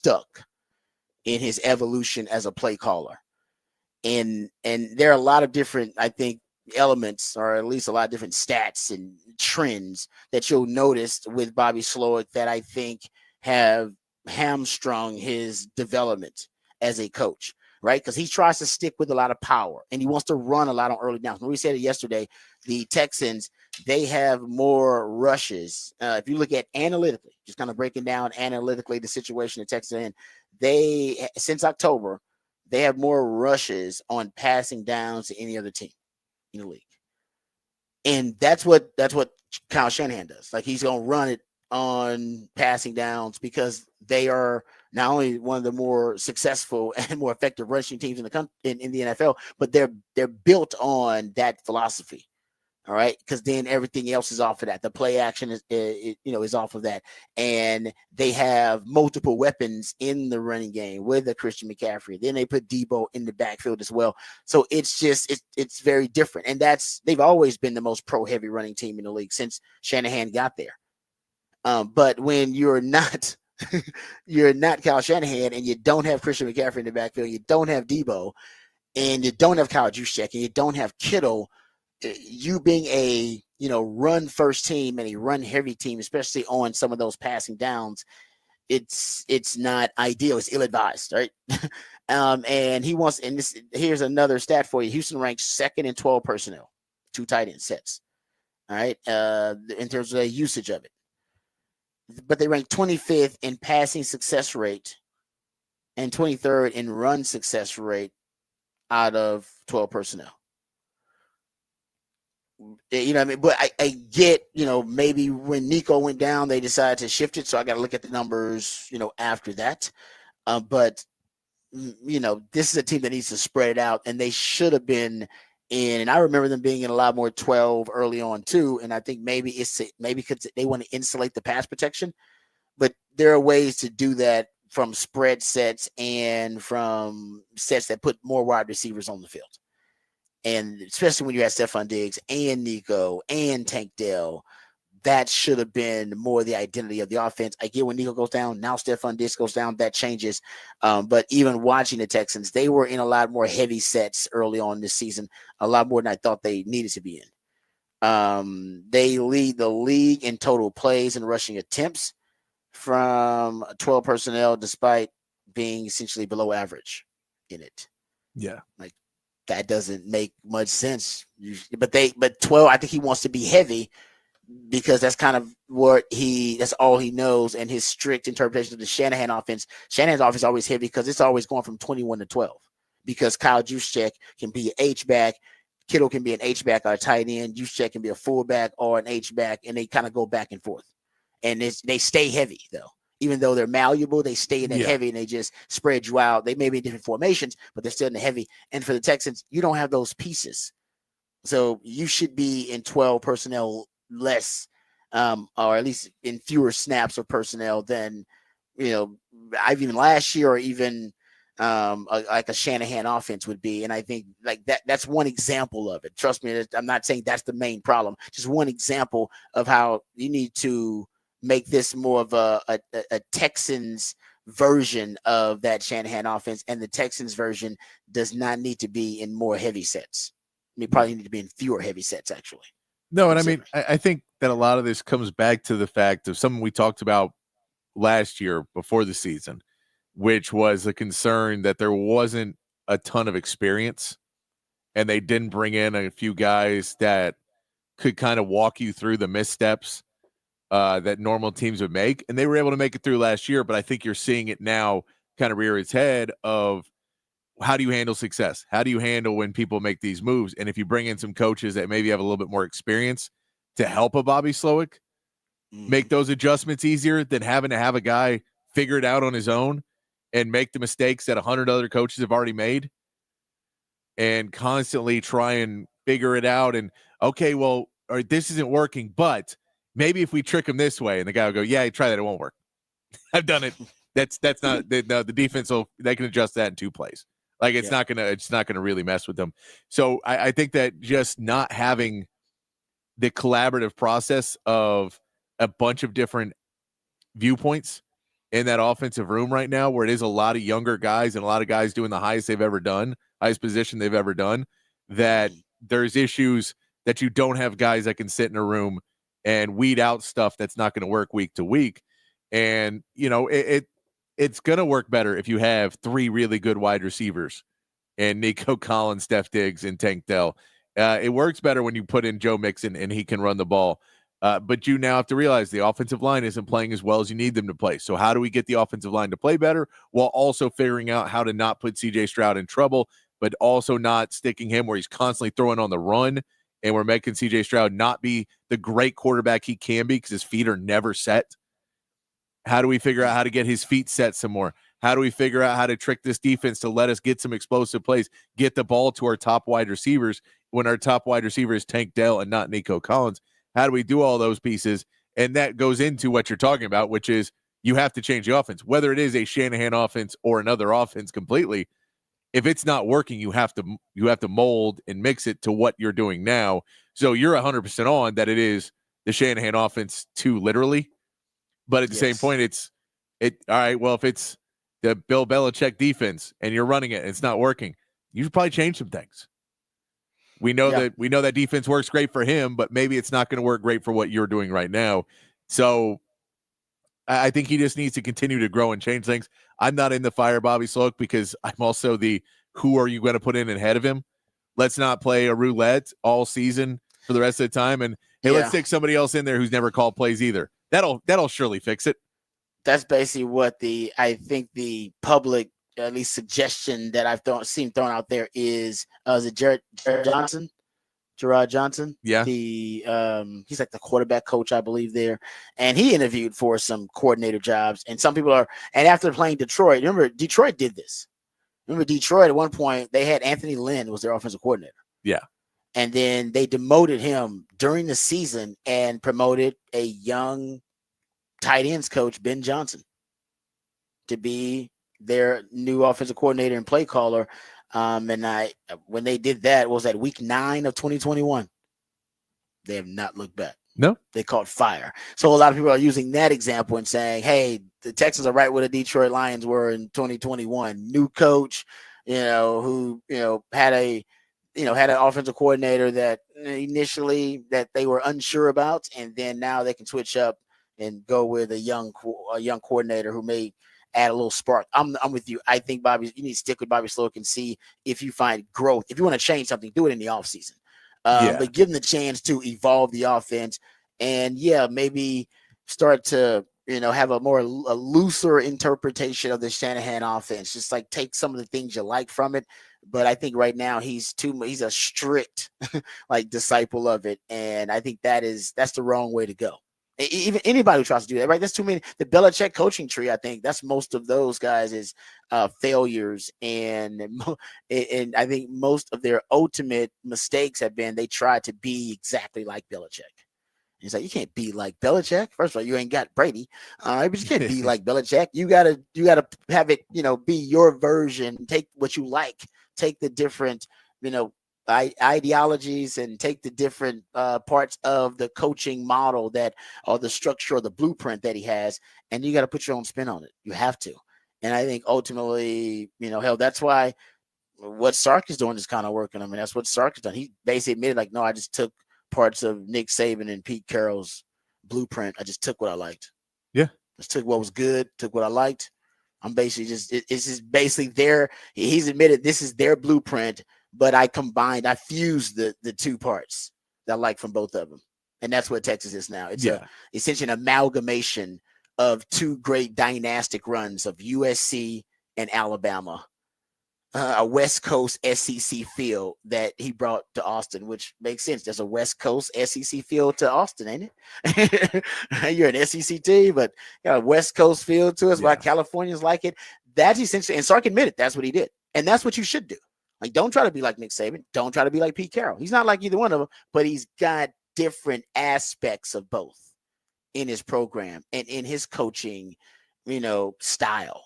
stuck in his evolution as a play caller. And there are a lot of different, I think, elements, or at least a lot of different stats and trends that you'll notice with Bobby Slowick that I think have hamstrung his development as a coach, right? Because he tries to stick with a lot of power and he wants to run a lot on early downs. When we said it yesterday, the Texans, they have more rushes. If you look at analytically, just kind of breaking down analytically the situation the Texans are in, they, since October, they have more rushes on passing downs than any other team in the league. And that's what Kyle Shanahan does. Like, he's going to run it on passing downs because they are not only one of the more successful and more effective rushing teams in the NFL, but they're built on that philosophy. All right, because then everything else is off of that. The play action is off of that, and they have multiple weapons in the running game with a Christian McCaffrey. Then they put Debo in the backfield as well. So it's just it's very different, and they've always been the most pro heavy running team in the league since Shanahan got there. But when you're not you're not Kyle Shanahan and you don't have Christian McCaffrey in the backfield, you don't have Debo, and you don't have Kyle Juszczyk, and you don't have Kittle. You being a run first team and a run heavy team, especially on some of those passing downs, it's not ideal. It's ill advised, right? And he wants. And here's another stat for you: Houston ranks second in 12 personnel, 2 tight end sets. All right, in terms of the usage of it, but they rank 25th in passing success rate and 23rd in run success rate out of 12 personnel. You know what I mean? But I get, maybe when Nico went down, they decided to shift it. So I got to look at the numbers, after that. But this is a team that needs to spread it out, and they should have been in. And I remember them being in a lot more 12 early on too. And I think maybe because they want to insulate the pass protection, but there are ways to do that from spread sets and from sets that put more wide receivers on the field. And especially when you had Stephon Diggs and Nico and Tank Dell, that should have been more the identity of the offense. I get when Nico goes down, now Stephon Diggs goes down, that changes. But even watching the Texans, they were in a lot more heavy sets early on this season, a lot more than I thought they needed to be in. They lead the league in total plays and rushing attempts from 12 personnel, despite being essentially below average in it. Yeah. Like, that doesn't make much sense. But 12, I think he wants to be heavy because that's kind of that's all he knows, and his strict interpretation of the Shanahan offense. Shanahan's offense is always heavy because it's always going from 21 to 12 because Kyle Juszczyk can be an H-back, Kittle can be an H-back or a tight end, Juszczyk can be a fullback or an H-back, and they kind of go back and forth. And they stay heavy, though. Even though they're malleable, they stay in the heavy and they just spread you out. They may be in different formations, but they're still in the heavy. And for the Texans, you don't have those pieces. So you should be in 12 personnel less, or at least in fewer snaps of personnel than, I've even last year or even like a Shanahan offense would be. And I think like that's one example of it. Trust me, I'm not saying that's the main problem. Just one example of how you need to make this more of a Texans version of that Shanahan offense, and the Texans version does not need to be in more heavy sets. I mean, probably need to be in fewer heavy sets, actually. No, and I mean, I think that a lot of this comes back to the fact of something we talked about last year before the season, which was a concern that there wasn't a ton of experience, and they didn't bring in a few guys that could kind of walk you through the missteps that normal teams would make, and they were able to make it through last year. But I think you're seeing it now kind of rear its head of how do you handle success? How do you handle when people make these moves? And if you bring in some coaches that maybe have a little bit more experience to help a Bobby Slowick make those adjustments easier than having to have a guy figure it out on his own and make the mistakes that 100 other coaches have already made and constantly try and figure it out. And okay, well, all right, this isn't working, but maybe if we trick him this way, and the guy will go, yeah, try that. It won't work. I've done it. That's not the defense. They can adjust that in 2 plays. Like it's not gonna really mess with them. So I think that just not having the collaborative process of a bunch of different viewpoints in that offensive room right now, where it is a lot of younger guys and a lot of guys doing the highest they've ever done, highest position they've ever done, that there's issues that you don't have guys that can sit in a room and weed out stuff that's not going to work week to week. And, it's going to work better if you have three really good wide receivers and Nico Collins, Steph Diggs, and Tank Dell. It works better when you put in Joe Mixon and he can run the ball. But you now have to realize the offensive line isn't playing as well as you need them to play. So how do we get the offensive line to play better while also figuring out how to not put CJ Stroud in trouble, but also not sticking him where he's constantly throwing on the run, and we're making CJ Stroud not be the great quarterback he can be because his feet are never set? How do we figure out how to get his feet set some more? How do we figure out how to trick this defense to let us get some explosive plays, get the ball to our top wide receivers when our top wide receiver is Tank Dell and not Nico Collins? How do we do all those pieces? And that goes into what you're talking about, which is you have to change the offense, whether it is a Shanahan offense or another offense completely. If it's not working, you have to mold and mix it to what you're doing now. So you're 100% on that it is the Shanahan offense too, literally. But at the same point, all right, well, if it's the Bill Belichick defense and you're running it and it's not working, you should probably change some things. We know that defense works great for him, but maybe it's not going to work great for what you're doing right now. So I think he just needs to continue to grow and change things. I'm not in the fire Bobby Sloak because I'm also the who are you going to put in ahead of him? Let's not play a roulette all season for the rest of the time. And hey, let's stick somebody else in there who's never called plays either. That'll surely fix it. That's basically what I think the public, at least suggestion that I've seen thrown out there is it Jared Johnson? Gerard Johnson. Yeah. He's like the quarterback coach, I believe, there. And he interviewed for some coordinator jobs. And some people and after playing Detroit, remember, Detroit did this. Remember, Detroit at one point, they had Anthony Lynn was their offensive coordinator. Yeah. And then they demoted him during the season and promoted a young tight ends coach, Ben Johnson, to be their new offensive coordinator and play caller. And when they did that, it was at week 9 of 2021. They have not looked back. No, they caught fire. So a lot of people are using that example and saying, "Hey, the Texans are right where the Detroit Lions were in 2021. New coach, who had an offensive coordinator that initially that they were unsure about, and then now they can switch up and go with a young coordinator who may add a little spark." I'm with you. I think you need to stick with Bobby Sloak and see if you find growth. If you want to change something, do it in the offseason. But give them the chance to evolve the offense and maybe start to have a looser interpretation of the Shanahan offense. Just like take some of the things you like from it. But I think right now he's a strict like disciple of it, and I think that's the wrong way to go. Even anybody who tries to do that, right? That's too many. The Belichick coaching tree, I think that's most of those guys is failures, and I think most of their ultimate mistakes have been they tried to be exactly like Belichick. He's like, you can't be like Belichick. First of all, you ain't got Brady, but you can't be like Belichick. You gotta have it, be your version. Take what you like. Take the different, ideologies and take the different parts of the coaching model or the structure or the blueprint that he has, and you got to put your own spin on it. You have to. And I think ultimately, that's why what Sark is doing is kind of working. I mean, that's what Sark has done. He basically admitted, like, no, I just took parts of Nick Saban and Pete Carroll's blueprint. I just took what I liked. Yeah. Just took what was good, took what I liked. I'm basically it's just basically he's admitted this is their blueprint, but I fused the two parts that I like from both of them. And that's what Texas is now. It's essentially an amalgamation of two great dynastic runs of USC and Alabama, a West Coast SEC feel that he brought to Austin, which makes sense. There's a West Coast SEC feel to Austin, ain't it? You're an SEC team, but got a West Coast feel to us. Why Californians like it. That's essentially, and Sark admitted that's what he did, and that's what you should do. Like, don't try to be like Nick Saban. Don't try to be like Pete Carroll. He's not like either one of them, but he's got different aspects of both in his program and in his coaching, style.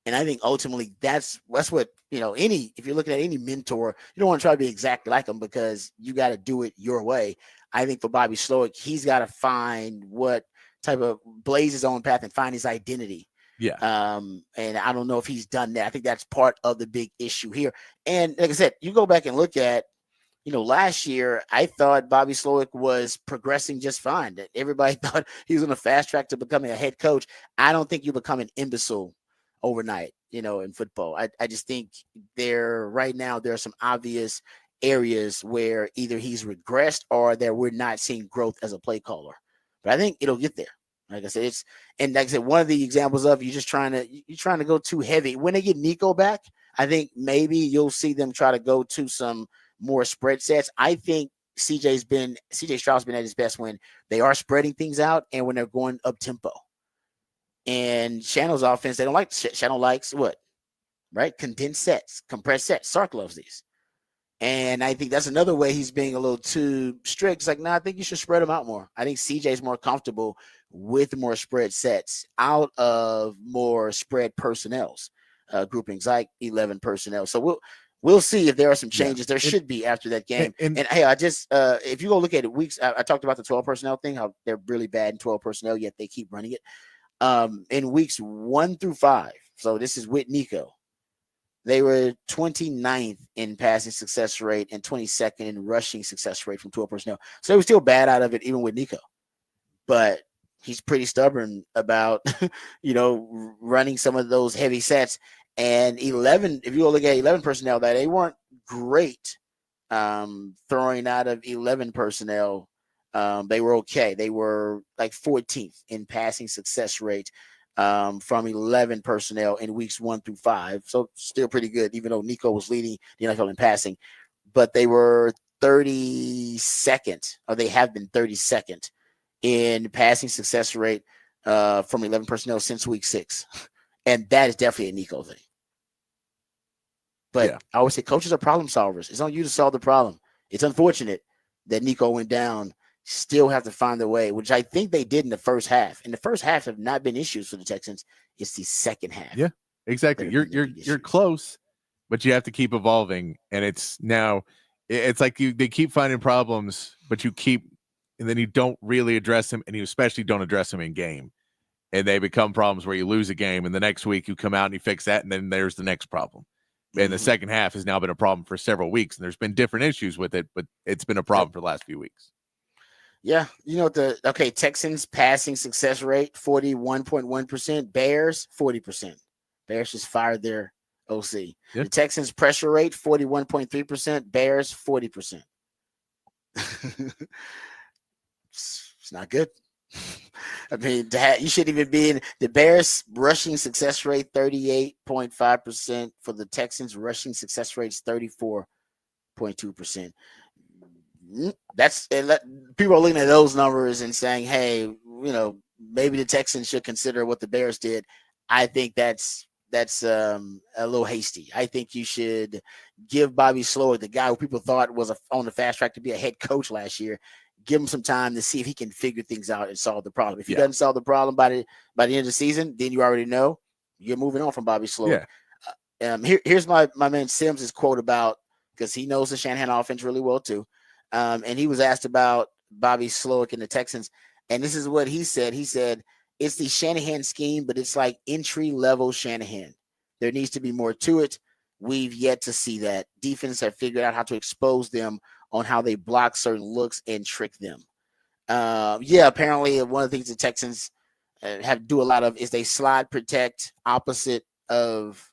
And I think ultimately that's what, if you're looking at any mentor, you don't want to try to be exactly like them because you got to do it your way. I think for Bobby Sloak, he's got to find what type of blaze his own path and find his identity. Yeah. And I don't know if he's done that. I think that's part of the big issue here. And like I said, you go back and look at, last year, I thought Bobby Slowick was progressing just fine. That everybody thought he was on a fast track to becoming a head coach. I don't think you become an imbecile overnight, in football. I just think right now, there are some obvious areas where either he's regressed or that we're not seeing growth as a play caller. But I think it'll get there. Like I said, one of the examples of you're trying to go too heavy. When they get Nico back, I think maybe you'll see them try to go to some more spread sets. I think CJ Stroud's been at his best when they are spreading things out and when they're going up tempo. And Shannon's offense, they don't like. Shannon likes what, right? Condensed sets, compressed sets. Sark loves these. And I think that's another way he's being a little too strict. It's like, no, I think you should spread them out more. I think CJ's more comfortable with more spread sets out of more spread personnels, groupings like 11 personnel. So we'll see if there are some changes. There should be after that game. And hey, I just if you go look at it, weeks, I talked about the 12 personnel thing, how they're really bad in 12 personnel, yet they keep running it. In weeks 1 through 5. So this is with Nico. They were 29th in passing success rate and 22nd in rushing success rate from 12 personnel. So they were still bad out of it, even with Nico. But he's pretty stubborn about, running some of those heavy sets. And 11, if you go look at 11 personnel, that they weren't great throwing out of 11 personnel. They were okay. They were like 14th in passing success rate from 11 personnel in weeks 1 through 5. So still pretty good, even though Nico was leading the NFL in passing. But they were 32nd, or they have been 32nd in passing success rate from 11 personnel since week 6. And that is definitely a Nico thing. But I always say coaches are problem solvers. It's on you to solve the problem. It's unfortunate that Nico went down. Still have to find a way, which I think they did in the first half. In the first half have not been issues for the Texans. It's the second half. Yeah, exactly. You're close, but you have to keep evolving. And it's like they keep finding problems, but and then you don't really address them, and you especially don't address them in game. And they become problems where you lose a game, and the next week you come out and you fix that, and then there's the next problem. And the second half has now been a problem for several weeks, and there's been different issues with it, but it's been a problem for the last few weeks. Yeah, Texans passing success rate 41.1%, Bears 40%. Bears just fired their OC. The Texans pressure rate 41.3%, Bears 40%. It's not good. I mean, you shouldn't even be in the Bears rushing success rate 38.5%. For the Texans, rushing success rate is 34.2%. That's people are looking at those numbers and saying, hey, maybe the Texans should consider what the Bears did. I think that's a little hasty. I think you should give Bobby Slowick, the guy who people thought was on the fast track to be a head coach last year, give him some time to see if he can figure things out and solve the problem. If he doesn't solve the problem by the end of the season, then you already know you're moving on from Bobby Slowick. Here's my man Sims' quote about, because he knows the Shanahan offense really well too. And he was asked about Bobby Slowick and the Texans. And this is what he said. He said, it's the Shanahan scheme, but it's like entry-level Shanahan. There needs to be more to it. We've yet to see that. Defense have figured out how to expose them on how they block certain looks and trick them. Apparently one of the things the Texans do a lot of is they slide protect opposite of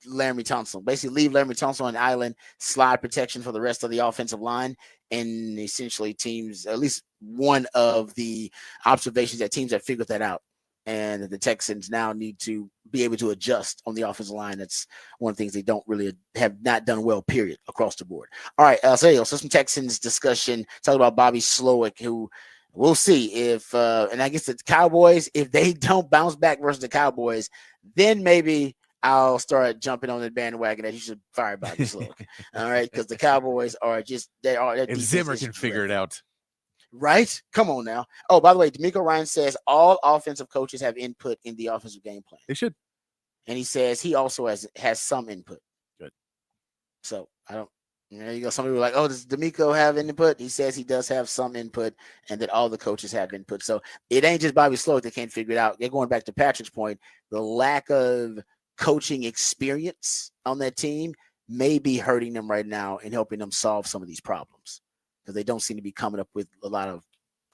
Laramie Tunsil. Basically leave Laramie Tunsil on the island, slide protection for the rest of the offensive line. And essentially teams, at least one of the observations that teams have figured that out. And the Texans now need to be able to adjust on the offensive line. That's one of the things they don't really have not done well, period, across the board. All right, so some Texans discussion, talking about Bobby Slowick, who we'll see if, and I guess the Cowboys, if they don't bounce back versus the Cowboys, then maybe I'll start jumping on the bandwagon that you should fire Bobby Slowick. All right, because the Cowboys are just if Zimmer can figure it out. Right? Come on now. Oh, by the way, D'Amico Ryan says all offensive coaches have input in the offensive game plan. They should. And he says he also has some input. Good. So I don't There you go. Some people are like, oh, does D'Amico have input? He says he does have some input and that all the coaches have input. So it ain't just Bobby Slowick that can't figure it out. They're going back to Patrick's point. The lack of coaching experience on that team may be hurting them right now and helping them solve some of these problems because they don't seem to be coming up with a lot of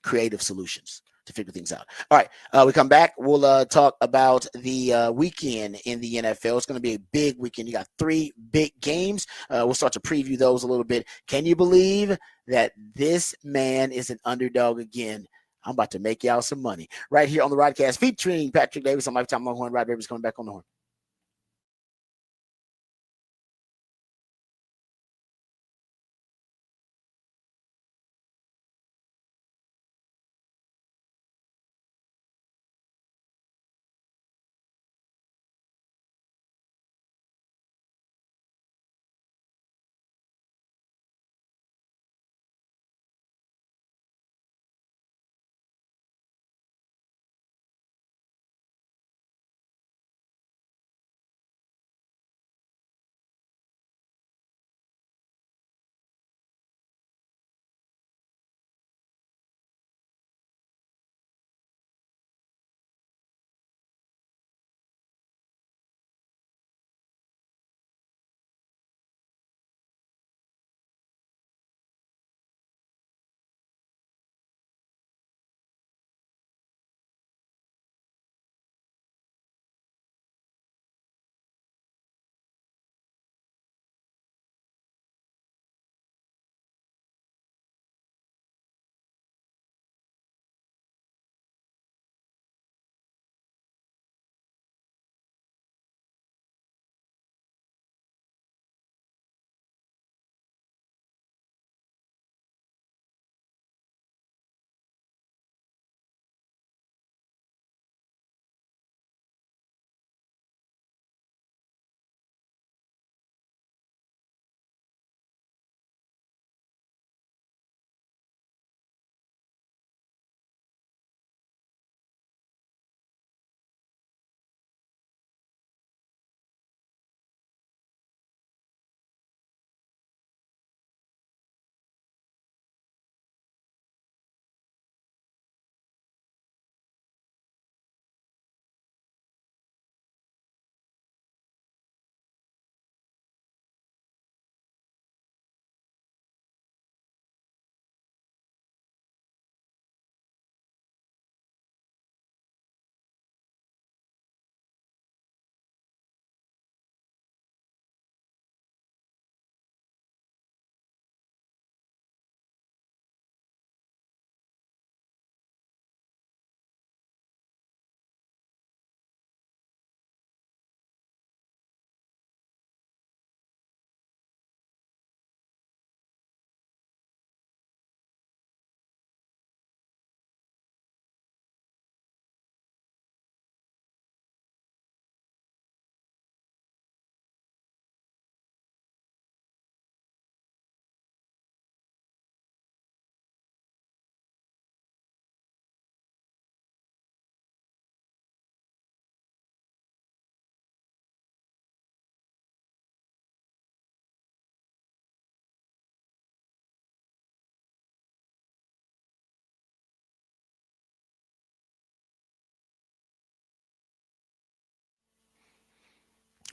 creative solutions to figure things out. All right, we come back. We'll talk about the weekend in the NFL. It's going to be a big weekend. You got 3 big games. We'll start to preview those a little bit. Can you believe that this man is an underdog again? I'm about to make y'all some money right here on the Rodcast featuring Patrick Davis on Lifetime Longhorn. Rod Davis coming back on the horn.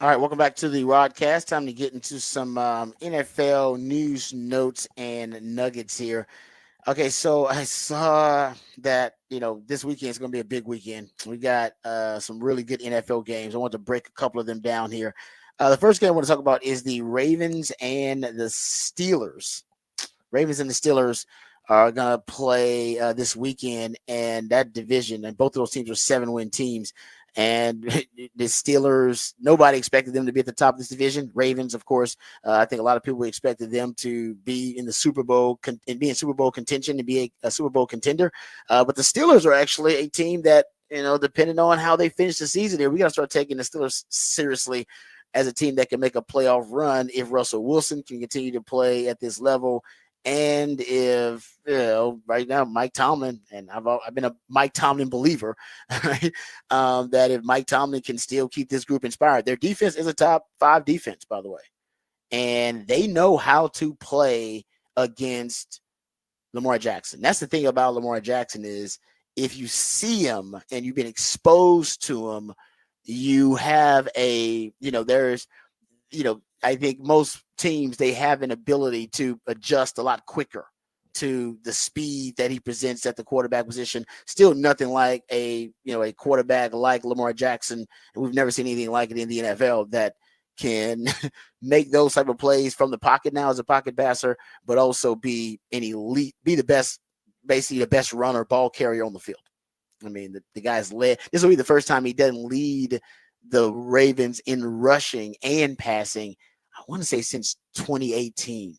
All right, welcome back to the Rodcast. Time to get into some NFL news, notes, and nuggets here. Okay, so I saw that this weekend is going to be a big weekend. We got some really good NFL games. I want to break a couple of them down here. The first game I want to talk about is the Ravens and the Steelers. Ravens and the Steelers are going to play this weekend, and that division, and both of those teams are 7-win teams. And the Steelers, nobody expected them to be at the top of this division. Ravens, of course, I think a lot of people expected them to be in the Super Bowl and be in Super Bowl contention and be a Super Bowl contender. But the Steelers are actually a team that, depending on how they finish the season here, we got to start taking the Steelers seriously as a team that can make a playoff run if Russell Wilson can continue to play at this level. And if right now Mike Tomlin, and I've been a Mike Tomlin believer, right? That if Mike Tomlin can still keep this group inspired, their defense is a top 5 defense, by the way. and they know how to play against Lamar Jackson. That's the thing about Lamar Jackson is if you see him and you've been exposed to him, you have there's I think most teams they have an ability to adjust a lot quicker to the speed that he presents at the quarterback position. Still nothing like a quarterback like Lamar Jackson, and we've never seen anything like it in the NFL that can make those type of plays from the pocket now as a pocket passer, but also be an elite, be the best, basically the best runner, ball carrier on the field. I mean, the guy's led. This will be the first time he doesn't lead the Ravens in rushing and passing. I want to say since 2018.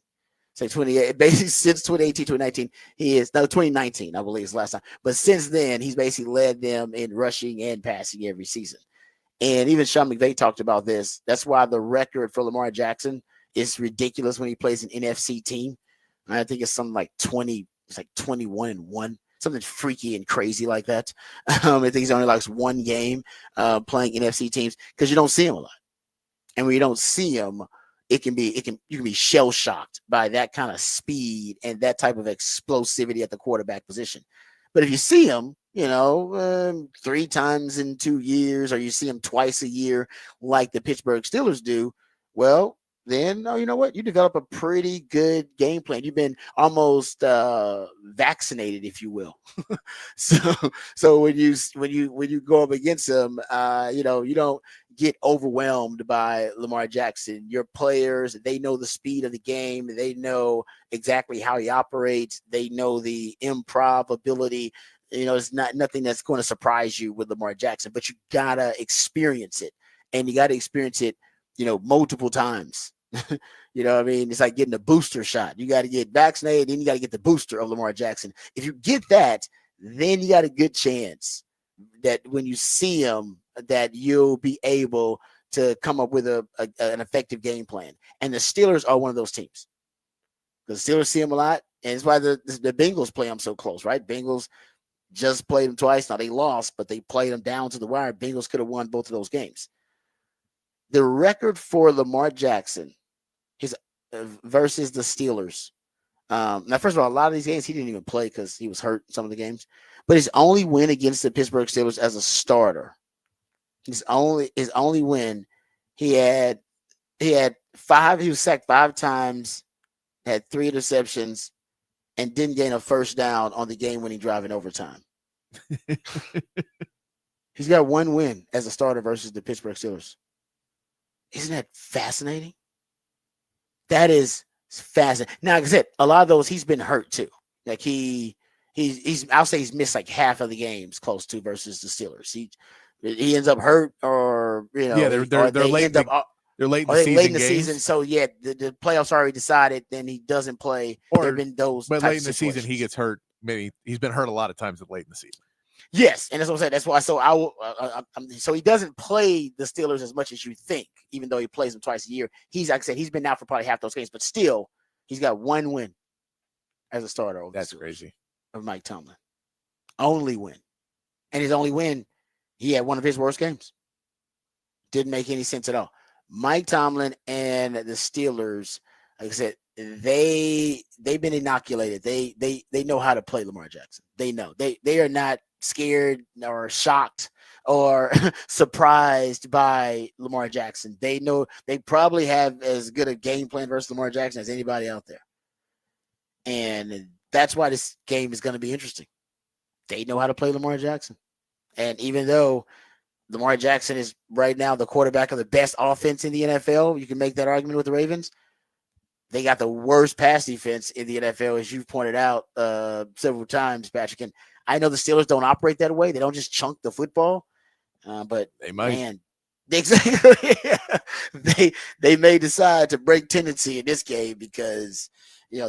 Say 28, basically since 2018, 2019, he is 2019, I believe is the last time. But since then, he's basically led them in rushing and passing every season. And even Sean McVay talked about this. That's why the record for Lamar Jackson is ridiculous when he plays an NFC team. I think it's something like 20, it's like 21-1, something freaky and crazy like that. I think he's only like one game playing NFC teams because you don't see him a lot. And when you don't see him, you can be shell shocked by that kind of speed and that type of explosivity at the quarterback position. But if you see him, 3 times in 2 years, or you see him twice a year, like the Pittsburgh Steelers do, well, then you know what? You develop a pretty good game plan. You've been almost vaccinated, if you will. so when you go up against him, you don't get overwhelmed by Lamar Jackson. Your players, they know the speed of the game. They know exactly how he operates. They know the improv ability. It's nothing that's going to surprise you with Lamar Jackson, but you gotta experience it, and you gotta experience it, multiple times. You know what I mean? It's like getting a booster shot. You got to get vaccinated, then you got to get the booster of Lamar Jackson. If you get that, then you got a good chance that when you see him, that you'll be able to come up with an effective game plan. And the Steelers are one of those teams. The Steelers see him a lot, and it's why the Bengals play them so close, right? Bengals just played them twice. Now they lost, but they played them down to the wire. Bengals could have won both of those games. The record for Lamar Jackson, his versus the Steelers. Now, first of all, a lot of these games he didn't even play because he was hurt in some of the games. But his only win against the Pittsburgh Steelers as a starter, his only win, he had 5. He was sacked 5 times, had 3 interceptions, and didn't gain a first down on the game-winning drive in overtime. He's got 1 win as a starter versus the Pittsburgh Steelers. Isn't that fascinating? That is fascinating. Now, like I said, a lot of those he's been hurt too. Like he's I'll say he's missed like half of the games close to versus the Steelers. He ends up hurt, or they're late. They're late in the season. So yeah, the playoffs already decided. Then he doesn't play. Or been those, but late in the season he gets hurt. Maybe he's been hurt a lot of times late in the season. Yes, and that's what I'm saying. That's why. So I will. So he doesn't play the Steelers as much as you think, even though he plays them twice a year. He's, like I said, he's been out for probably half those games, but still, he's got 1 win as a starter. That's crazy. Of Mike Tomlin, only win, and his only win, he had one of his worst games. Didn't make any sense at all. Mike Tomlin and the Steelers, like I said, they've been inoculated. They know how to play Lamar Jackson. They know they are not scared or shocked or surprised by Lamar Jackson. They know they probably have as good a game plan versus Lamar Jackson as anybody out there. And that's why this game is going to be interesting. They know how to play Lamar Jackson. And even though Lamar Jackson is right now the quarterback of the best offense in the NFL, you can make that argument with the Ravens. They got the worst pass defense in the NFL, as you've pointed out several times, Patrick. And I know the Steelers don't operate that way. They don't just chunk the football, but they might. Man, exactly. they may decide to break tendency in this game because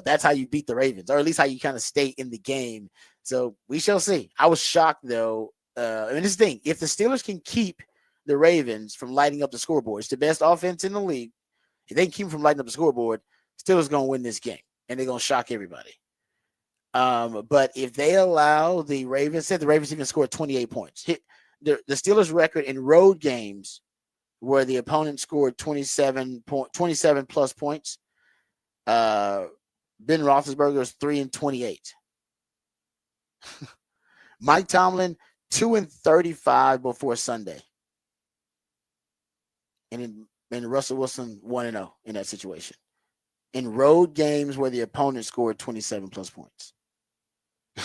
that's how you beat the Ravens, or at least how you kind of stay in the game. So we shall see. I was shocked though. And this thing, if the Steelers can keep the Ravens from lighting up the scoreboard, it's the best offense in the league. If they can keep them from lighting up the scoreboard, Steelers going to win this game, and they're going to shock everybody. But if they allow the Ravens, said the Ravens even scored 28 points. The Steelers' record in road games where the opponent scored 27 plus points. Ben Roethlisberger was 3-28. Mike Tomlin 2-35 before Sunday, and Russell Wilson 1-0 in that situation. In road games where the opponent scored 27 plus points. In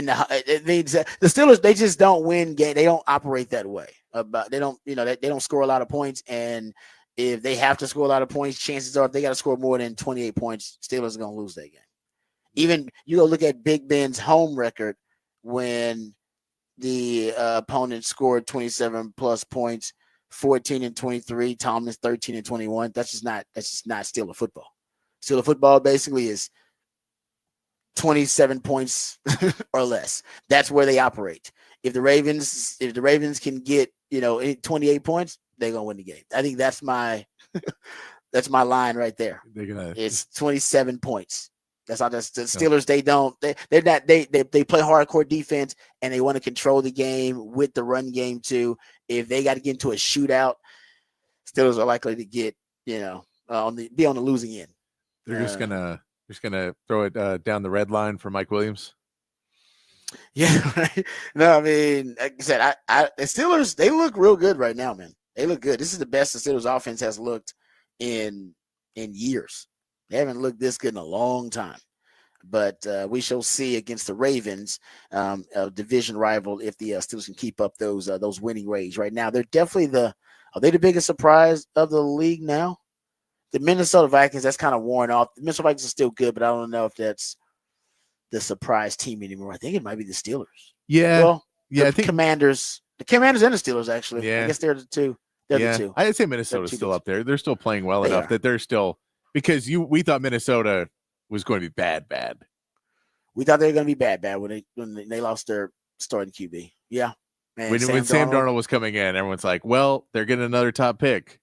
the Steelers, they just don't win game. They don't operate that way. They don't, they don't score a lot of points, and if they have to score a lot of points, chances are if they got to score more than 28 points, Steelers are going to lose that game. Even you go look at Big Ben's home record when the opponent scored 27 plus points, 14-23. Tomlin's 13-21. That's just not Steeler football. Steeler football basically is 27 points or less. That's where they operate. If the Ravens can get 28 points, they're gonna win the game. I think that's my line right there. It's 27 points. That's not just the Steelers. They play hardcore defense and they want to control the game with the run game too. If they got to get into a shootout, Steelers are likely to get be on the losing end. They're just gonna throw it down the red line for Mike Williams. Yeah, right. No, I mean, like I said, the Steelers, they look real good right now, man. They look good. This is the best the Steelers offense has looked in years. They haven't looked this good in a long time. But we shall see against the Ravens, a division rival, if the Steelers can keep up those winning ways. Right now, they're definitely are they the biggest surprise of the league now? The Minnesota Vikings, that's kind of worn off. The Minnesota Vikings are still good, but I don't know if that's the surprise team anymore. I think it might be the Steelers. Yeah. Well, yeah, I think the Commanders and the Steelers, actually. Yeah. I guess they're the two. They're the two. I'd say Minnesota's still up there. They're still playing well enough that they're still, because we thought Minnesota was going to be bad. We thought they were going to be bad when they lost their starting QB. Yeah. Man, when Sam Darnold was coming in, everyone's like, well, they're getting another top pick.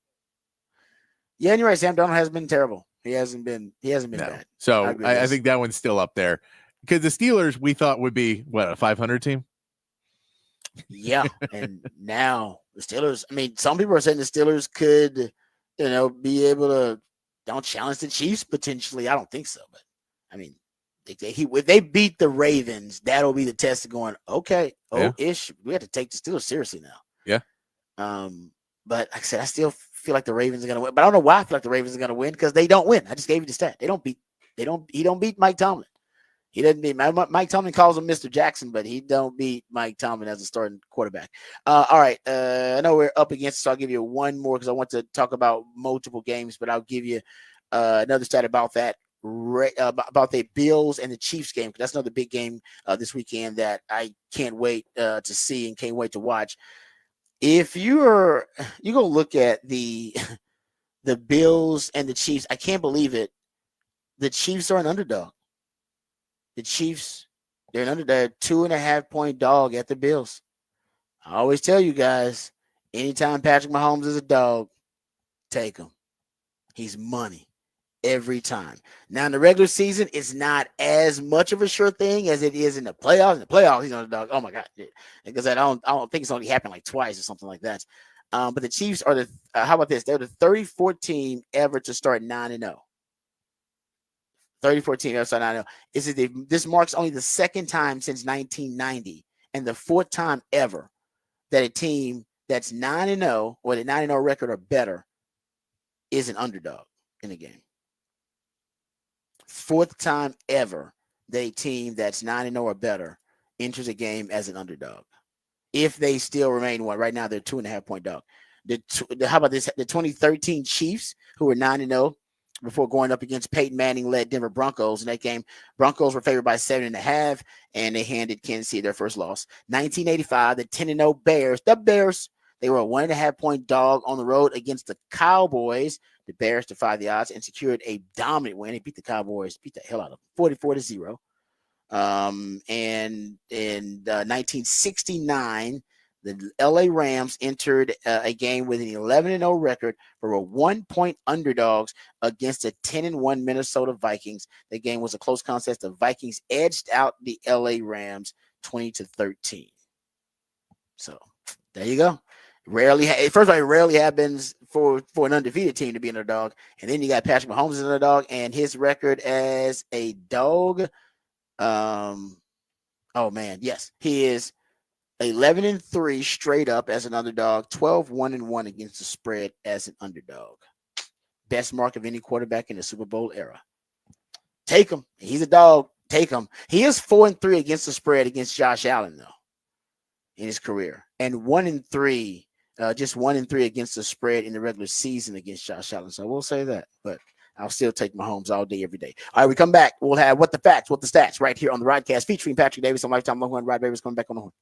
Yeah, and you're right. Sam Darnold hasn't been terrible. He hasn't been bad. So I think that one's still up there. Because the Steelers, we thought would be, a 500 team? Yeah, and now the Steelers, I mean, some people are saying the Steelers could, be able to challenge the Chiefs potentially. I don't think so, but, I mean, if they beat the Ravens, that'll be the test of going, okay, we have to take the Steelers seriously now. Yeah. But like I said, I still feel like the Ravens are going to win. But I don't know why I feel like the Ravens are going to win, because they don't win. I just gave you the stat. He don't beat Mike Tomlin. He doesn't beat Mike Tomlin calls him Mr. Jackson, but he don't beat Mike Tomlin as a starting quarterback. All right. I know we're up against it, so I'll give you one more because I want to talk about multiple games, but I'll give you another stat about that, about the Bills and the Chiefs game, because that's another big game this weekend that I can't wait to see and can't wait to watch. If you're going to look at the Bills and the Chiefs, I can't believe it. The Chiefs are an underdog. The Chiefs, they're a 2.5-point dog at the Bills. I always tell you guys, anytime Patrick Mahomes is a dog, take him. He's money every time. Now, in the regular season, it's not as much of a sure thing as it is in the playoffs. In the playoffs, he's on a dog. Oh my God! Because I don't think it's only happened like twice or something like that. But the Chiefs are how about this? They're the 34th team ever to start 9-0. 34 team ever started 9-0. This marks only the second time since 1990 and the fourth time ever that a team that's 9-0 or the 9-0 record or better is an underdog in a game. Fourth time ever that a team that's 9-0 or better enters a game as an underdog. If they still remain one, right now they're 2.5-point dog. How about this? The 2013 Chiefs, who were 9-0 before going up against Peyton Manning-led Denver Broncos in that game. Broncos were favored by 7.5, and they handed Kansas City their first loss. 1985, the 10-0 Bears. The Bears, they were a 1.5-point dog on the road against the Cowboys. The Bears defied the odds and secured a dominant win. They beat the Cowboys, beat the hell out of them, 44-0. And in 1969, the LA Rams entered a game with an 11-0 record for a 1-point underdogs against the 10-1 Minnesota Vikings. The game was a close contest. The Vikings edged out the LA Rams 20-13. So there you go. First of all, it rarely happens for an undefeated team to be an underdog. And then you got Patrick Mahomes as an underdog, and his record as a dog. Um, oh man, yes, he is 11-3 straight up as an underdog, 12-1-1 against the spread as an underdog. Best mark of any quarterback in the Super Bowl era. Take him. He's a dog. Take him. He is 4-3 against the spread against Josh Allen, though, in his career. And 1-3, just 1-3 against the spread in the regular season against Josh Allen. So we'll say that. But I'll still take Mahomes all day, every day. All right, we come back. We'll have What the Facts, What the Stats right here on the Rodcast featuring Patrick Davis on Lifetime Longhorn. Rod Davis coming back on the horn.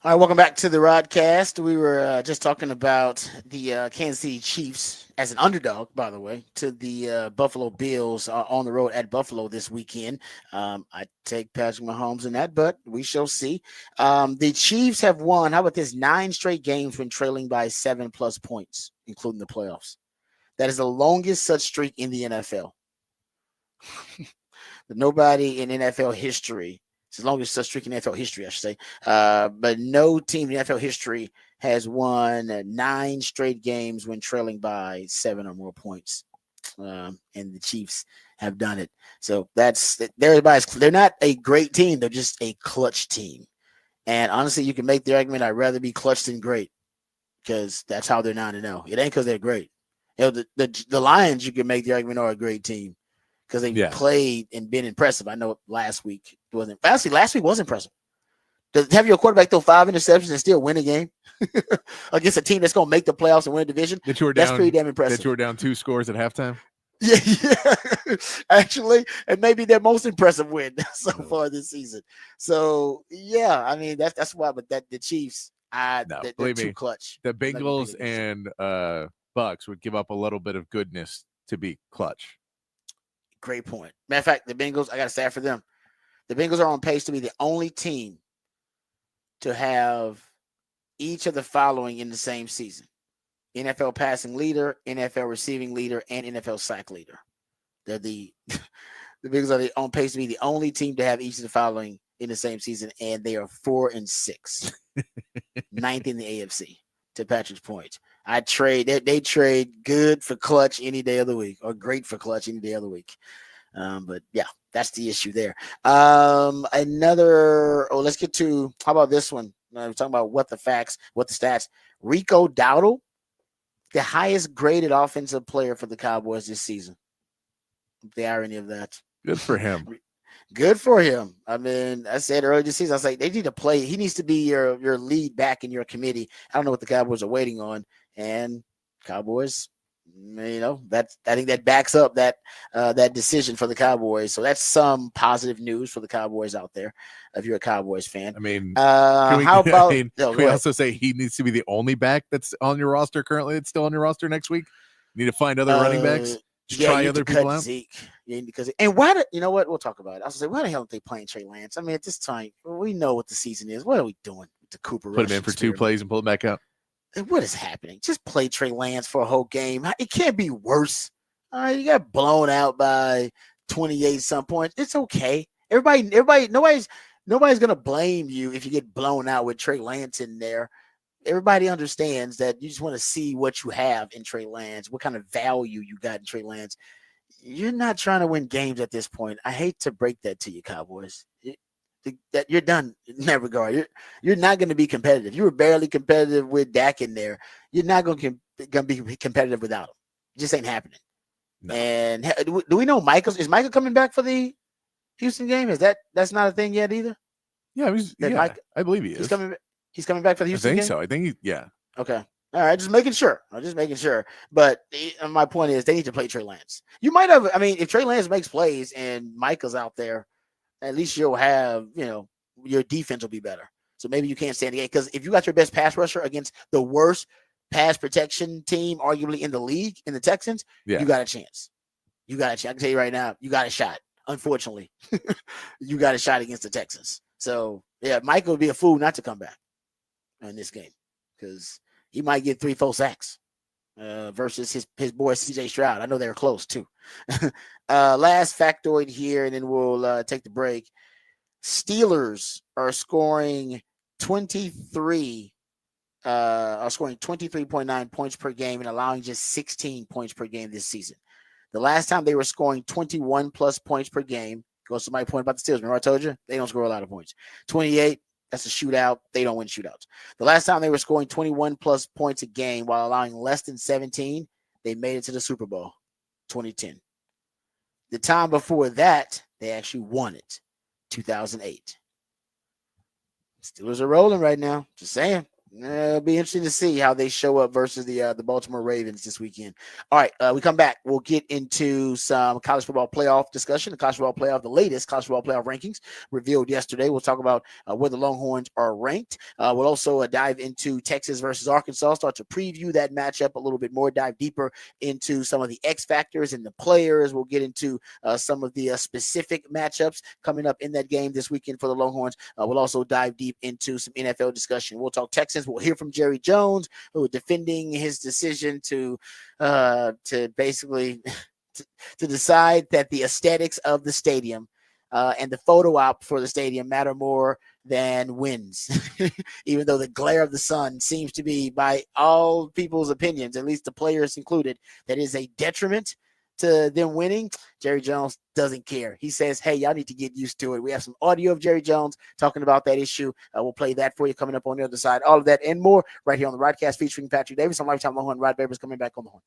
All right, welcome back to the Rodcast. We were just talking about the Kansas City Chiefs as an underdog, by the way, to the Buffalo Bills on the road at Buffalo this weekend. I take Patrick Mahomes in that, but we shall see. The Chiefs have won, how about this, 9 straight games when trailing by 7+ points, including the playoffs. That is the longest such streak in the NFL. But nobody in NFL history, as long as it's streak in NFL history, I should say, but no team in NFL history has won 9 straight games when trailing by 7 or more points. And the Chiefs have done it. So they're not a great team. They're just a clutch team. And honestly, you can make the argument I'd rather be clutch than great because that's how they're 9-0. It ain't because they're great. The Lions, you can make the argument are a great team because they played and been impressive. I know last week wasn't. Actually, last week was impressive. To have your quarterback throw 5 interceptions and still win a game against a team that's going to make the playoffs and win a division, that's pretty damn impressive. That you were down 2 scores at halftime? Yeah. Actually, it may be their most impressive win so far this season. So, yeah, I mean, that's why, but the Chiefs, they're too clutch. The Bengals and Bucks would give up a little bit of goodness to be clutch. Great point. Matter of fact, the Bengals, I got to say for them, the Bengals are on pace to be the only team to have each of the following in the same season: NFL passing leader, NFL receiving leader, and NFL sack leader. They're the Bengals are on pace to be the only team to have each of the following in the same season, and they are 4-6, 9th in the AFC. To Patrick's point, they trade good for clutch any day of the week, or great for clutch any day of the week. But yeah, that's the issue there. Let's get to, how about this one? We're talking about what the stats. Rico Dowdle, the highest graded offensive player for the Cowboys this season. The irony of that. Good for him. Good for him. I mean, I said earlier this season, I was like, they need to play. He needs to be your lead back in your committee. I don't know what the Cowboys are waiting on. And Cowboys, I think that backs up that decision for the Cowboys. So that's some positive news for the Cowboys out there. If you're a Cowboys fan, I mean, can we also say he needs to be the only back that's on your roster currently? That's still on your roster next week. You need to find other running backs. Try other people out. Zeke. Yeah, and why? You know what? We'll talk about it. I was like, why the hell aren't they playing Trey Lance? I mean, at this time, we know what the season is. What are we doing with the Cooper Rush? Put him in for experiment? 2 plays and pull him back out. What is happening? Just play Trey Lance for a whole game. It can't be worse. All right, you got blown out by 28 some points. It's okay. Nobody's gonna blame you if you get blown out with Trey Lance in there. Everybody understands that you just want to see what you have in Trey Lance, what kind of value you got in Trey Lance. You're not trying to win games at this point. I hate to break that to you, Cowboys. That you're done in that regard. You're not going to be competitive. You were barely competitive with Dak in there. You're not going to be competitive without him. It just ain't happening. No. And do we know is Michael coming back for the Houston game? That's not a thing yet either? Yeah, I believe he is. He's coming back for the Houston game? I think so. I think yeah. Okay. All right, just making sure. But my point is they need to play Trey Lance. You might have, if Trey Lance makes plays and Michael's out there, at least you'll have, your defense will be better. So maybe you can't stand the game. Because if you got your best pass rusher against the worst pass protection team, arguably in the league, in the Texans, you got a chance. I can tell you right now, you got a shot. Unfortunately, you got a shot against the Texans. So, yeah, Michael would be a fool not to come back in this game because he might get 3-4 sacks versus his boy CJ Stroud. I know they're close too. Last factoid here, and then we'll take the break. Steelers are scoring 23.9 points per game and allowing just 16 points per game this season. The last time they were scoring 21 plus points per game, goes to my point about the Steelers. Remember I told you they don't score a lot of points. 28. That's a shootout. They don't win shootouts. The last time they were scoring 21 plus points a game while allowing less than 17, they made it to the Super Bowl, 2010. The time before that, they actually won it, 2008. Steelers are rolling right now. Just saying. It'll be interesting to see how they show up versus the Baltimore Ravens this weekend. All right, we come back. We'll get into some college football playoff discussion. The latest college football playoff rankings revealed yesterday. We'll talk about where the Longhorns are ranked. We'll also dive into Texas versus Arkansas, start to preview that matchup a little bit more, dive deeper into some of the X factors and the players. We'll get into some of the specific matchups coming up in that game this weekend for the Longhorns. We'll also dive deep into some NFL discussion. We'll talk Texans. We'll hear from Jerry Jones, who is defending his decision to basically to decide that the aesthetics of the stadium and the photo op for the stadium matter more than wins, even though the glare of the sun seems to be, by all people's opinions, at least the players included, that is a detriment to them winning. Jerry Jones doesn't care. He says, hey, y'all need to get used to it. We have some audio of Jerry Jones talking about that issue. We'll play that for you coming up on the other side. All of that and more right here on the Rodcast featuring Patrick Davis on Lifetime Low and Rod Babers coming back on the horn.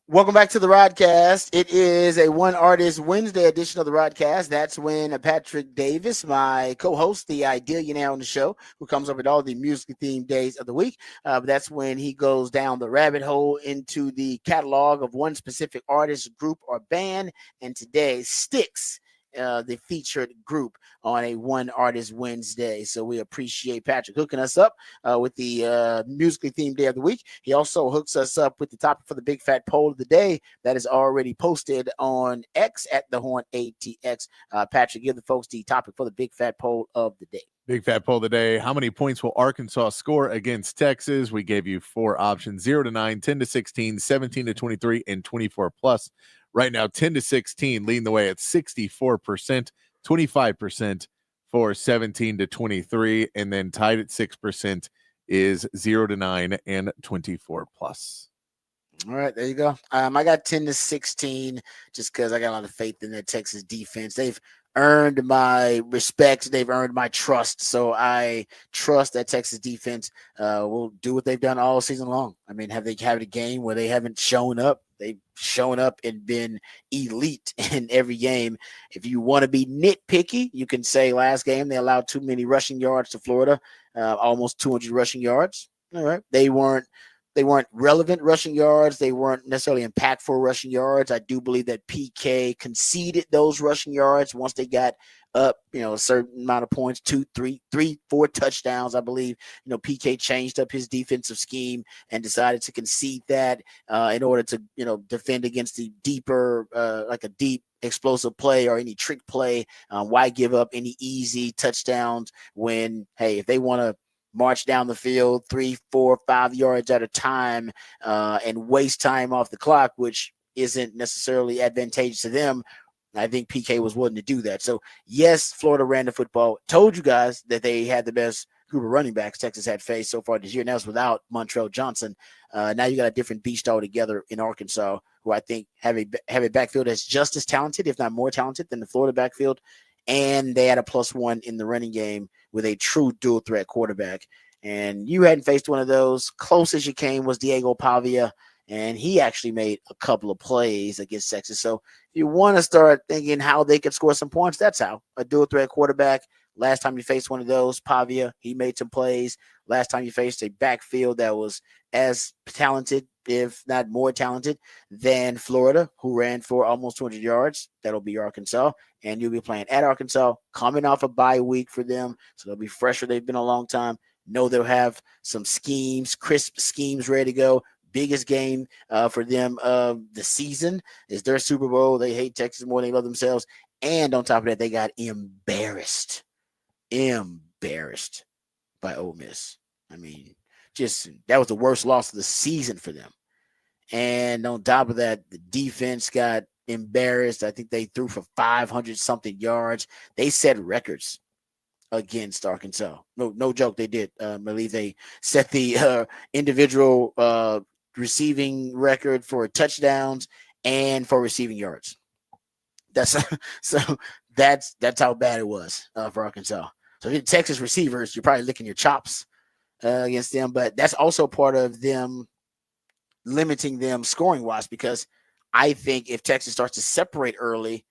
Welcome back to the Rodcast. It is a One Artist Wednesday edition of the Rodcast. That's when Patrick Davis, my co-host, the Idealionaire on the show, who comes up with all the musically themed days of the week, that's when he goes down the rabbit hole into the catalog of one specific artist, group, or band. And today, Styx the featured group on a One Artist Wednesday. So we appreciate Patrick hooking us up with the musically themed day of the week. He also hooks us up with the topic for the big fat poll of the day that is already posted on X at the Horn ATX. Patrick, give the folks the topic for the big fat poll of the day. Big fat poll today. How many points will Arkansas score against Texas? We gave you 4 options: 0 to 9, 10 to 16, 17 to 23, and 24 plus. Right now, 10 to 16 leading the way at 64%, 25% for 17 to 23, and then tied at 6% is 0 to 9 and 24 plus. All right, there you go. I got 10 to 16 just because I got a lot of faith in that Texas defense. They've earned my respect. They've earned my trust. So I trust that Texas defense will do what they've done all season long. I mean, have they had a game where they haven't shown up? They've shown up and been elite in every game. If you want to be nitpicky, you can say last game they allowed too many rushing yards to Florida, almost 200 rushing yards. All right, they weren't relevant rushing yards. They weren't necessarily impactful rushing yards. I do believe that PK conceded those rushing yards once they got up, a certain amount of points, 2, 3, 4 touchdowns. I believe, PK changed up his defensive scheme and decided to concede that in order to, defend against the deeper, like a deep explosive play or any trick play. Why give up any easy touchdowns when, hey, if they want to march down the field 3, 4, 5 yards at a time and waste time off the clock, which isn't necessarily advantageous to them. I think PK was willing to do that. So, yes, Florida ran the football. Told you guys that they had the best group of running backs Texas had faced so far this year. And that was without Montrell Johnson. Now you got a different beast altogether in Arkansas, who I think have a backfield that's just as talented, if not more talented, than the Florida backfield. And they had a +1 in the running game with a true dual threat quarterback. And you hadn't faced one of those. Closest you came was Diego Pavia, and he actually made a couple of plays against Texas. So if you want to start thinking how they could score some points, that's how. A dual threat quarterback. Last time you faced one of those, Pavia, he made some plays. Last time you faced a backfield that was as talented, if not more talented, than Florida, who ran for almost 200 yards. That'll be Arkansas. And you'll be playing at Arkansas, coming off a bye week for them. So they'll be fresher. They've been a long time. Know they'll have some schemes, crisp schemes ready to go. Biggest game for them of the season is their Super Bowl. They hate Texas more than they love themselves. And on top of that, they got embarrassed by Ole Miss. I mean, just that was the worst loss of the season for them. And on top of that, the defense got embarrassed. I think they threw for 500 something yards. They set records against Arkansas. No joke, they did. I believe they set the individual receiving record for touchdowns and for receiving yards. That's how bad it was for Arkansas. So the Texas receivers, you're probably licking your chops against them, but that's also part of them limiting them scoring wise, because I think if Texas starts to separate early,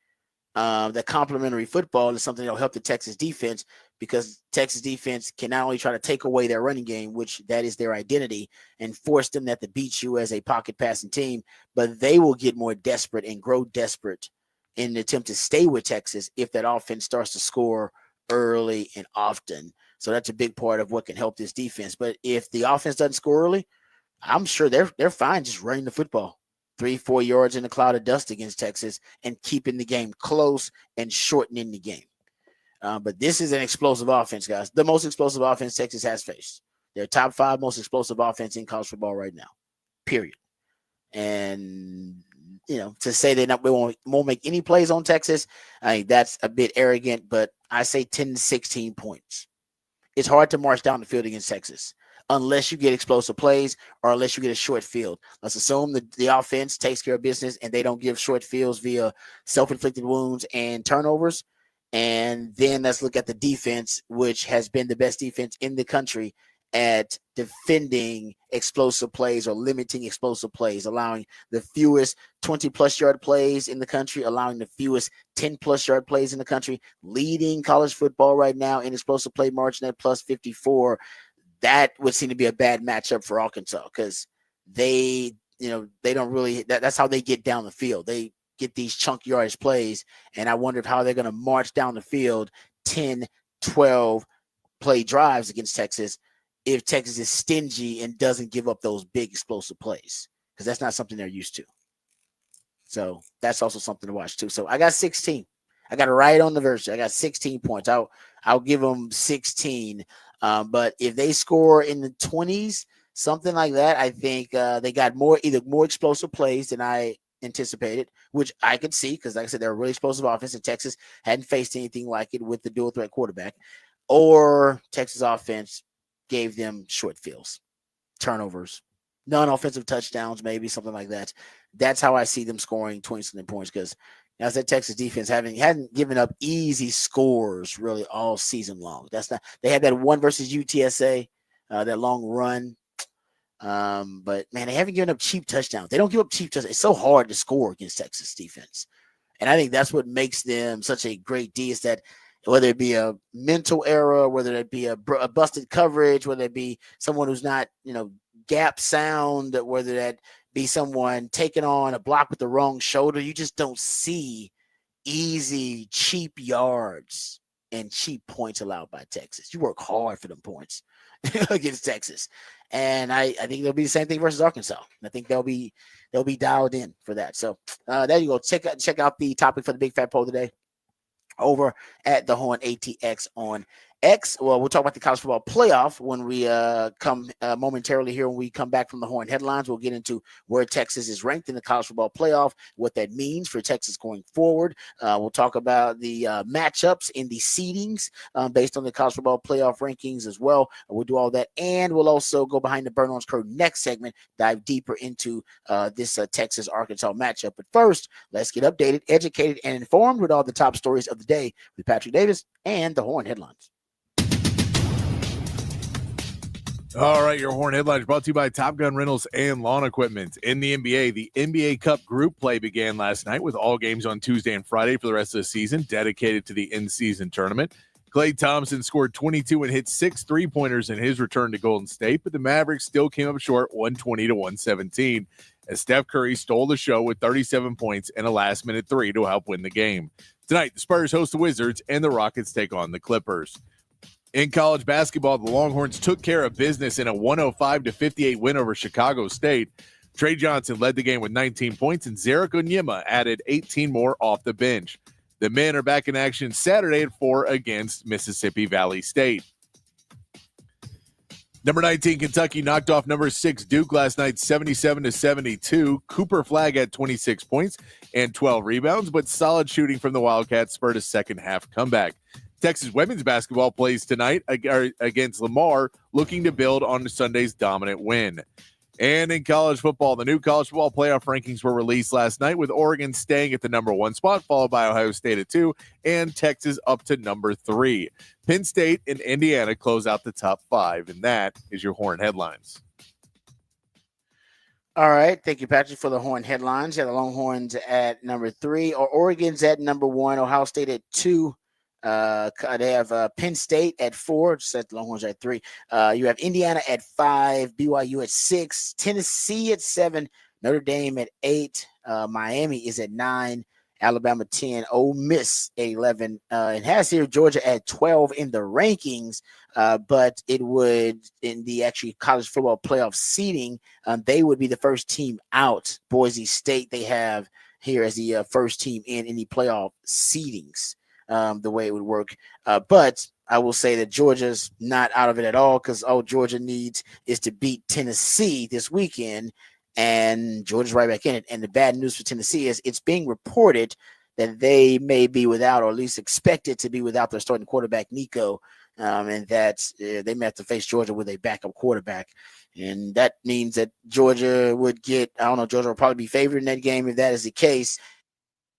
that complementary football is something that will help the Texas defense, because Texas defense can not only try to take away their running game, which that is their identity, and force them to beat you as a pocket passing team, but they will get more desperate and grow desperate in an attempt to stay with Texas if that offense starts to score early and often. So that's a big part of what can help this defense. But if the offense doesn't score early, I'm sure they're fine just running the football 3-4 yards in a cloud of dust against Texas and keeping the game close and shortening the game. But this is an explosive offense, guys. The most explosive offense Texas has faced. They're top 5 most explosive offense in college football right now, period. And, to say they won't make any plays on Texas, I think that's a bit arrogant, but I say 10 to 16 points. It's hard to march down the field against Texas unless you get explosive plays or unless you get a short field. Let's assume that the offense takes care of business and they don't give short fields via self-inflicted wounds and turnovers. And then let's look at the defense, which has been the best defense in the country at defending explosive plays or limiting explosive plays, allowing the fewest 20-plus yard plays in the country, allowing the fewest 10-plus yard plays in the country, leading college football right now in explosive play margin at plus 54. That would seem to be a bad matchup for Arkansas, because they don't really, that's how they get down the field. They get these chunk yardage plays. And I wonder how they're going to march down the field 10, 12 play drives against Texas if Texas is stingy and doesn't give up those big explosive plays, because that's not something they're used to. So that's also something to watch too. So I got 16. I got it right on the verse. I got 16 points. I'll give them 16. But if they score in the 20s, something like that, I think they got either more explosive plays than I anticipated, which I could see because, like I said, they're a really explosive offense, and Texas hadn't faced anything like it with the dual threat quarterback. Or Texas offense gave them short fields, turnovers, non-offensive touchdowns, maybe something like that. That's how I see them scoring 20-something points, because as that Texas defense hadn't given up easy scores really all season long. That's not. They had that one versus UTSA, that long run. But man, they haven't given up cheap touchdowns. They don't give up cheap touchdowns. It's so hard to score against Texas defense, and I think that's what makes them such a great D. Is that whether it be a mental error, whether it be a busted coverage, whether it be someone who's not, gap sound, whether that be someone taking on a block with the wrong shoulder, you just don't see easy, cheap yards and cheap points allowed by Texas. You work hard for them points against Texas. And I think they'll be the same thing versus Arkansas. I think they'll be dialed in for that. So there you go. Check out the topic for the Big Fat Poll today over at the Horn ATX on X. Well, we'll talk about the college football playoff when we come momentarily here. When we come back from the Horn headlines, we'll get into where Texas is ranked in the college football playoff, what that means for Texas going forward. We'll talk about the matchups in the seedings based on the college football playoff rankings as well. We'll do all that, and we'll also go behind the Burn Orange Curtain next segment, dive deeper into this Texas-Arkansas matchup. But first, let's get updated, educated, and informed with all the top stories of the day with Patrick Davis and the Horn headlines. All right, your Horn headlines brought to you by Top Gun Rentals and Lawn Equipment. In the NBA, the NBA Cup group play began last night with all games on Tuesday and Friday for the rest of the season dedicated to the in-season tournament. Klay Thompson scored 22 and hit 6 3-pointers in his return to Golden State, but the Mavericks still came up short 120-117 as Steph Curry stole the show with 37 points and a last-minute 3 to help win the game. Tonight, the Spurs host the Wizards and the Rockets take on the Clippers. In college basketball, the Longhorns took care of business in a 105-58 win over Chicago State. Trey Johnson led the game with 19 points, and Zarek Onyema added 18 more off the bench. The men are back in action Saturday at 4 against Mississippi Valley State. Number 19, Kentucky knocked off number 6 Duke last night 77-72. Cooper Flagg had 26 points and 12 rebounds, but solid shooting from the Wildcats spurred a second-half comeback. Texas women's basketball plays tonight against Lamar, looking to build on Sunday's dominant win. And in college football, the new college football playoff rankings were released last night, with Oregon staying at the number 1 spot, followed by Ohio State at 2, and Texas up to number 3. Penn State and Indiana close out the top 5, and that is your Horn headlines. All right. Thank you, Patrick, for the Horn headlines. Yeah, the Longhorns at number 3, or Oregon's at number 1, Ohio State at 2. They have Penn State at 4, set the Longhorns at 3. You have Indiana at 5, BYU at 6, Tennessee at 7, Notre Dame at 8, Miami is at 9, Alabama 10, Ole Miss at 11, and has here Georgia at 12 in the rankings, but it would, in the actually college football playoff seeding, they would be the first team out. Boise State they have here as the first team in any playoff seedings. The way it would work. But I will say that Georgia's not out of it at all, because all Georgia needs is to beat Tennessee this weekend, and Georgia's right back in it. And the bad news for Tennessee is it's being reported that they may be without, or at least expected to be without, their starting quarterback, Nico, and that they may have to face Georgia with a backup quarterback. And that means that Georgia would get, Georgia will probably be favored in that game if that is the case.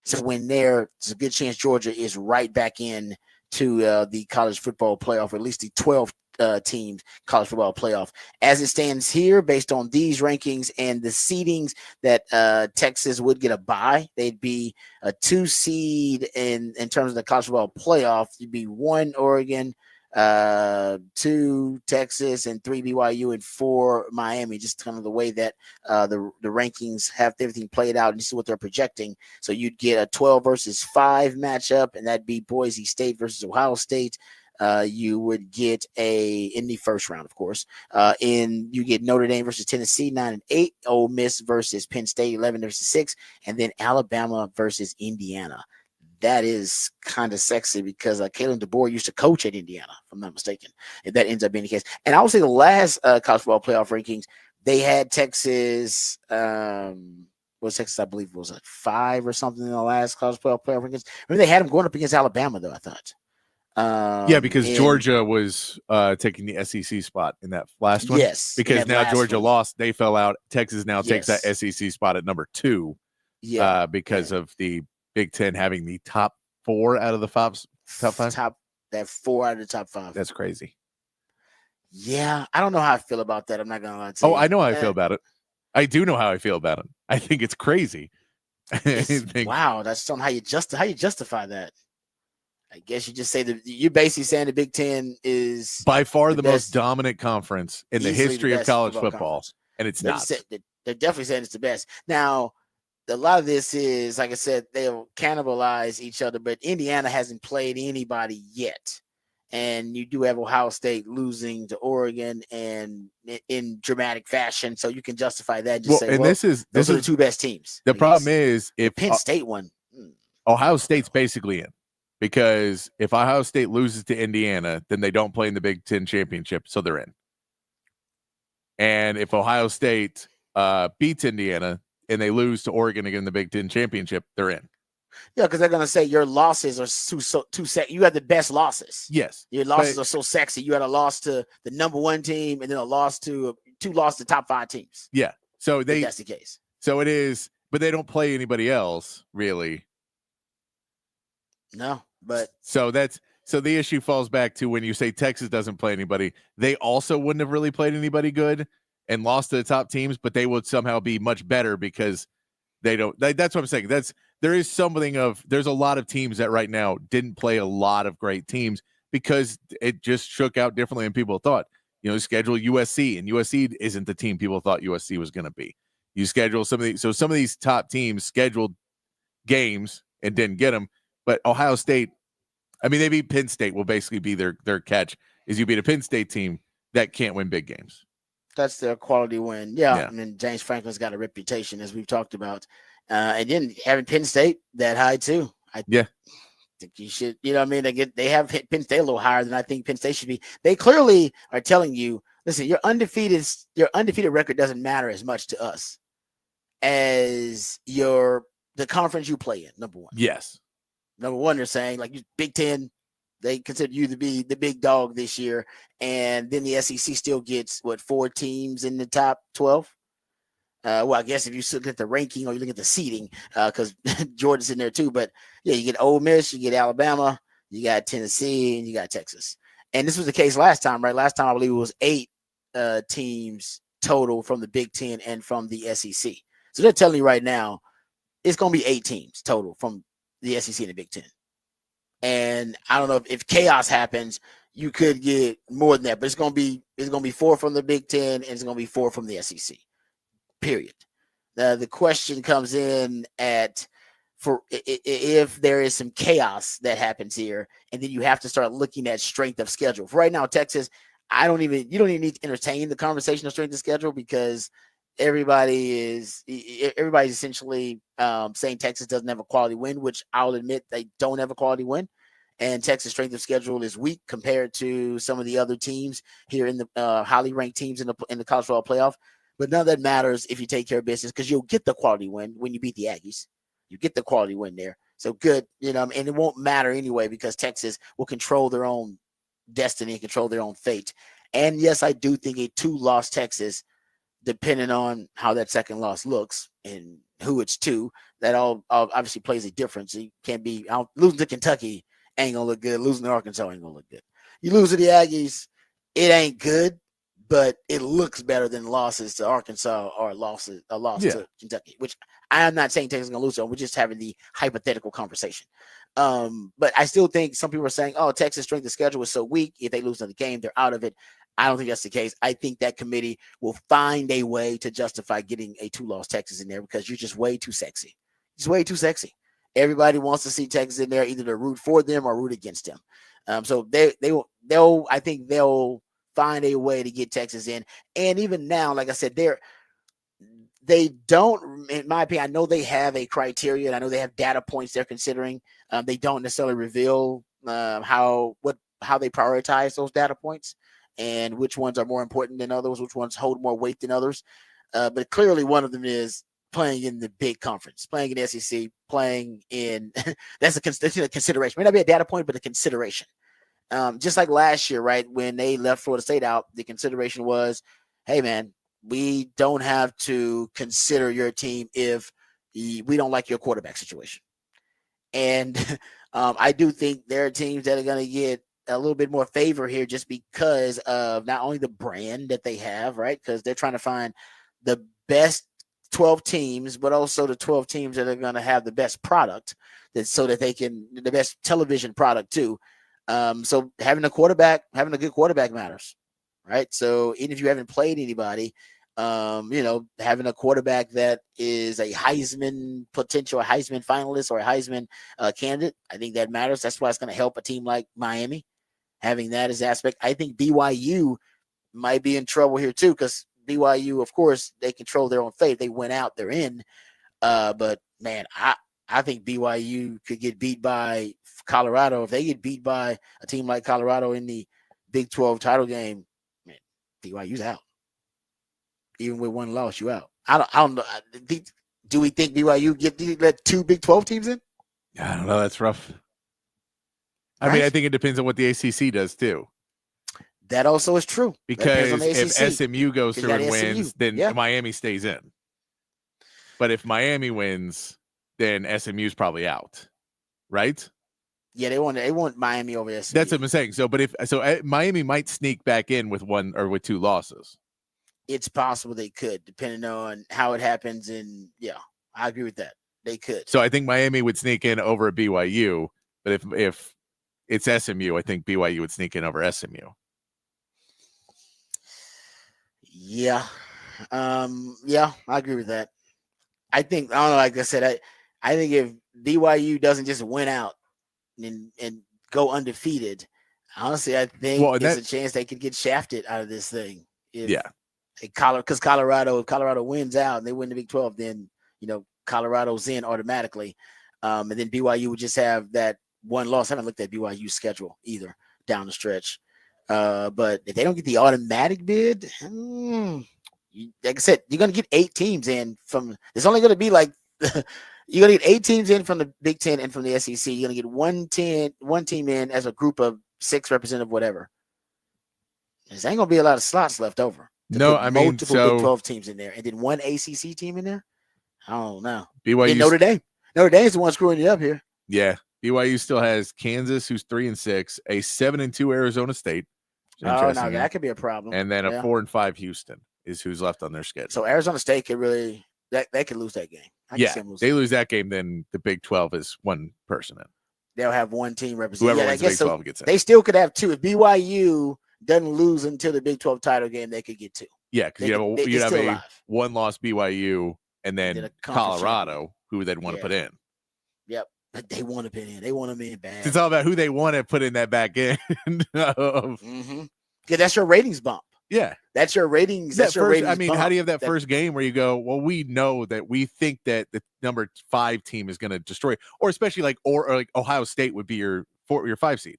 So when there's a good chance Georgia is right back in to the college football playoff, or at least the 12 teams college football playoff. As it stands here, based on these rankings and the seedings, that Texas would get a bye. They'd be a 2 seed in terms of the college football playoff. You'd be 1 Oregon, 2 Texas, and 3 BYU, and 4 Miami. Just kind of the way that the rankings have everything played out, and this is what they're projecting. So you'd get a 12 versus 5 matchup, and that'd be Boise State versus Ohio State. You would get in the first round, of course. You get Notre Dame versus Tennessee, 9 and 8. Ole Miss versus Penn State, 11 versus 6, and then Alabama versus Indiana. That is kind of sexy because Kalen DeBoer used to coach at Indiana, if I'm not mistaken. If that ends up being the case, and I would say the last college football playoff rankings, they had Texas. Was Texas? I believe it was like 5 or something in the last college playoff rankings. Remember they had them going up against Alabama, though. I thought. Yeah, because Georgia was taking the SEC spot in that last one. Yes, because now Georgia lost, they fell out. Texas now takes that SEC spot at number 2. Yeah, because of the Big Ten having the top 4 out of the top 5. That 4 out of the top 5. That's crazy. Yeah, I don't know how I feel about that. I'm not gonna lie to you. I know how I feel about it. I do know how I feel about it. I think it's crazy. Wow, that's something how you justify that. I guess you just say that you're basically saying the Big Ten is by far the most dominant conference in the history of college football, and it's not. They're definitely saying it's the best. Now, a lot of this is, like I said, they'll cannibalize each other, but Indiana hasn't played anybody yet. And you do have Ohio State losing to Oregon and in dramatic fashion, so you can justify that. Those are the 2 best teams. The problem is if Penn State won, Ohio State's basically in, because if Ohio State loses to Indiana, then they don't play in the Big Ten championship, so they're in. And if Ohio State beats Indiana and they lose to Oregon again in the Big Ten championship, they're in. Yeah, because they're gonna say your losses are too sexy. You had the best losses. Yes, your losses are so sexy. You had a loss to the number 1 team, and then a loss to 2 losses to top 5 teams. Yeah, so that's the case. So it is, but they don't play anybody else really. No, but so the issue falls back to when you say Texas doesn't play anybody, they also wouldn't have really played anybody good and lost to the top teams, but they would somehow be much better because they don't. That's what I'm saying. There's a lot of teams that right now didn't play a lot of great teams because it just shook out differently than people thought. Schedule USC, and USC isn't the team people thought USC was going to be. You schedule some of these top teams scheduled games and didn't get them. But Ohio State, I mean, they beat Penn State will basically be their catch is you beat a Penn State team that can't win big games. That's their quality win. Yeah. I mean, James Franklin's got a reputation, as we've talked about. And then having Penn State that high too. I think you should, they have hit Penn State a little higher than I think Penn State should be. They clearly are telling you, listen, your undefeated record doesn't matter as much to us as the conference you play in, number 1. Yes. Number 1, they're saying, like, Big Ten, they consider you to be the big dog this year. And then the SEC still gets, 4 teams in the top 12? Well, I guess if you look at the ranking or you look at the seeding, because Georgia's in there too. But, yeah, you get Ole Miss, you get Alabama, you got Tennessee, and you got Texas. And this was the case last time, right? Last time, I believe it was 8 teams total from the Big Ten and from the SEC. So they're telling you right now it's going to be 8 teams total from the SEC and the Big Ten. And I don't know if chaos happens, you could get more than that, but it's going to be 4 from the Big Ten and it's going to be 4 from the SEC. Period. The question comes in if there is some chaos that happens here, and then you have to start looking at strength of schedule. For right now, Texas, you don't even need to entertain the conversation of strength of schedule because everybody's essentially saying Texas doesn't have a quality win, which I'll admit they don't have a quality win. And Texas' strength of schedule is weak compared to some of the other teams here in the highly ranked teams in the college football playoff. But none of that matters if you take care of business because you'll get the quality win when you beat the Aggies. You get the quality win there. So good, and it won't matter anyway because Texas will control their own destiny and control their own fate. And yes, I do think a 2-loss Texas, depending on how that second loss looks and who it's to, that all obviously plays a difference. You can't be losing to Kentucky ain't gonna look good. Losing to Arkansas ain't gonna look good. You lose to the Aggies, it ain't good, but it looks better than losses to Arkansas or a loss to Kentucky, which I am not saying Texas is going to lose. So we're just having the hypothetical conversation. But I still think some people are saying, oh, Texas' strength of schedule is so weak. If they lose another game, they're out of it. I don't think that's the case. I think that committee will find a way to justify getting a 2-loss Texas in there because you're just way too sexy. It's way too sexy. Everybody wants to see Texas in there, either to root for them or root against them. So I think they'll find a way to get Texas in. And even now, like I said, they don't, in my opinion, I know they have a criteria and I know they have data points they're considering. They don't necessarily reveal how they prioritize those data points and which ones are more important than others, which ones hold more weight than others. But clearly one of them is playing in the big conference, playing in the SEC, playing in that's a consideration. May not be a data point, but a consideration. Just like last year, right? When they left Florida State out, the consideration was, hey man, we don't have to consider your team if we don't like your quarterback situation. And I do think there are teams that are going to get a little bit more favor here just because of not only the brand that they have, right? Because they're trying to find the best 12 teams, but also the 12 teams that are going to have the best product so that they can, the best television product too. So having a good quarterback matters, right? So even if you haven't played anybody, having a quarterback that is a Heisman finalist or a Heisman candidate, I think that matters. That's why it's going to help a team like Miami. Having that as aspect, I think BYU might be in trouble here too, because BYU, of course, they control their own fate. They went out, they're in. But man, I think BYU could get beat by Colorado. If they get beat by a team like Colorado in the Big 12 title game, man, BYU's out. Even with one loss, you out. I don't know. Do we think BYU let 2 Big 12 teams in? I don't know. That's rough. Right? I mean, I think it depends on what the ACC does too. That also is true. Because if SMU goes through and wins, then Miami stays in. But if Miami wins, then SMU's probably out, right? Yeah, they want Miami over SMU. That's what I'm saying. So Miami might sneak back in with 1 or with 2 losses. It's possible they could, depending on how it happens. And yeah, I agree with that. They could. So I think Miami would sneak in over BYU, but if it's SMU, I think BYU would sneak in over SMU. Yeah. I agree with that. I think, I don't know, like I said, I think if BYU doesn't just win out and go undefeated, honestly, I think there's a chance they could get shafted out of this thing. Because Colorado, if Colorado wins out and they win the Big 12, then, Colorado's in automatically. And then BYU would just have that one loss. I haven't looked at BYU's schedule either down the stretch. But if they don't get the automatic bid, like I said, you're going to get 8 teams in from, it's only going to be like, you're going to get 8 teams in from the Big 10 and from the SEC. You're going to get one team in as a group of 6 representative, whatever. There ain't going to be a lot of slots left over. No, I mean, multiple Big 12 teams in there and then one ACC team in there. I don't know. BYU, Notre Dame. Notre Dame's the one screwing you up here. Yeah, BYU still has Kansas, who's 3-6, a 7-2 Arizona State. Oh, no, that could be a problem. And then a 4-5 Houston is who's left on their schedule. So Arizona State could really they could lose that game. They lose that game, then the Big 12 is one person in. They'll have one team representing. Whoever wins the Big 12 gets in. They still could have 2. If BYU doesn't lose until the Big 12 title game, they could get 2. Yeah, because you'd have a one-loss BYU and then Colorado, who they'd want to put in. Yep. But they want to put in. They want them in bad. It's all about who they want to put in that back end. Because that's your ratings bump. Yeah. That's your ratings. That's your ratings. I mean, how do you have that first game where you go, well, we know that we think that the number 5 team is going to destroy, or especially like Ohio State would be your 5 seed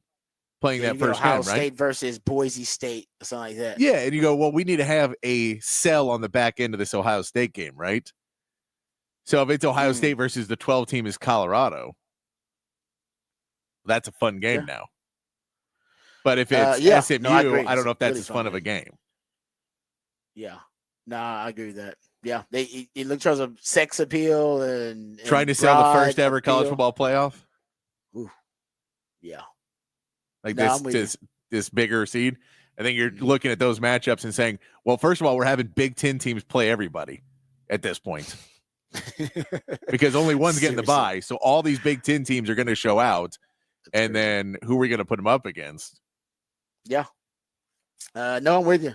playing that first Ohio game, right? State versus Boise State or something like that. Yeah, and you go, well, we need to have a sell on the back end of this Ohio State game, right? So if it's Ohio State versus the 12 team is Colorado, that's a fun game now. But if it's SMU, I don't know if that's as fun of a game. Yeah. Nah, I agree with that. Yeah. It looks like a sex appeal and trying to sell the first ever college football playoff. Ooh. Yeah. Like this bigger seed. I think you're looking at those matchups and saying, well, first of all, we're having Big Ten teams play everybody at this point because only one's getting the bye. So all these Big Ten teams are going to show out. And then who are we going to put them up against? Yeah. No, I'm with you.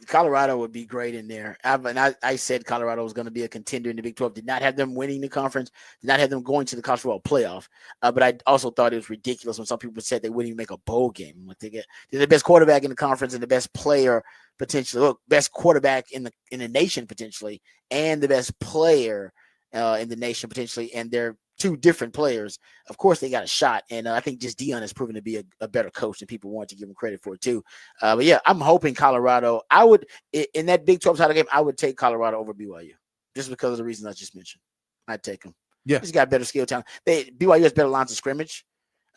Colorado would be great in there. I said Colorado was going to be a contender in the Big 12. Did not have them winning the conference. Did not have them going to the college football playoff. But I also thought it was ridiculous when some people said they wouldn't even make a bowl game. They're the best quarterback in the conference and the best player potentially. Look, best quarterback in the nation potentially, and the best player in the nation potentially, and they're two different players. Of course, they got a shot, and I think just Deion has proven to be a better coach than people want to give him credit for too. But yeah, I'm hoping Colorado. I would in that Big 12 title game. I would take Colorado over BYU just because of the reasons I just mentioned. I'd take them. Yeah, he's got better skill talent. BYU has better lines of scrimmage,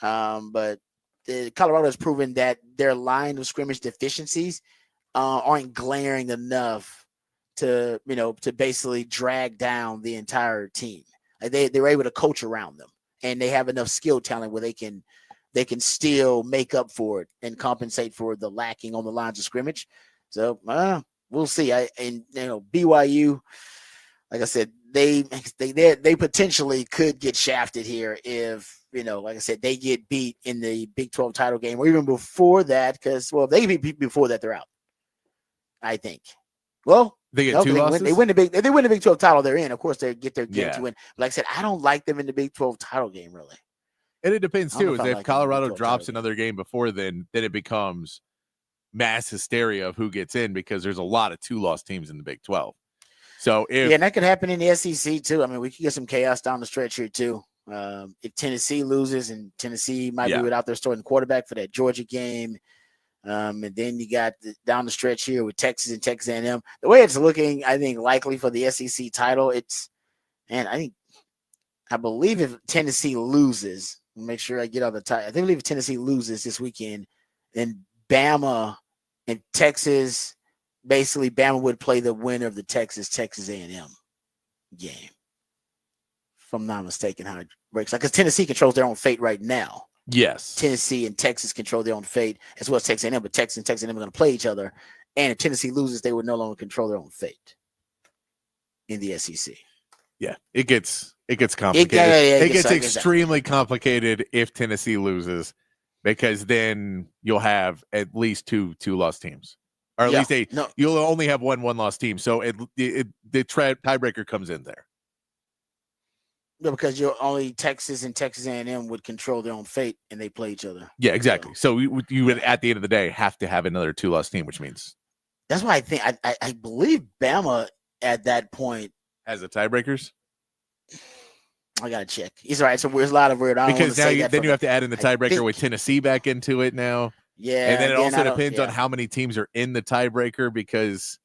but Colorado has proven that their line of scrimmage deficiencies aren't glaring enough to basically drag down the entire team. They're able to coach around them, and they have enough skill talent where they can still make up for it and compensate for the lacking on the lines of scrimmage. So we'll see. BYU, like I said, they potentially could get shafted here if like I said, they get beat in the Big 12 title game or even before that. Because if they get beat before that, they're out. I think. Well. They get 2 losses? They win the Big 12 title they're in. Of course, they get their game to win. But like I said, I don't like them in the Big 12 title game, really. And it depends, too. If Colorado drops another game before then it becomes mass hysteria of who gets in because there's a lot of 2-loss teams in the Big 12. So and that could happen in the SEC, too. I mean, we could get some chaos down the stretch here, too. If Tennessee loses, and Tennessee might be without their starting quarterback for that Georgia game. And then you got down the stretch here with Texas and Texas A&M. The way it's looking, I think likely for the SEC title, I believe if Tennessee loses, make sure I get on the title. I believe if Tennessee loses this weekend, then Bama and Texas, basically Bama would play the winner of the Texas A&M game. If I'm not mistaken, how it breaks. Because Tennessee controls their own fate right now. Yes. Tennessee and Texas control their own fate as well as Texas A&M, but Texas and Texas A&M are going to play each other. And if Tennessee loses, they would no longer control their own fate in the SEC. Yeah, it gets complicated. It gets extremely complicated if Tennessee loses because then you'll have at least two loss teams. Or at least you'll only have one loss team. So the tiebreaker comes in there. No, because you're only Texas and Texas A&M would control their own fate, and they play each other. Yeah, exactly. So you would, at the end of the day, have to have another 2-loss team, which means that's why I think I believe Bama at that point has the tiebreakers. I gotta check. He's right. So there's a lot of weird. Because now you have to add in the tiebreaker with Tennessee back into it now. Yeah, and then it also depends on how many teams are in the tiebreaker because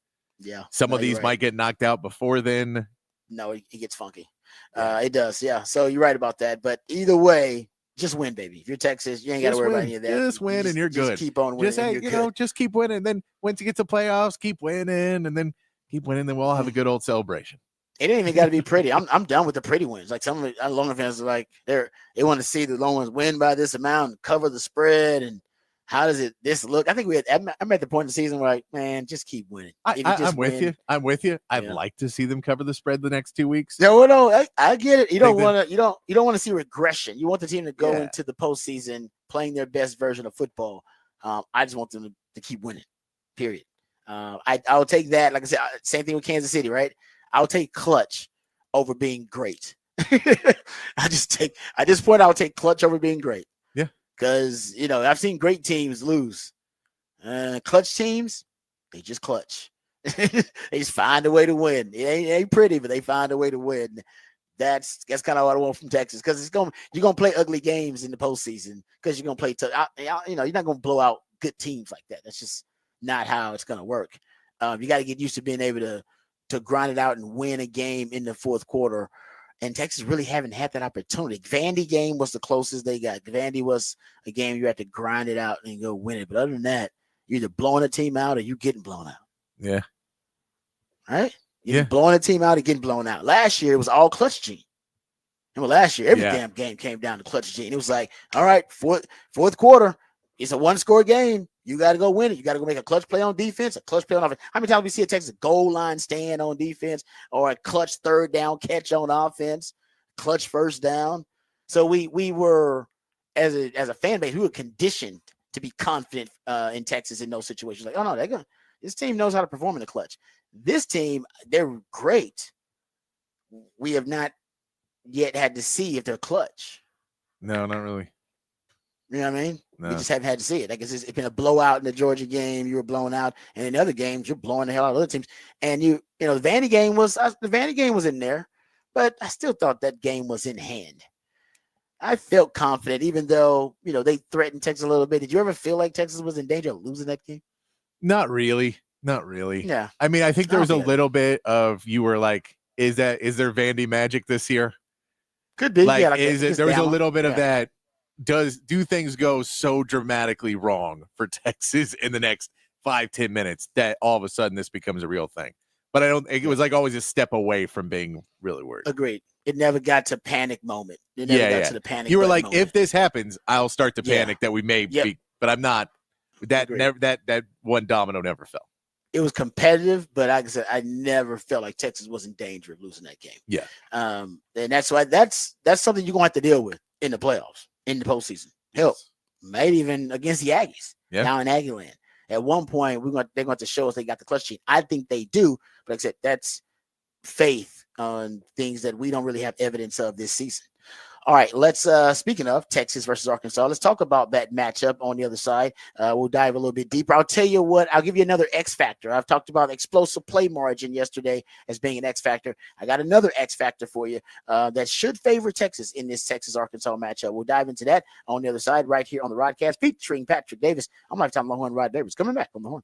some of these might get knocked out before then. No, it gets funky. It does, yeah. So you're right about that. But either way, just win, baby. If you're Texas, you ain't got to worry about any of that. Just win, and you're good. Just keep on winning. Just keep winning. And then once you get to playoffs, keep winning, and then keep winning. Then we'll all have a good old celebration. It ain't even got to be pretty. I'm done with the pretty wins. Like some of the Longhorn fans are like they want to see the Longhorns win by this amount, and cover the spread, and how does this look? I think I'm at the point in the season where like, man, just keep winning. I'm with you. I'd like to see them cover the spread the next 2 weeks. No, I get it. You don't want to see regression. You want the team to go into the postseason playing their best version of football. I just want them to keep winning. Period. I'll take that. Like I said, same thing with Kansas City, right? I'll take clutch over being great. At this point, I'll take clutch over being great. Yeah. Because, I've seen great teams lose. Clutch teams, they just clutch. They just find a way to win. It ain't pretty, but they find a way to win. That's kind of what I want from Texas because you're gonna play ugly games in the postseason because you're gonna play. You're not gonna blow out good teams like that. That's just not how it's gonna work. You got to get used to being able to grind it out and win a game in the fourth quarter. And Texas really haven't had that opportunity. Vandy game was the closest they got. Vandy was a game you had to grind it out and go win it. But other than that, you're either blowing a team out or you're getting blown out. Yeah. Right? You're blowing a team out or getting blown out. Last year, it was all clutch gene. And last year, every damn game came down to clutch gene. It was like, all right, fourth quarter, It's a one-score game. You got to go win it. You got to go make a clutch play on defense, a clutch play on offense. How many times have we see a Texas goal line stand on defense or a clutch third down catch on offense, clutch first down? So we were as a fan base, we were conditioned to be confident in Texas in those situations. Like, oh no, this team knows how to perform in the clutch. This team, they're great. We have not yet had to see if they're clutch. No, not really. You know what I mean? No. We just haven't had to see it. Like it's been a blowout in the Georgia game. You were blown out, and in other games, you're blowing the hell out of other teams. And the Vandy game was in there, but I still thought that game was in hand. I felt confident, even though they threatened Texas a little bit. Did you ever feel like Texas was in danger of losing that game? Not really. Not really. Yeah. I mean, I think there was a little bit of you were like, is there Vandy magic this year? Could be. Like, yeah, like is it? There was a little bit of yeah. that. Do things go so dramatically wrong for Texas in the next 5-10 minutes that all of a sudden this becomes a real thing? But I don't. It was like always a step away from being really worried. Agreed. It never got to panic moment. It never got to the panic. You were like, moment. if this happens, I'll start to panic that we may be. But I'm not. That Agreed. never. That one domino never fell. It was competitive, but like I said, I never felt like Texas was in danger of losing that game. Yeah. And that's why that's something you're gonna have to deal with in the playoffs, in the postseason. Hell, maybe even against the Aggies down in Aggie land. At one point, they're going to show us they got the clutch sheet. I think they do, but like I said, that's faith on things that we don't really have evidence of this season. All right, let's speaking of Texas versus Arkansas, let's talk about that matchup on the other side. We'll dive a little bit deeper. I'll tell you what, I'll give you another X factor. I've talked about explosive play margin yesterday as being an X factor. I got another X factor for you that should favor Texas in this Texas-Arkansas matchup. We'll dive into that on the other side right here on the Rodcast featuring Patrick Davis. I'm Lifetime Longhorn Rod Davis coming back on the Horn.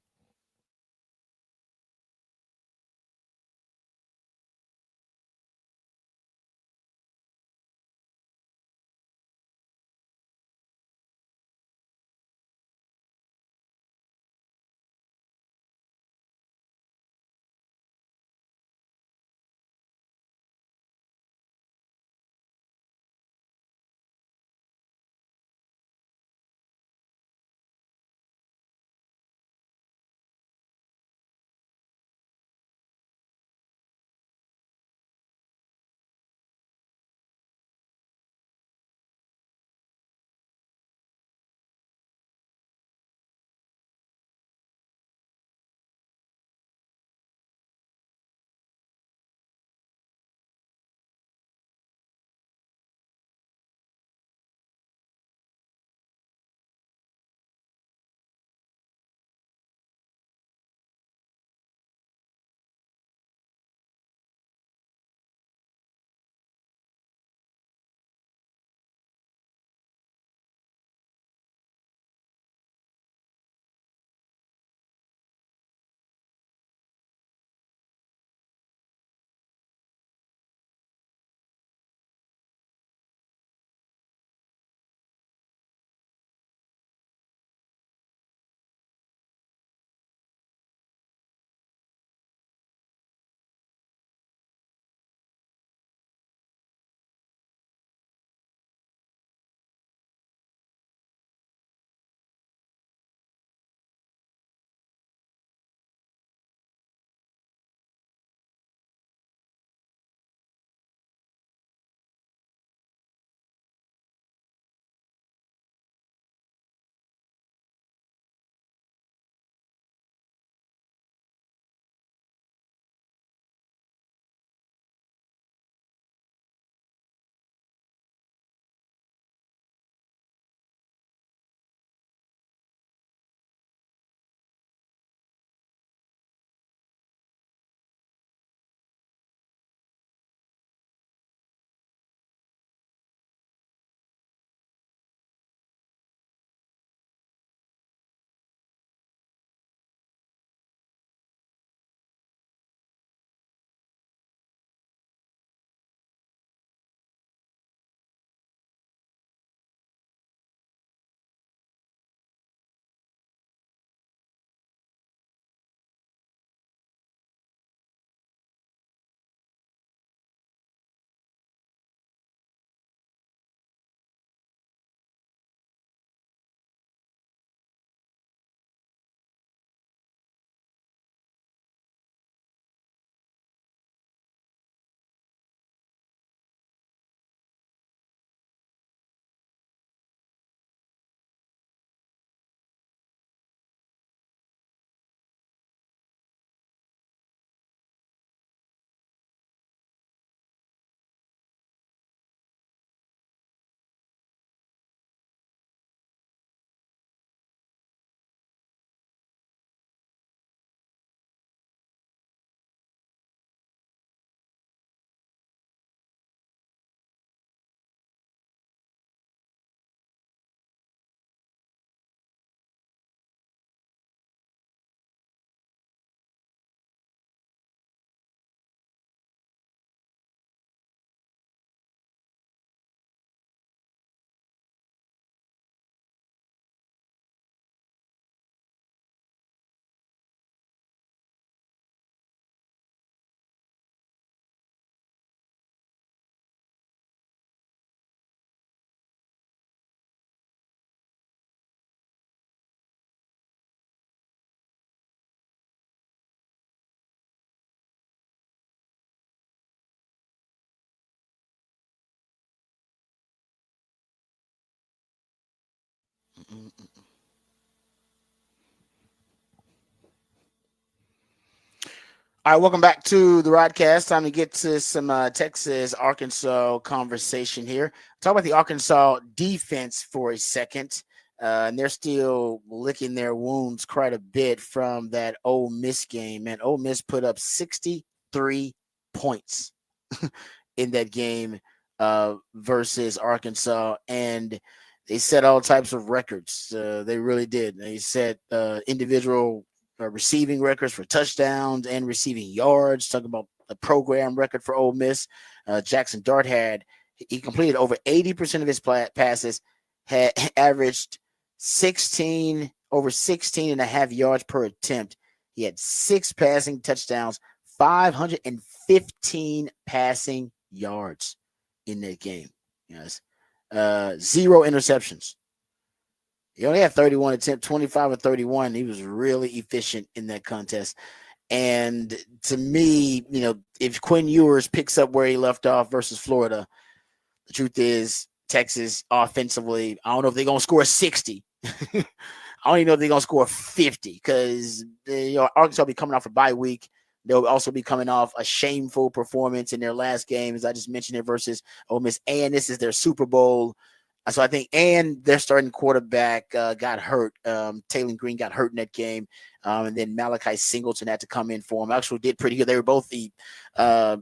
mm, mm. All right, welcome back to the Rodcast. Time to get to some Texas Arkansas conversation here. Talk about the Arkansas defense for a second. And they're still licking their wounds quite a bit from that Ole Miss game. And Ole Miss put up 63 points in that game versus Arkansas. And they set all types of records. They really did. They set individual receiving records for touchdowns and receiving yards. Talking about the program record for Ole Miss. Jackson Dart he completed over 80% of his passes, had averaged 16 and a half yards per attempt. He had 6 passing touchdowns, 515 passing yards in that game. Yes. 0 interceptions. He only had 31 attempts, 25 or 31. He was really efficient in that contest. And to me, if Quinn Ewers picks up where he left off versus Florida, the truth is Texas offensively, I don't know if they're going to score 60. I don't even know if they're going to score 50 because Arkansas will be coming off a bye week. They'll also be coming off a shameful performance in their last game, as I just mentioned it, versus Ole Miss. And this is their Super Bowl. So I think, and their starting quarterback got hurt. Taylor Green got hurt in that game. And then Malachi Singleton had to come in for him. Actually did pretty good. They were both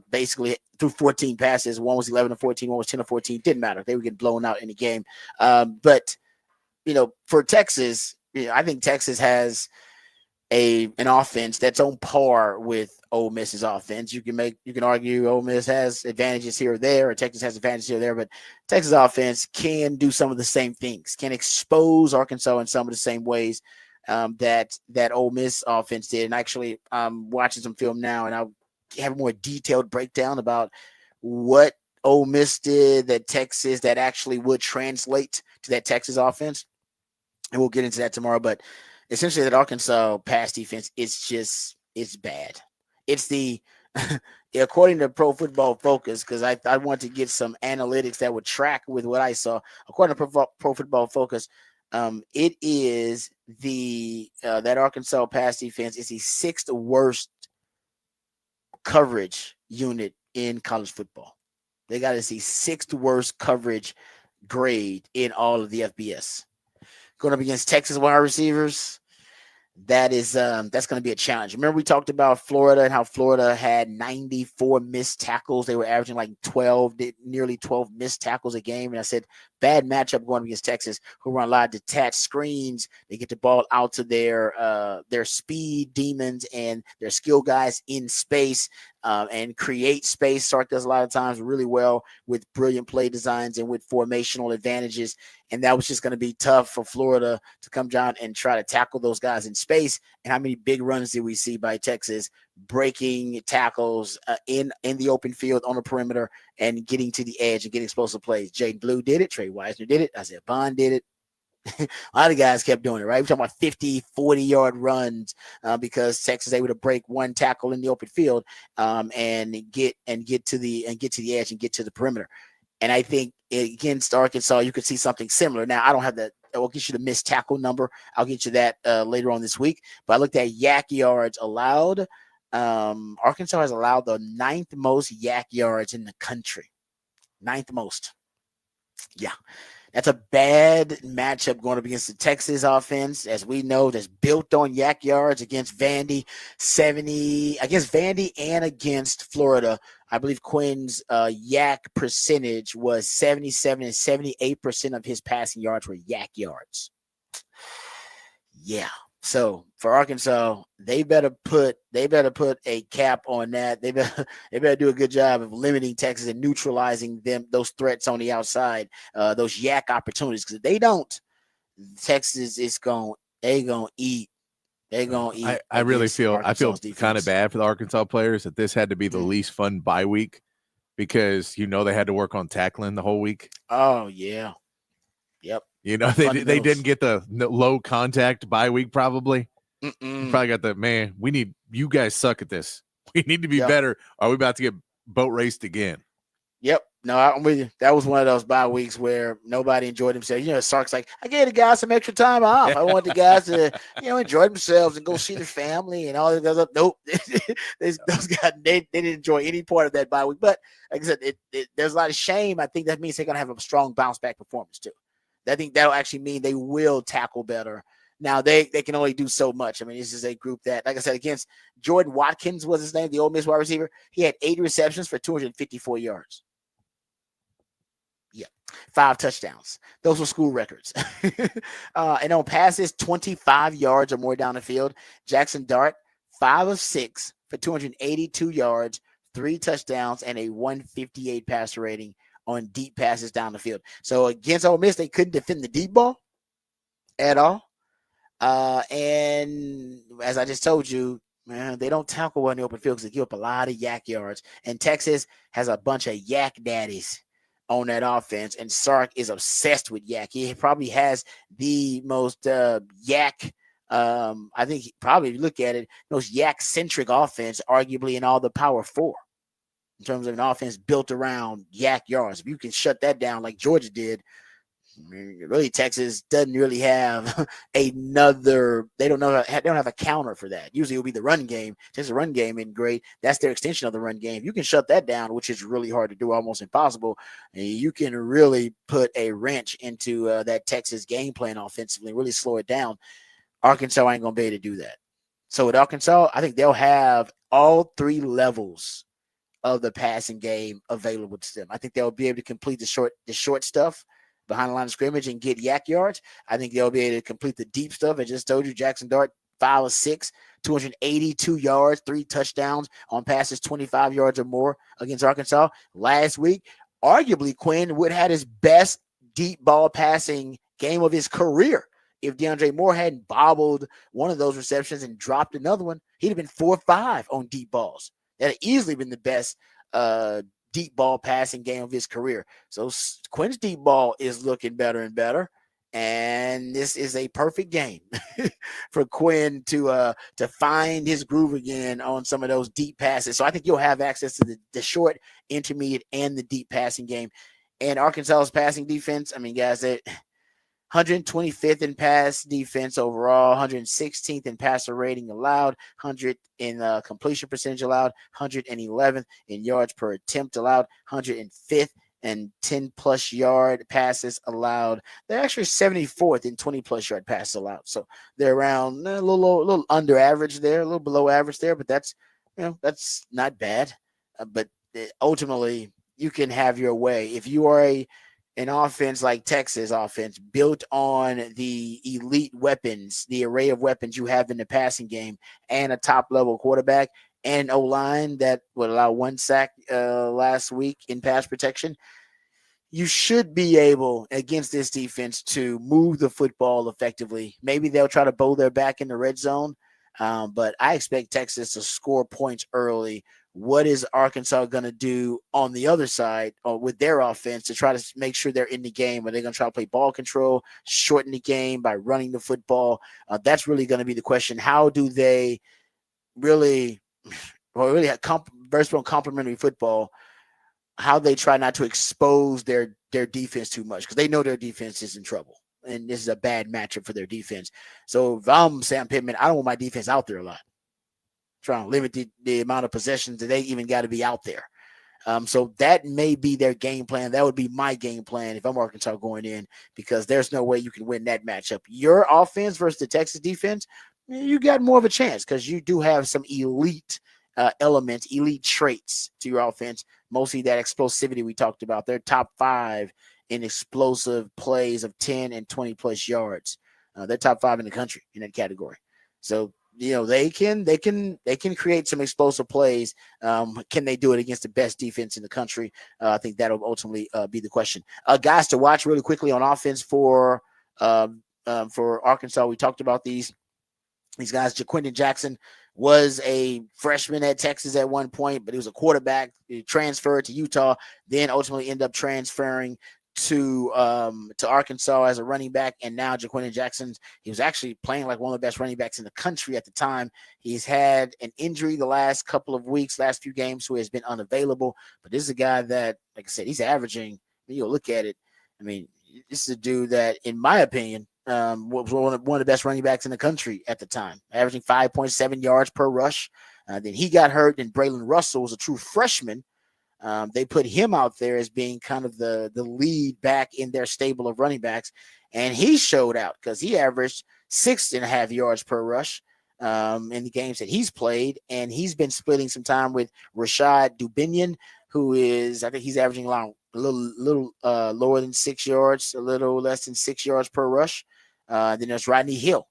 basically through 14 passes. One was 11 or 14, one was 10 or 14. Didn't matter. They would get blown out in the game. But, for Texas, I think Texas has an offense that's on par with Ole Miss's offense. You can argue Ole Miss has advantages here or there, or Texas has advantages here or there, but Texas offense can do some of the same things, can expose Arkansas in some of the same ways that Ole Miss offense did. And actually, I'm watching some film now, and I'll have a more detailed breakdown about what Ole Miss did that actually would translate to that Texas offense. And we'll get into that tomorrow, but essentially that Arkansas pass defense, it's bad. It's the according to Pro Football Focus, because I want to get some analytics that would track with what I saw. According to Pro Football Focus, it is that Arkansas pass defense is the 6th worst coverage unit in college football. They got the 6th worst coverage grade in all of the FBS. Going up against Texas wide receivers, that's going to be a challenge. Remember we talked about Florida and how Florida had 94 missed tackles. They were averaging like nearly 12 missed tackles a game. And I said, bad matchup going against Texas, who run a lot of detached screens. They get the ball out to their speed demons and their skill guys in space and create space. Sark does a lot of times really well with brilliant play designs and with formational advantages. And that was just going to be tough for Florida to come down and try to tackle those guys in space. And how many big runs did we see by Texas breaking tackles in the open field on the perimeter and getting to the edge and getting explosive plays? Jaden Blue did it. Trey Wisner did it. Isaiah Bond did it. A lot of guys kept doing it, right? We're talking about 50, 40-yard runs because Texas was able to break one tackle in the open field and get to the edge and get to the perimeter. And I think against Arkansas, you could see something similar. Now, I don't have that. I'll get you the missed tackle number. I'll get you that later on this week. But I looked at yak yards allowed. Arkansas has allowed the 9th most yak yards in the country. 9th most. Yeah. That's a bad matchup going up against the Texas offense, as we know, that's built on yak yards against Vandy, against Vandy and against Florida. I believe Quinn's yak percentage was 77 and 78% of his passing yards were yak yards. Yeah. So for Arkansas, they better put a cap on that. They better do a good job of limiting Texas and neutralizing those threats on the outside, those yak opportunities. Because if they don't, Texas is gonna eat. They're gonna eat. I really feel defense. kind of bad for the Arkansas players that this had to be the least fun bye week because they had to work on tackling the whole week. Oh yeah. Yep. They didn't get the low contact bye week probably. You probably got you guys suck at this. We need to be better. Are we about to get boat raced again? Yep. No, I'm with you. That was one of those bye weeks where nobody enjoyed themselves. Sark's like, I gave the guys some extra time off. I want the guys to, enjoy themselves and go see their family and all that other. Nope, those guys they didn't enjoy any part of that bye week. But like I said, there's a lot of shame. I think that means they're gonna have a strong bounce back performance too. I think that'll actually mean they will tackle better. Now they can only do so much. I mean, this is a group that, like I said, against Jordan Watkins was his name, the Ole Miss wide receiver. He had 8 receptions for 254 yards. Yeah, 5 touchdowns. Those were school records. And on passes, 25 yards or more down the field. Jackson Dart, 5 of 6 for 282 yards, 3 touchdowns, and a 158 passer rating on deep passes down the field. So against Ole Miss, they couldn't defend the deep ball at all. And as I just told you, man, they don't tackle well in the open field because they give up a lot of yak yards. And Texas has a bunch of yak daddies on that offense, and Sark is obsessed with yak. He probably has the most yak. I think probably if you look at it, most yak-centric offense, arguably in all the Power Four, in terms of an offense built around yak yards. If you can shut that down like Georgia did, really Texas doesn't really have another. They don't have a counter for that. Usually it'll be the run game. Texas run game and great. That's their extension of the run game. You can shut that down, which is really hard to do, almost impossible. And you can really put a wrench into that Texas game plan offensively, really slow it down. Arkansas ain't gonna be able to do that. So with Arkansas, I think they'll have all 3 levels of the passing game available to them. I think they'll be able to complete the short stuff behind the line of scrimmage and get yak yards. I think they'll be able to complete the deep stuff. I just told you, Jackson Dart, 5 of 6, 282 yards, 3 touchdowns on passes 25 yards or more against Arkansas. Last week, arguably, Quinn would have had his best deep ball passing game of his career. If DeAndre Moore hadn't bobbled one of those receptions and dropped another one, he'd have been 4-5 on deep balls. That had easily been the best deep ball passing game of his career. So Quinn's deep ball is looking better and better. And this is a perfect game for Quinn to find his groove again on some of those deep passes. So I think you'll have access to the short, intermediate, and the deep passing game. And Arkansas's passing defense, I mean, guys, 125th in pass defense overall, 116th in passer rating allowed, 100 in completion percentage allowed, 111th in yards per attempt allowed, 105th and 10-plus yard passes allowed. They're actually 74th in 20-plus yard passes allowed. So they're around a little under average there, a little below average there, but that's not bad. But ultimately, you can have your way. If you are an offense like Texas offense built on the elite weapons, the array of weapons you have in the passing game, and a top-level quarterback and O-line that would allow 1 sack last week in pass protection, you should be able, against this defense, to move the football effectively. Maybe they'll try to bowl their back in the red zone, but I expect Texas to score points early. What is Arkansas going to do on the other side with their offense to try to make sure they're in the game? Are they going to try to play ball control, shorten the game by running the football? That's really going to be the question. How do they really have versatile complementary football? How they try not to expose their defense too much, because they know their defense is in trouble. And this is a bad matchup for their defense. So if I'm Sam Pittman, I don't want my defense out there a lot. Trying to limit the amount of possessions that they even got to be out there. So that may be their game plan. That would be my game plan if I'm Arkansas going in, because there's no way you can win that matchup. Your offense versus the Texas defense, you got more of a chance because you do have some elite elements, elite traits to your offense. Mostly that explosivity we talked about. They're top 5 in explosive plays of 10 and 20 plus yards. They're top 5 in the country in that category. So they can create some explosive plays. Can they do it against the best defense in the country? I think that'll ultimately be the question. Guys to watch really quickly on offense for Arkansas. We talked about these guys. Jaquindon Jackson was a freshman at Texas at one point, but he was a quarterback. He transferred to Utah, then ultimately ended up transferring to Arkansas as a running back, and now Jaquindon Jackson. He was actually playing like one of the best running backs in the country at the time. He's had an injury the last couple of weeks, last few games, so he has been unavailable. But this is a guy that, like I said, he's averaging. When you look at it, I mean, this is a dude that, in my opinion, was one of the best running backs in the country at the time, averaging 5.7 yards per rush. Then he got hurt, and Braylon Russell was a true freshman. They put him out there as being kind of the lead back in their stable of running backs, and he showed out because he averaged 6.5 yards per rush in the games that he's played, and he's been splitting some time with Rashad Dubinion, who is, I think he's averaging around a little lower than 6 yards, a little less than 6 yards per rush. Then there's Rodney Hill,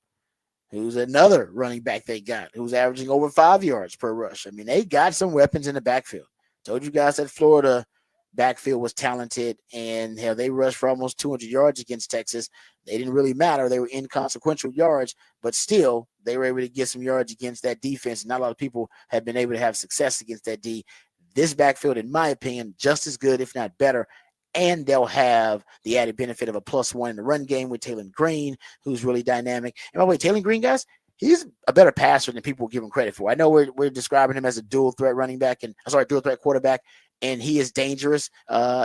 who's another running back they got, who's averaging over 5 yards per rush. I mean, they got some weapons in the backfield. Told you guys that Florida backfield was talented, and hell, they rushed for almost 200 yards against Texas. They didn't really matter. They were inconsequential yards, but still, they were able to get some yards against that defense. Not a lot of people have been able to have success against that D. This backfield, in my opinion, just as good, if not better. And they'll have the added benefit of a +1 in the run game with Taylor Green, who's really dynamic. And by the way, Taylor Green, guys, he's a better passer than people give him credit for. I know we're describing him as a dual threat running back, and dual threat quarterback, and he is dangerous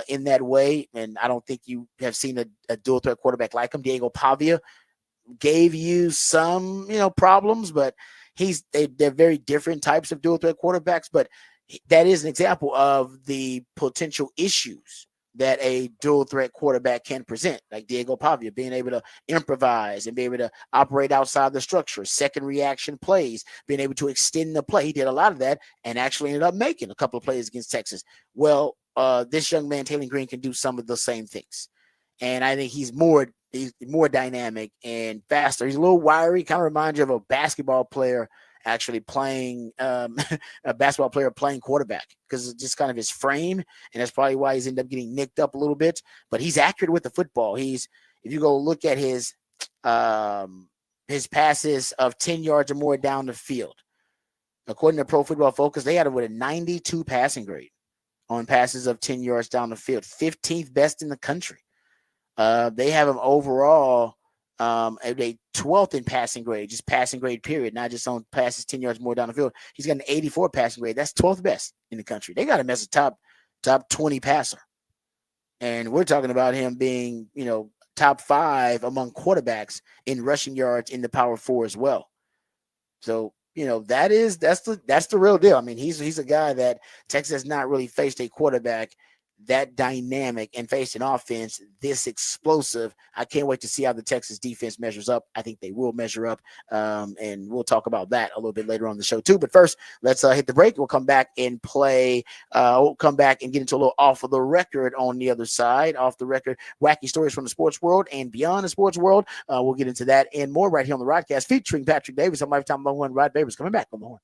in that way. And I don't think you have seen a dual threat quarterback like him. Diego Pavia gave you some, problems, but they're very different types of dual threat quarterbacks. But that is an example of the potential issues that a dual threat quarterback can present, like Diego Pavia, being able to improvise and be able to operate outside the structure, second reaction plays, being able to extend the play. He did a lot of that and actually ended up making a couple of plays against Texas. Well, this young man, Taylor Green, can do some of the same things. And I think he's more dynamic and faster. He's a little wiry, kind of reminds you of a basketball player actually playing a basketball player playing quarterback, because it's just kind of his frame, and that's probably why he's ended up getting nicked up a little bit. But he's accurate with the football. If you go look at his passes of 10 yards or more down the field, according to Pro Football Focus, they had it with a 92 passing grade on passes of 10 yards down the field, 15th best in the country. They have him overall a 12th in passing grade, just passing grade period, not just on passes 10 yards more down the field. He's got an 84 passing grade. That's 12th best in the country. They got him as a top 20 passer. And we're talking about him being, top 5 among quarterbacks in rushing yards in the Power 4 as well. So, that's the real deal. I mean, he's a guy that Texas has not really faced a quarterback that dynamic and faced an offense this explosive. I can't wait to see how the Texas defense measures up. I think they will measure up, and we'll talk about that a little bit later on the show too. But first, let's hit the break. We'll come back and play. We'll come back and get into a little off of the record on the other side. Off the record, wacky stories from the sports world and beyond the sports world. We'll get into that and more right here on the Rodcast, featuring Patrick Davis. I'm Lifetime #1 Rod Babers, coming back on the horn.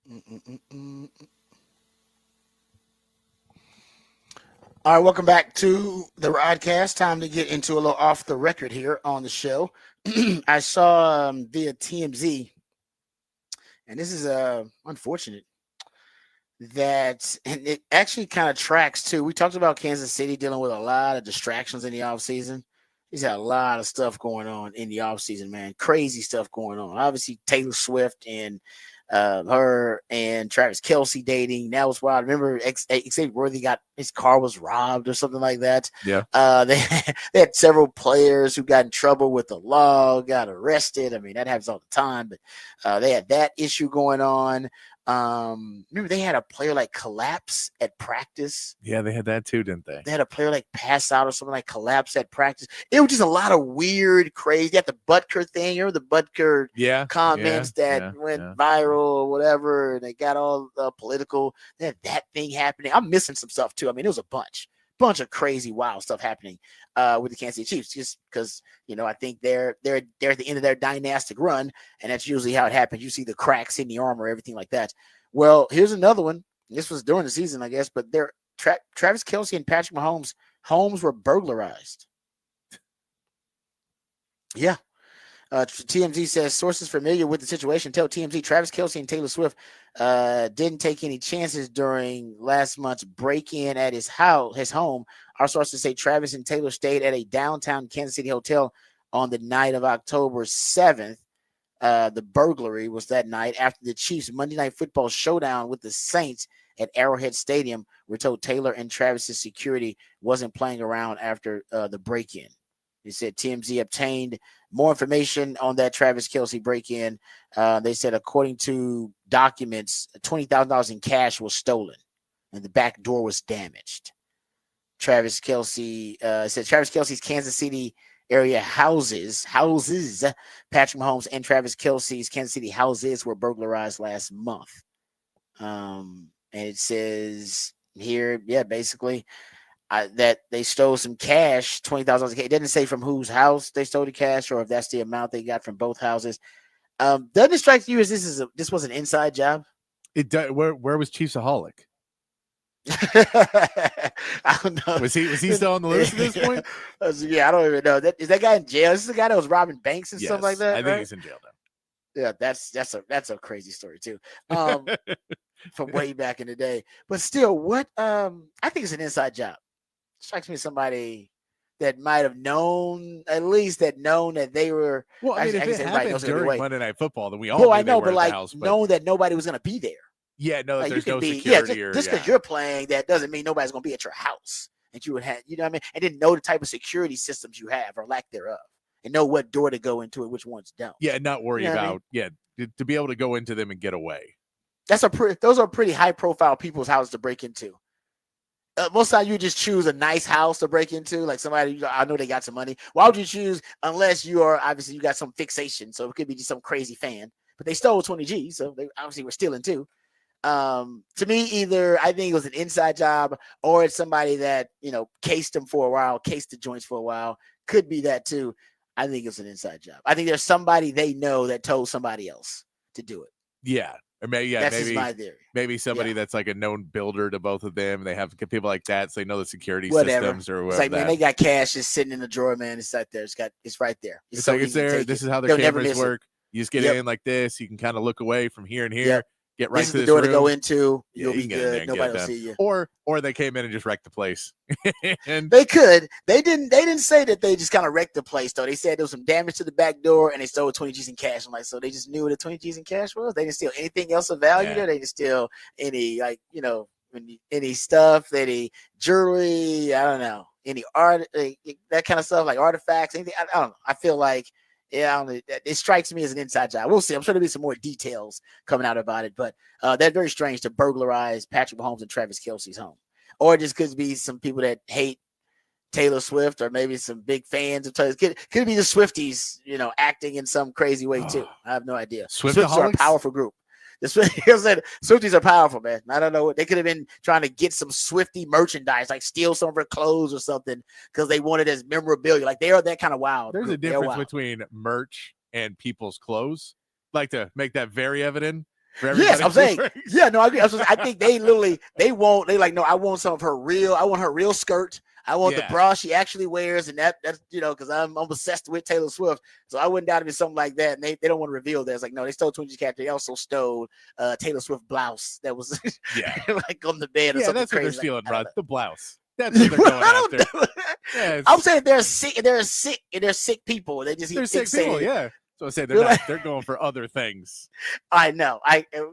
Mm-mm-mm-mm. All right, welcome back to the Rodcast. Time to get into a little off the record here on the show. I saw via TMZ, and this is unfortunate that, and it actually kind of tracks too. We talked about Kansas City dealing with a lot of distractions in the offseason. He's had a lot of stuff going on in the offseason, man. Crazy stuff going on. Obviously, Taylor Swift and her and Travis Kelsey dating. That was wild. I remember Xavier Worthy got his car was robbed or something like that. Yeah. They had several players who got in trouble with the law, got arrested. I mean, that happens all the time, but they had that issue going on. Remember they had a player like collapse at practice. Yeah, they had that too, didn't they? They had a player like pass out or something, like collapse at practice. It was just a lot of weird, crazy. You got the Butker thing, or the Butker comments that went viral or whatever, and they got all political. They had that thing happening. I'm missing some stuff too. I mean, it was a bunch of crazy, wild stuff happening with the Kansas City Chiefs, just because, I think they're at the end of their dynastic run, and that's usually how it happens. You see the cracks in the armor, everything like that. Well, here's another one. This was during the season, I guess, but Travis Kelsey and Patrick Mahomes' homes were burglarized. Yeah. TMZ says sources familiar with the situation tell TMZ Travis Kelsey and Taylor Swift didn't take any chances during last month's break-in at his home. Our sources say Travis and Taylor stayed at a downtown Kansas City hotel on the night of October 7th. The burglary was that night after the Chiefs' Monday Night Football showdown with the Saints at Arrowhead Stadium. We're told Taylor and Travis's security wasn't playing around after the break-in. They said TMZ obtained more information on that Travis Kelsey break-in. They said, according to documents, $20,000 in cash was stolen, and the back door was damaged. Travis Kelsey said Travis Kelsey's Kansas City area houses Patrick Mahomes and Travis Kelsey's Kansas City houses were burglarized last month. And it says here, basically that they stole some cash, $20,000. It didn't say from whose house they stole the cash or if that's the amount they got from both houses. Doesn't it strike you as this was an inside job? It where was Chiefsaholic? I don't know. Was he still on the loose at this point? Yeah, I don't even know. Is that guy in jail? This is the guy that was robbing banks and stuff like that. I think he's in jail now. Yeah, that's a crazy story too. From way back in the day. But still, what I think it's an inside job. Strikes me as somebody that might have known, at least that they were. Well, I mean, if it happened during Monday Night Football, then we all knew I know, they were but at the house, know that nobody was going to be there. Yeah, no, like, there's no security. Just because you're playing, that doesn't mean nobody's going to be at your house. And you would have, you know what I mean? And didn't know the type of security systems you have or lack thereof, and know what door to go into and which ones don't. Yeah, and not worry about to be able to go into them and get away. Those are pretty high profile people's houses to break into. Most times you just choose a nice house to break into, like somebody, I know they got some money. Why would you choose, unless you are, obviously you got some fixation, so it could be just some crazy fan, but they stole 20 G's, so they obviously were stealing too. To me, either I think it was an inside job or it's somebody that, cased them for a while, cased the joints for a while. Could be that too. I think it's an inside job. I think there's somebody they know that told somebody else to do it. Yeah. Or maybe, that's my theory. Maybe somebody that's like a known builder to both of them. They have people like that, so they know the security whatever. Systems or whatever. It's like, man, they got cash just sitting in the drawer, man. It's right there. It's right there. It's so like it's there. This is how the cameras work. You just get in like this. You can kind of look away from here and here. Yep. Get right this to is the door room. to go into. You'll be good. Nobody will see you. Or they came in and just wrecked the place. And they could. They didn't say that they just kind of wrecked the place though. They said there was some damage to the back door and they stole 20 G's in cash. I'm like, so they just knew what the 20 G's in cash was. They didn't steal anything else of value there. They didn't steal any any stuff, any jewelry. I don't know, any art, that kind of stuff, like artifacts. Anything. I don't know. I feel like. Yeah, it strikes me as an inside job. We'll see. I'm sure there'll be some more details coming out about it, but that's very strange to burglarize Patrick Mahomes and Travis Kelsey's home. Or it just could be some people that hate Taylor Swift, or maybe some big fans of Taylor. Could be the Swifties, acting in some crazy way too. I have no idea. Swifties are a powerful group. The Swifties are powerful, man. I don't know. They could have been trying to get some Swiftie merchandise, like steal some of her clothes or something, because they wanted as memorabilia. Like, they are that kind of wild. There's a difference between merch and people's clothes. Like to make that very evident. for Yes, everybody I'm who saying, works. yeah, no, I agree. I think they literally, they like, no, I want some of her real, I want her real skirt. I want the Yeah. bra she actually wears, and that's because I'm obsessed with Taylor Swift. So I wouldn't doubt if it's something like that. And they don't want to reveal that. It's like, no, they stole Twinsies Cat. They also stole Taylor Swift blouse that was Yeah. like on the bed or Yeah, something that's what they're crazy. Like, stealing, I don't Rod. know. The blouse. That's what they're going I after. don't know. Yeah, I'm saying they're sick people. They just they're keep sick people. fixated. Yeah. So I say they're They're not. like, They're going for other things. I know.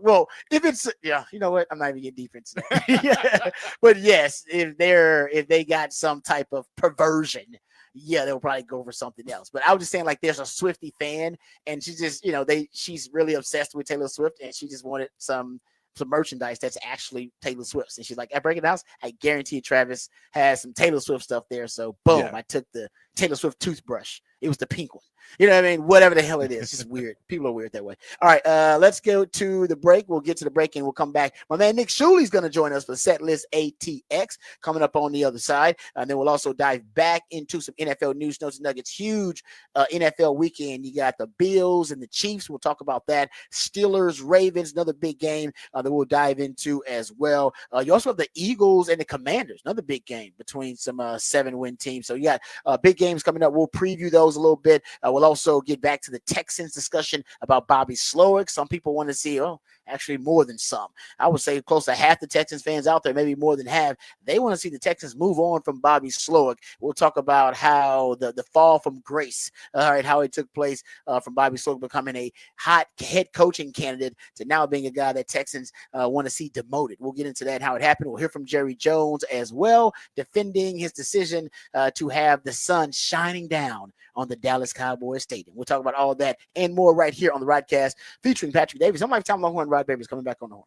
Well, if it's you know what, I'm not even getting deep into that. Yeah. But yes, if they got some type of perversion, yeah, they'll probably go for something else. But I was just saying, like, there's a Swifty fan, and she just she's really obsessed with Taylor Swift, and she just wanted some merchandise that's actually Taylor Swift's. And she's like, at Breaking House, I guarantee Travis has some Taylor Swift stuff there. So boom, Yeah. I took the Taylor Swift toothbrush. It was the pink one. You know what I mean? Whatever the hell it is. It's just weird. People are weird that way. All right, let's go to the break. We'll get to the break and we'll come back. My man Nick Shuli's going to join us for Set List ATX coming up on the other side. And then we'll also dive back into some NFL news, notes, and nuggets. Huge NFL weekend. You got the Bills and the Chiefs. We'll talk about that. Steelers, Ravens, another big game that we'll dive into as well. You also have the Eagles and the Commanders, another big game between some 7-win teams. So you got big games coming up. We'll preview those a little bit. We'll also get back to the Texans discussion about Bobby Slowick. Some people want to see, actually more than some. I would say close to half the Texans fans out there, maybe more than half, they want to see the Texans move on from Bobby Slowick. We'll talk about how the fall from grace, all right, how it took place from Bobby Slowick becoming a hot head coaching candidate to now being a guy that Texans want to see demoted. We'll get into that, how it happened. We'll hear from Jerry Jones as well, defending his decision to have the sun shining down on the Dallas Cowboys Stadium. We'll talk about all that and more right here on the Rodcast featuring Patrick Davis. I'm like Tom Longhorn, Rod Baby is coming back on the horn.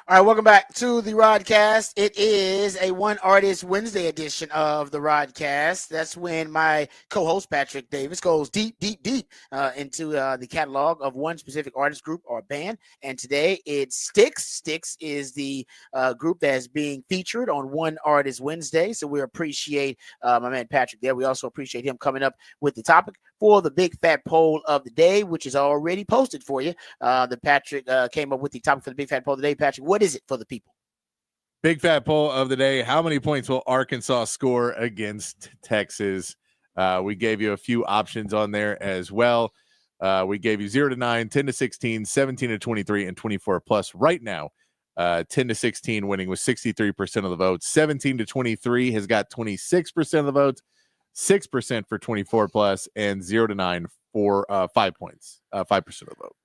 All right, welcome back to the Rodcast. It is a One Artist Wednesday edition of the Rodcast. That's when my co-host Patrick Davis goes deep into the catalog of one specific artist group or band. And today it's Styx. Styx is the group that is being featured on One Artist Wednesday. So we appreciate my man Patrick there. We also appreciate him coming up with the topic for the big fat poll of the day, which is already posted for you. The Patrick came up with the topic for the big fat poll of the day. Patrick, what is it for the people? Big fat poll of the day. How many points will Arkansas score against Texas? We gave you a few options on there as well. We gave you 0 to 9, 10 to 16, 17 to 23, and 24 plus. Right now, 10 to 16 winning with 63% of the votes. 17 to 23 has got 26% of the votes, 6% for 24 plus, and 0 to 9 for 5 points, 5% of the vote.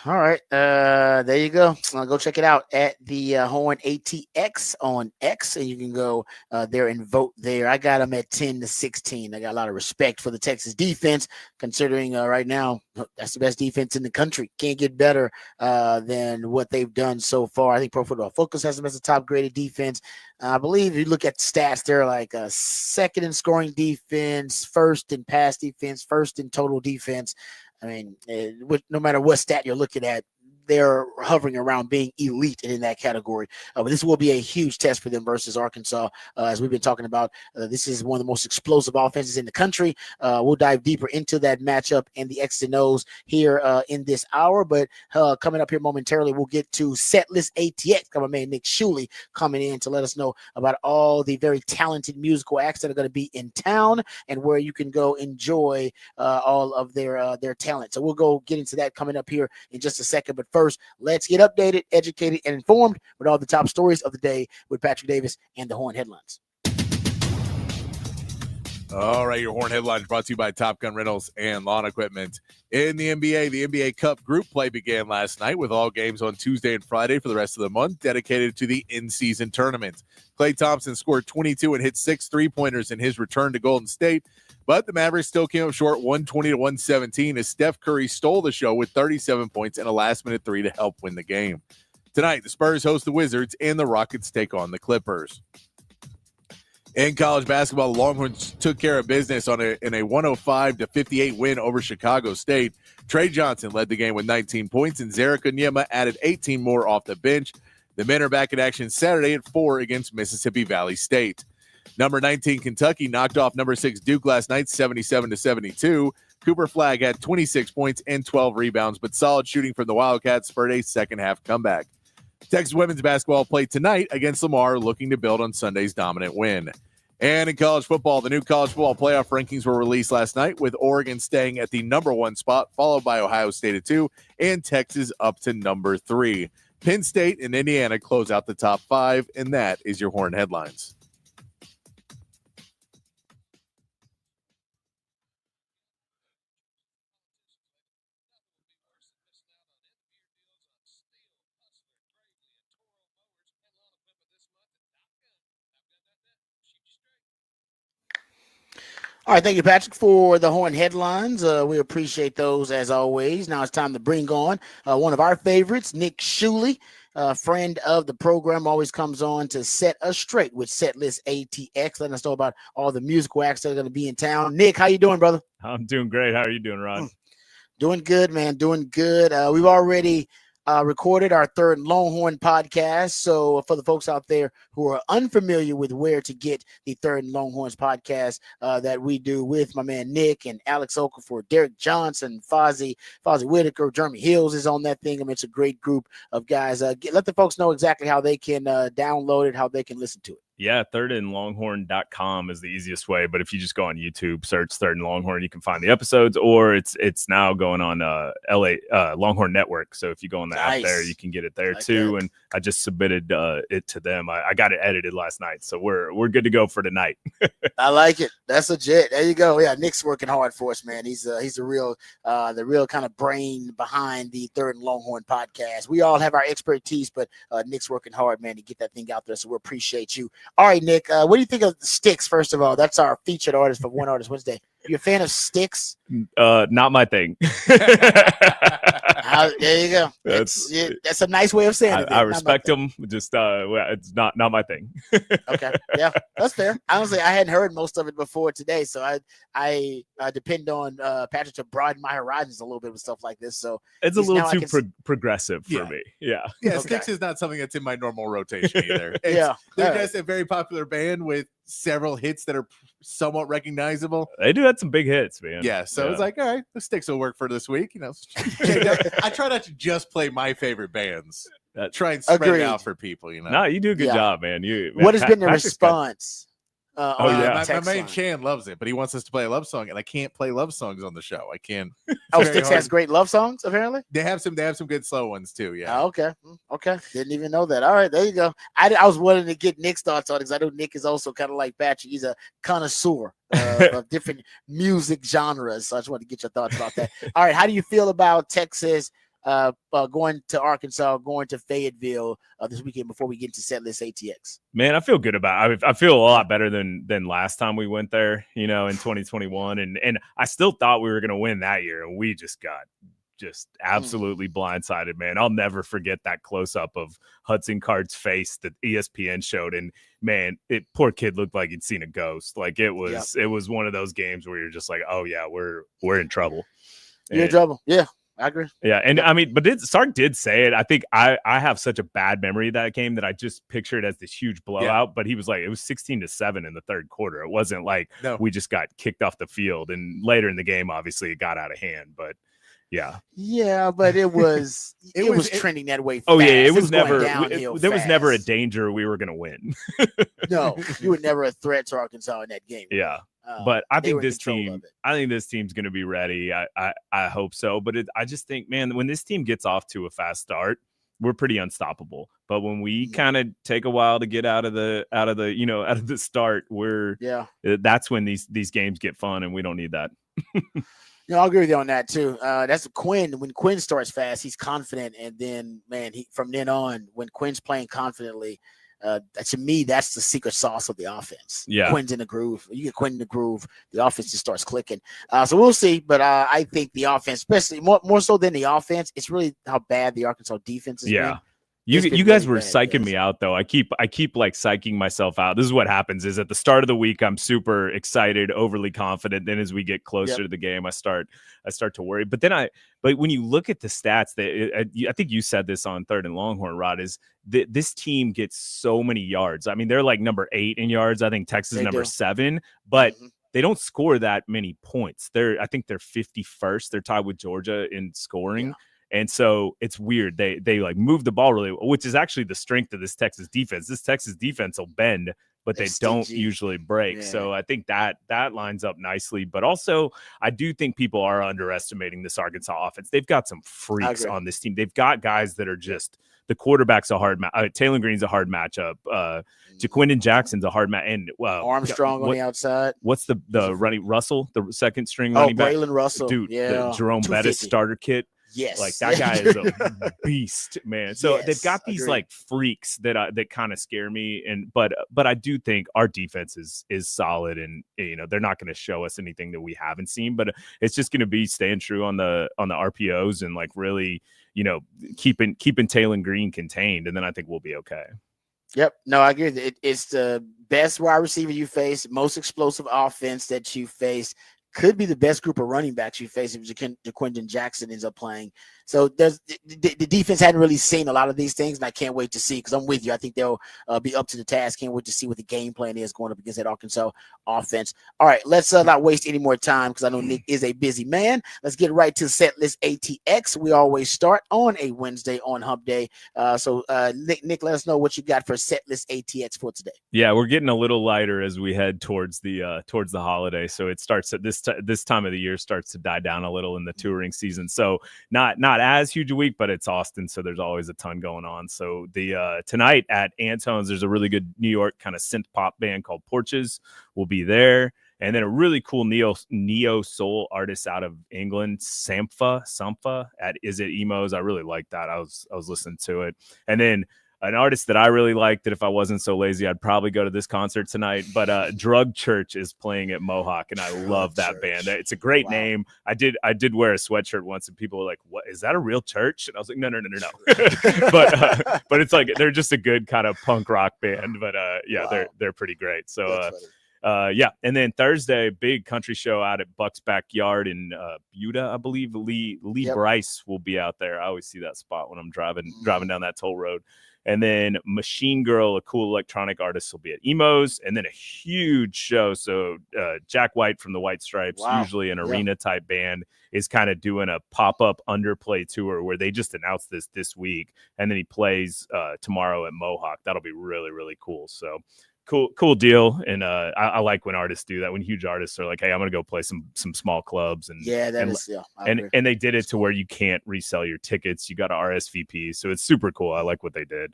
All right, there you go. Go check it out at the Horn ATX on X, and you can go there and vote there. I got them at 10 to 16. I got a lot of respect for the Texas defense, considering right now that's the best defense in the country. Can't get better than what they've done so far. I think Pro Football Focus has them as a top graded defense. I believe if you look at stats, they're like second in scoring defense, first in pass defense, first in total defense. I mean, no matter what stat you're looking at, they're hovering around being elite in that category. But this will be a huge test for them versus Arkansas. As we've been talking about, this is one of the most explosive offenses in the country. We'll dive deeper into that matchup and the X's and O's here in this hour. But coming up here momentarily, we'll get to Setlist ATX. My man Nick Shuley coming in to let us know about all the very talented musical acts that are going to be in town and where you can go enjoy all of their talent. So we'll go get into that coming up here in just a second. But first, let's get updated, educated, and informed with all the top stories of the day with Patrick Davis and the Horn Headlines. All right, your Horn Headlines brought to you by Top Gun Rentals and Lawn Equipment. In the NBA Cup group play began last night with all games on Tuesday and Friday for the rest of the month dedicated to the in-season tournament. Klay Thompson scored 22 and hit 6 3-pointers in his return to Golden State, but the Mavericks still came up short 120 to 117 as Steph Curry stole the show with 37 points and a last-minute three to help win the game. Tonight, the Spurs host the Wizards and the Rockets take on the Clippers. In college basketball, the Longhorns took care of business in a 105-58 win over Chicago State. Trey Johnson led the game with 19 points, and Zarek Onyema added 18 more off the bench. The men are back in action Saturday at 4 against Mississippi Valley State. Number 19 Kentucky knocked off number 6 Duke last night, 77-72. Cooper Flagg had 26 points and 12 rebounds, but solid shooting from the Wildcats spurred a second-half comeback. Texas women's basketball played tonight against Lamar, looking to build on Sunday's dominant win. And in college football, the new college football playoff rankings were released last night, with Oregon staying at the number 1 spot, followed by Ohio State at 2, and Texas up to number 3. Penn State and Indiana close out the top 5, and that is your Horn Headlines. All right, thank you, Patrick, for the Horn Headlines. We appreciate those as always. Now it's time to bring on one of our favorites, Nick Shuley, friend of the program, always comes on to set us straight with Setlist ATX, letting us know about all the musical acts that are going to be in town. Nick, how you doing, brother? I'm doing great. How are you doing, Ron? Doing good, man. Doing good. We've already recorded our third Longhorn podcast. So for the folks out there who are unfamiliar with where to get the third Longhorns podcast that we do with my man Nick and Alex Okafor, Derek Johnson, Fozzie Whitaker, Jeremy Hills is on that thing. I mean, it's a great group of guys. Let the folks know exactly how they can download it, how they can listen to it. Yeah, thirdandlonghorn.com is the easiest way. But if you just go on YouTube, search Third and Longhorn, you can find the episodes, or it's now going on LA Longhorn Network. So if you go on the app there, you can get it there too. And I just submitted it to them. I got it edited last night, so we're good to go for tonight. I like it. That's legit. There you go. Yeah, Nick's working hard for us, man. He's the real kind of brain behind the Third and Longhorn podcast. We all have our expertise, but Nick's working hard, man, to get that thing out there. So we appreciate you. All right, Nick, what do you think of Styx, first of all? That's our featured artist for One Artist Wednesday. You a fan of Styx? Not my thing. There you go. That's a nice way of saying it. I respect him. Just it's not my thing. Okay, yeah, that's fair. Honestly, I hadn't heard most of it before today, so I depend on Patrick to broaden my horizons a little bit with stuff like this. So it's a little too progressive for me. Yeah. Yeah, Styx is not something that's in my normal rotation either. Yeah, they're just a very popular band with several hits that are somewhat recognizable. They do have some big hits, man. Yeah, so it's like, all right, the Styx will work for this week. I try not to just play my favorite bands. Try and spread it out for people. No, you do a good job, man. What has been the response? My man Chan loves it, but he wants us to play a love song, and I can't play love songs on the show. I can't. Styx has great love songs. Apparently, they have some good slow ones too. Yeah. Okay. Didn't even know that. All right, there you go. I was wanting to get Nick's thoughts on it because I know Nick is also kind of like Patrick. He's a connoisseur of different music genres. So I just want to get your thoughts about that. All right, how do you feel about Texas going to Arkansas, going to Fayetteville this weekend before we get to Setlist ATX? Man, I feel good about it. I feel a lot better than last time we went there, in 2021. And I still thought we were going to win that year, and we just got absolutely blindsided, man. I'll never forget that close-up of Hudson Card's face that ESPN showed, and man, poor kid looked like he'd seen a ghost. Like it was one of those games where you're just like, oh yeah, we're in trouble. You're in trouble. Yeah. I agree. Yeah, and I mean, but Sark did say it. I think I have such a bad memory of that game that I just picture it as this huge blowout. Yeah. But he was like, it was 16-7 in the third quarter. It wasn't like we just got kicked off the field. And later in the game, obviously, it got out of hand. But yeah, but it was trending that way. Fast. Oh yeah, it was never. There was never a danger we were going to win. No, you were never a threat to Arkansas in that game. Yeah. But I think this team's going to be ready. I hope so. But I just think, man, when this team gets off to a fast start, we're pretty unstoppable. But when we kind of take a while to get out of the start, that's when these games get fun, and we don't need that. I'll agree with you on that too. That's Quinn. When Quinn starts fast, he's confident, and then from then on, when Quinn's playing confidently. To me, that's the secret sauce of the offense. Yeah, Quinn's in the groove. You get Quinn in the groove, the offense just starts clicking. So we'll see. But I think the offense, especially more so than the offense, it's really how bad the Arkansas defense is. Yeah. You guys were psyching me out though. I keep like psyching myself out. This is what happens is at the start of the week, I'm super excited, overly confident. Then as we get closer to the game, I start to worry. But when you look at the stats, I think you said this on Third and Longhorn, Rod, is this team gets so many yards. I mean, they're like number 8 in yards. I think Texas is number 7, but they don't score that many points. I think they're 51st. They're tied with Georgia in scoring. Yeah. And so it's weird. They like move the ball really, which is actually the strength of this Texas defense. This Texas defense will bend, but they don't usually break. Yeah. So I think that lines up nicely. But also, I do think people are underestimating this Arkansas offense. They've got some freaks on this team. They've got guys that are just the quarterback's a hard match. Taylor Green's a hard matchup. Jaquindon Jackson's a hard match. And Armstrong on the outside. What's the running Russell, the second string running back? Braylon Russell. Dude, the Jerome Bettis starter kit. Yes, like that guy is a beast, man. So they've got these like freaks that kind of scare me, but I do think our defense is solid, and they're not going to show us anything that we haven't seen. But it's just going to be staying true on the RPOs and like really keeping Taylor Green contained, and then I think we'll be okay. Yep. No, I agree. It's the best wide receiver you face, most explosive offense that you face. Could be the best group of running backs you face if Jaquindon Jackson ends up playing. So the defense hadn't really seen a lot of these things, and I can't wait to see because I'm with you. I think they'll be up to the task. Can't wait to see what the game plan is going up against that Arkansas offense. All right, let's not waste any more time because I know Nick is a busy man. Let's get right to Setlist ATX. We always start on a Wednesday on Hump Day. So Nick, let us know what you got for Setlist ATX for today. Yeah, we're getting a little lighter as we head towards the holiday. So it starts at this time of the year starts to die down a little in the touring season. So not as huge a week, but it's Austin, so there's always a ton going on. So the tonight at Antone's, there's a really good New York kind of synth pop band called Porches. Will be there, and then a really cool neo soul artist out of England, Sampha at Is It Emos. I really like that. I was listening to it, and then an artist that I really like, that if I wasn't so lazy, I'd probably go to this concert tonight. But Drug Church is playing at Mohawk, and I love that band. It's a great name. I did wear a sweatshirt once, and people were like, "What is that? A real church?" And I was like, "No." But it's like they're just a good kind of punk rock band. But they're pretty great. So and then Thursday, big country show out at Buck's Backyard in Buda, I believe. Lee Bryce will be out there. I always see that spot when I'm driving down that toll road. And then Machine Girl, a cool electronic artist, will be at Emo's. And then a huge show. So Jack White from the White Stripes, usually an arena type band, is kind of doing a pop-up underplay tour where they just announced this week. And then he plays tomorrow at Mohawk. That'll be really, really cool. So cool deal. And I like when artists do that, when huge artists are like, hey, I'm gonna go play some small clubs. And and they did it to where you can't resell your tickets, you got to RSVP, so it's super cool. I like what they did.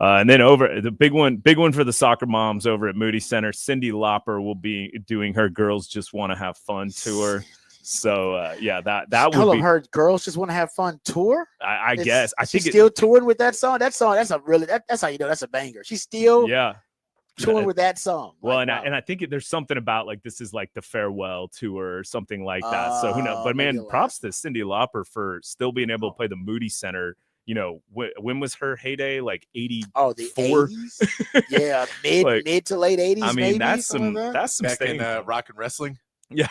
And then over the big one for the soccer moms over at Moody Center, Cyndi Lauper will be doing her Girls Just Want to Have Fun tour. So that would be her Girls Just Want to Have Fun tour. I guess I think she's still touring with that song. That's a really that's how you know that's a banger. She's still touring with that song. Well, and I think there's something about like this is like the farewell tour or something like that. So who knows? But man, props to Cyndi Lauper for still being able to play the Moody Center. You know, when was her heyday? Like 84? Oh, the 80s? Yeah, mid to late 80s. I mean, maybe, that's some back staying in rock and wrestling. Yeah.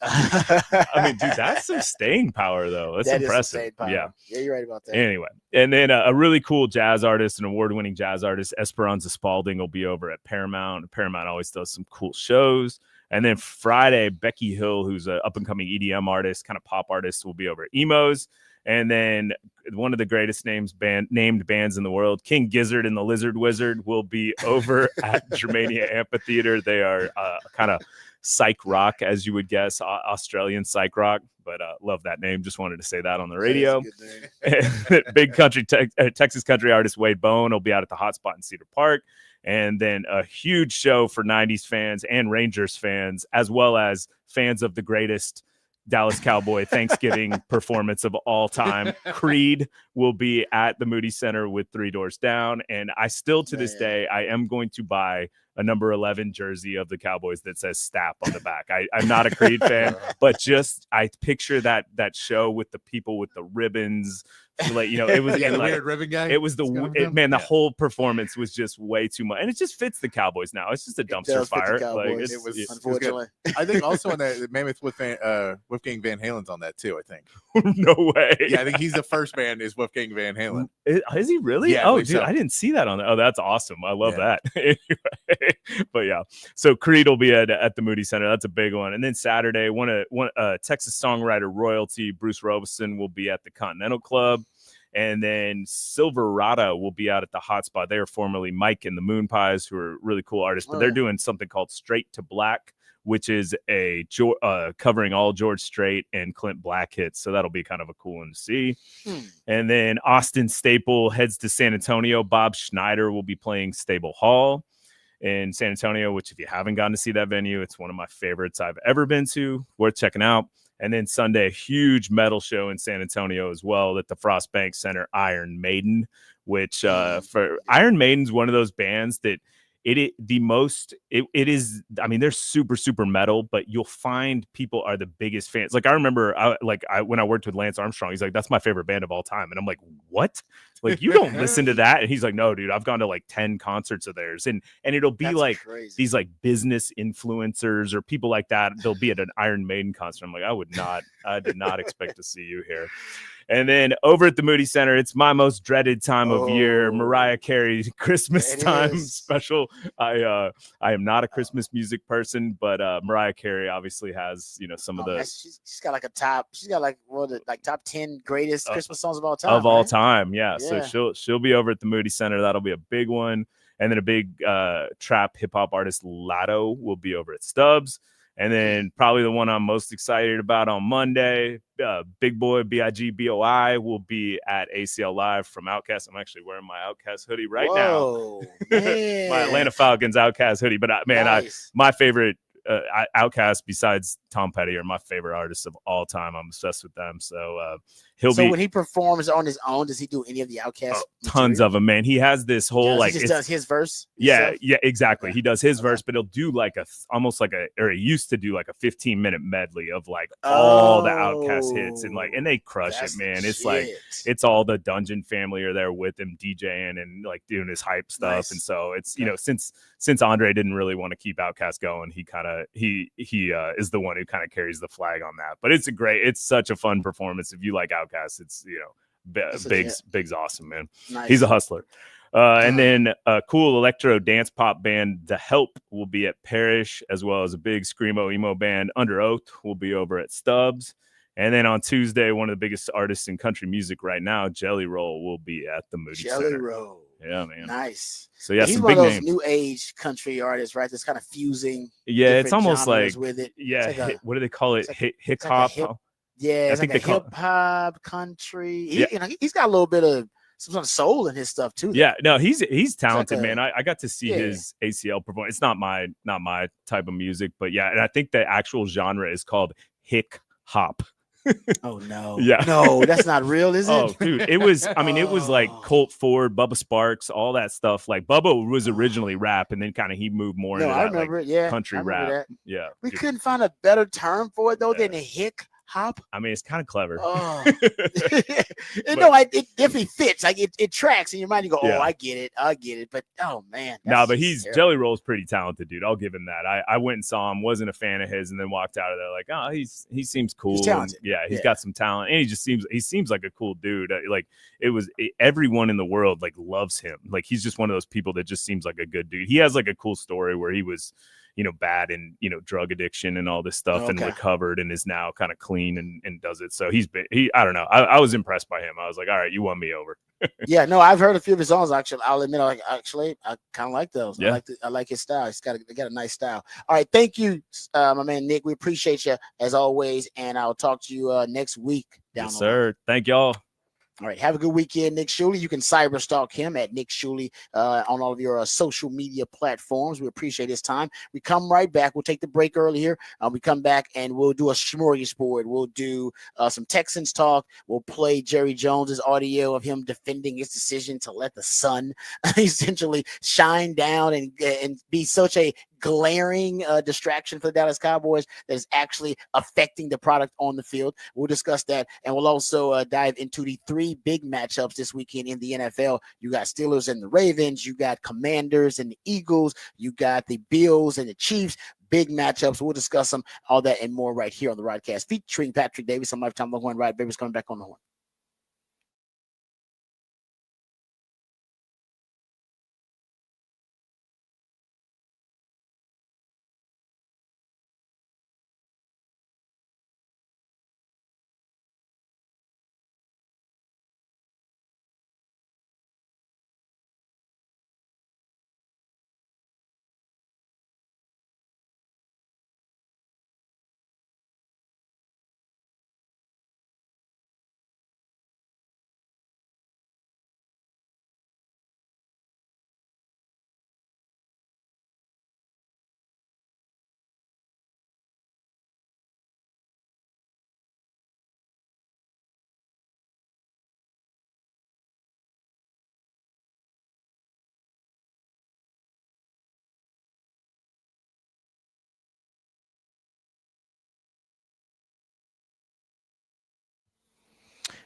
I mean, dude, that's some staying power, though. That's impressive. Yeah, you're right about that. Anyway, and then a really cool jazz artist, an award-winning jazz artist, Esperanza Spalding, will be over at Paramount. Paramount always does some cool shows. And then Friday, Becky Hill, who's an up-and-coming EDM artist, kind of pop artist, will be over at Emo's. And then one of the greatest named bands in the world, King Gizzard and the Lizard Wizard, will be over at Germania Amphitheater. They are kind of psych rock, as you would guess, Australian psych rock, but love that name. Just wanted to say that on the radio. Big country Texas country artist Wade Bone will be out at the Hotspot in Cedar Park. And then a huge show for 90s fans and Rangers fans, as well as fans of the greatest Dallas Cowboy Thanksgiving performance of all time. Creed will be at the Moody Center with Three Doors Down. And I still, to this day, I am going to buy a number 11 jersey of the Cowboys that says Stapp on the back. I'm not a Creed fan, but just I picture that show with the people with the ribbons. Like, you know, it was the weird ribbon guy. It was the whole performance was just way too much, and it just fits the Cowboys now. It's just a dumpster fire. Like it was unfortunately. I think also on that Mammoth Wolfgang Van Halen's on that too. I think. No way. Yeah, I think he's the first band is Wolfgang Van Halen. Is he really? Yeah, oh, dude, so. I didn't see that on there. Oh, that's awesome. I love that. Anyway, but yeah, so Creed will be at the Moody Center. That's a big one. And then Saturday, one Texas songwriter royalty, Bruce Robeson, will be at the Continental Club. And then Silverado will be out at the Hotspot. They are formerly Mike and the Moon Pies, who are really cool artists, but they're doing something called Straight to Black, which is covering all George Strait and Clint Black hits. So that'll be kind of a cool one to see. And then Austin Staple heads to San Antonio. Bob Schneider will be playing Stable Hall in San Antonio, which if you haven't gotten to see that venue, it's one of my favorites I've ever been to. Worth checking out. And then Sunday, a huge metal show in San Antonio as well at the Frost Bank Center, Iron Maiden, which for Iron Maiden's one of those bands that it is, I mean, they're super, super metal, but you'll find people are the biggest fans. Like I remember when I worked with Lance Armstrong, he's like, that's my favorite band of all time. And I'm like, what? Like, you don't listen to that? And he's like, no, dude, I've gone to like 10 concerts of theirs. And it'll be that's like crazy. These like business influencers or people like that. They'll be at an Iron Maiden concert. I'm like, I did not expect to see you here. And then over at the Moody Center, it's my most dreaded time of year, Mariah Carey Christmas time special. I am not a Christmas music person, but Mariah Carey obviously has, you know, some of the. She's got like top 10 greatest Christmas songs of all time. All time, yeah. So she'll be over at the Moody Center. That'll be a big one. And then a big trap hip hop artist, Lotto, will be over at Stubbs. And then probably the one I'm most excited about on Monday, Big Boy BIGBOI will be at ACL Live from Outkast. I'm actually wearing my Outkast hoodie right now. My Atlanta Falcons Outkast hoodie. But my favorite Outkast besides Tom Petty are my favorite artists of all time. I'm obsessed with them. So when he performs on his own, does he do any of the Outkast? Tons of them, man. He has this whole he just does his verse. Yeah, exactly. Okay. He does his verse, but he'll do like he used to do like a 15-minute medley of like all the Outkast hits, and they crush it, man. It's like it's all the Dungeon family are there with him DJing and like doing his hype stuff, and so it's since Andre didn't really want to keep Outkast going, he is the one who kind of carries the flag on that. But it's such a fun performance. If you like Outkast, it's Big's awesome, man. Nice. He's a hustler. And then a cool electro dance pop band, The Help, will be at Parish, as well as a big screamo emo band, Under Oath, will be over at Stubbs. And then on Tuesday, one of the biggest artists in country music right now, Jelly Roll, will be at the Moody Center. Jelly Roll. Yeah, man. Nice. So yeah, he's some one big of those names. New age country artists, right? That's kind of fusing. Yeah, it's almost like with it. Yeah, what do they call it? Hip hop. Yeah, it's like a hip hop country. He's got a little bit of some sort of soul in his stuff too. Yeah, no, he's talented, man. I got to see his ACL perform. It's not my type of music, but yeah, and I think the actual genre is called hick hop. Oh no. Yeah. No, that's not real, is it? Oh, dude. It was like Colt Ford, Bubba Sparks, all that stuff. Like Bubba was originally rap, and then kind of he moved more into that country rap. That. Yeah. We couldn't find a better term for it though than a hick hop. I mean, it's kind of clever. Oh. It definitely fits. Like it tracks in your mind. You go, I get it. But oh man, but Jelly Roll's pretty talented, dude. I'll give him that. I went and saw him, wasn't a fan of his, and then walked out of there like, oh, he seems cool. He's talented. He's got some talent, and he seems like a cool dude. Like everyone in the world like loves him. Like he's just one of those people that just seems like a good dude. He has like a cool story where he was bad in drug addiction and all this stuff, and recovered, and is now kind of clean and does it. So I don't know. I was impressed by him. I was like, all right, you won me over. Yeah, no, I've heard a few of his songs. Actually, I'll admit, I kind of like those. Yeah. I like his style. They got a nice style. All right, thank you, my man Nick. We appreciate you as always, and I'll talk to you next week. Yes, sir. Thank y'all. All right, have a good weekend, Nick Shuley. You can cyber stalk him at Nick Shuley on all of your social media platforms. We appreciate his time. We come right back. We'll take the break early here. We come back and we'll do a smorgasbord. We'll do some Texans talk. We'll play Jerry Jones's audio of him defending his decision to let the sun essentially shine down and be such a glaring distraction for the Dallas Cowboys that is actually affecting the product on the field. We'll discuss that, and we'll also dive into the three big matchups this weekend in the NFL. You got Steelers and the Ravens, you got Commanders and the Eagles, you got the Bills and the Chiefs. Big matchups. We'll discuss them, all that and more right here on the Rodcast, featuring Patrick Davis on Lifetime Longhorn Rod Babers coming back on the horn.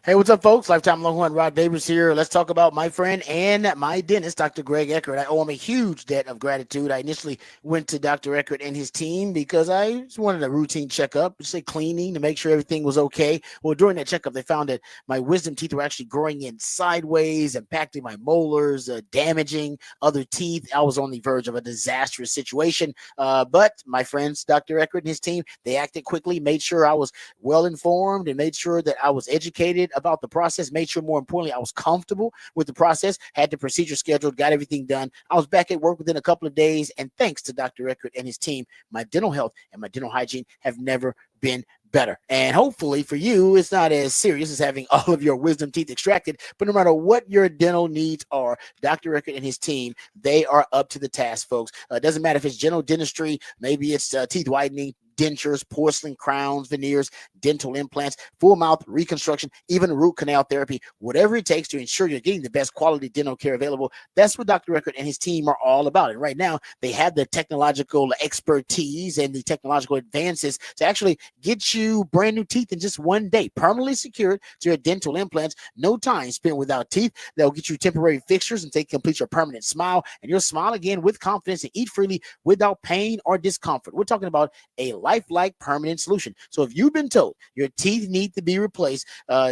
Hey, what's up, folks? Lifetime Longhorn Rod Babers here. Let's talk about my friend and my dentist, Dr. Greg Eckert. I owe him a huge debt of gratitude. I initially went to Dr. Eckert and his team because I just wanted a routine checkup, just a cleaning to make sure everything was okay. Well, during that checkup, they found that my wisdom teeth were actually growing in sideways, impacting my molars, damaging other teeth. I was on the verge of a disastrous situation. But my friends, Dr. Eckert and his team, they acted quickly, made sure I was well informed, and made sure that I was educated about the process, made sure, more importantly, I was comfortable with the process, had the procedure scheduled, got everything done. I was back at work within a couple of days, and thanks to Dr. Eckert and his team, my dental health and my dental hygiene have never been better. And hopefully for you, it's not as serious as having all of your wisdom teeth extracted, but no matter what your dental needs are, Dr. Eckert and his team, they are up to the task, folks. It doesn't matter if it's general dentistry, maybe it's teeth whitening, dentures, porcelain crowns, veneers, dental implants, full mouth reconstruction, even root canal therapy, whatever it takes to ensure you're getting the best quality dental care available. That's what Dr. Record and his team are all about. And right now, they have the technological expertise and the technological advances to actually get you brand new teeth in just one day, permanently secured to your dental implants. No time spent without teeth. They'll get you temporary fixtures and complete your permanent smile, and you'll smile again with confidence and eat freely without pain or discomfort. We're talking about a lifelike permanent solution. So if you've been told your teeth need to be replaced,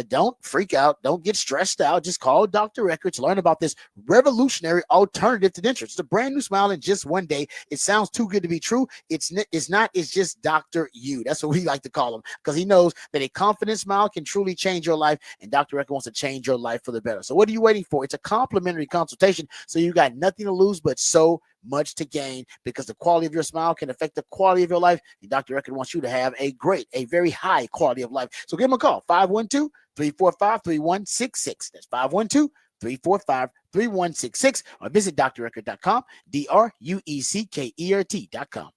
don't freak out. Don't get stressed out. Just call Dr. Record to learn about this revolutionary alternative to dentures. It's a brand new smile in just one day. It sounds too good to be true. It's not. It's just Dr. U. That's what we like to call him, because he knows that a confident smile can truly change your life, and Dr. Record wants to change your life for the better. So what are you waiting for? It's a complimentary consultation, so you got nothing to lose but so much to gain, because the quality of your smile can affect the quality of your life. And Dr. Record wants you to have a very high quality of life. So give him a call, 512-345-3166. That's 512-345-3166, or visit drrecord.com, drueckert.com.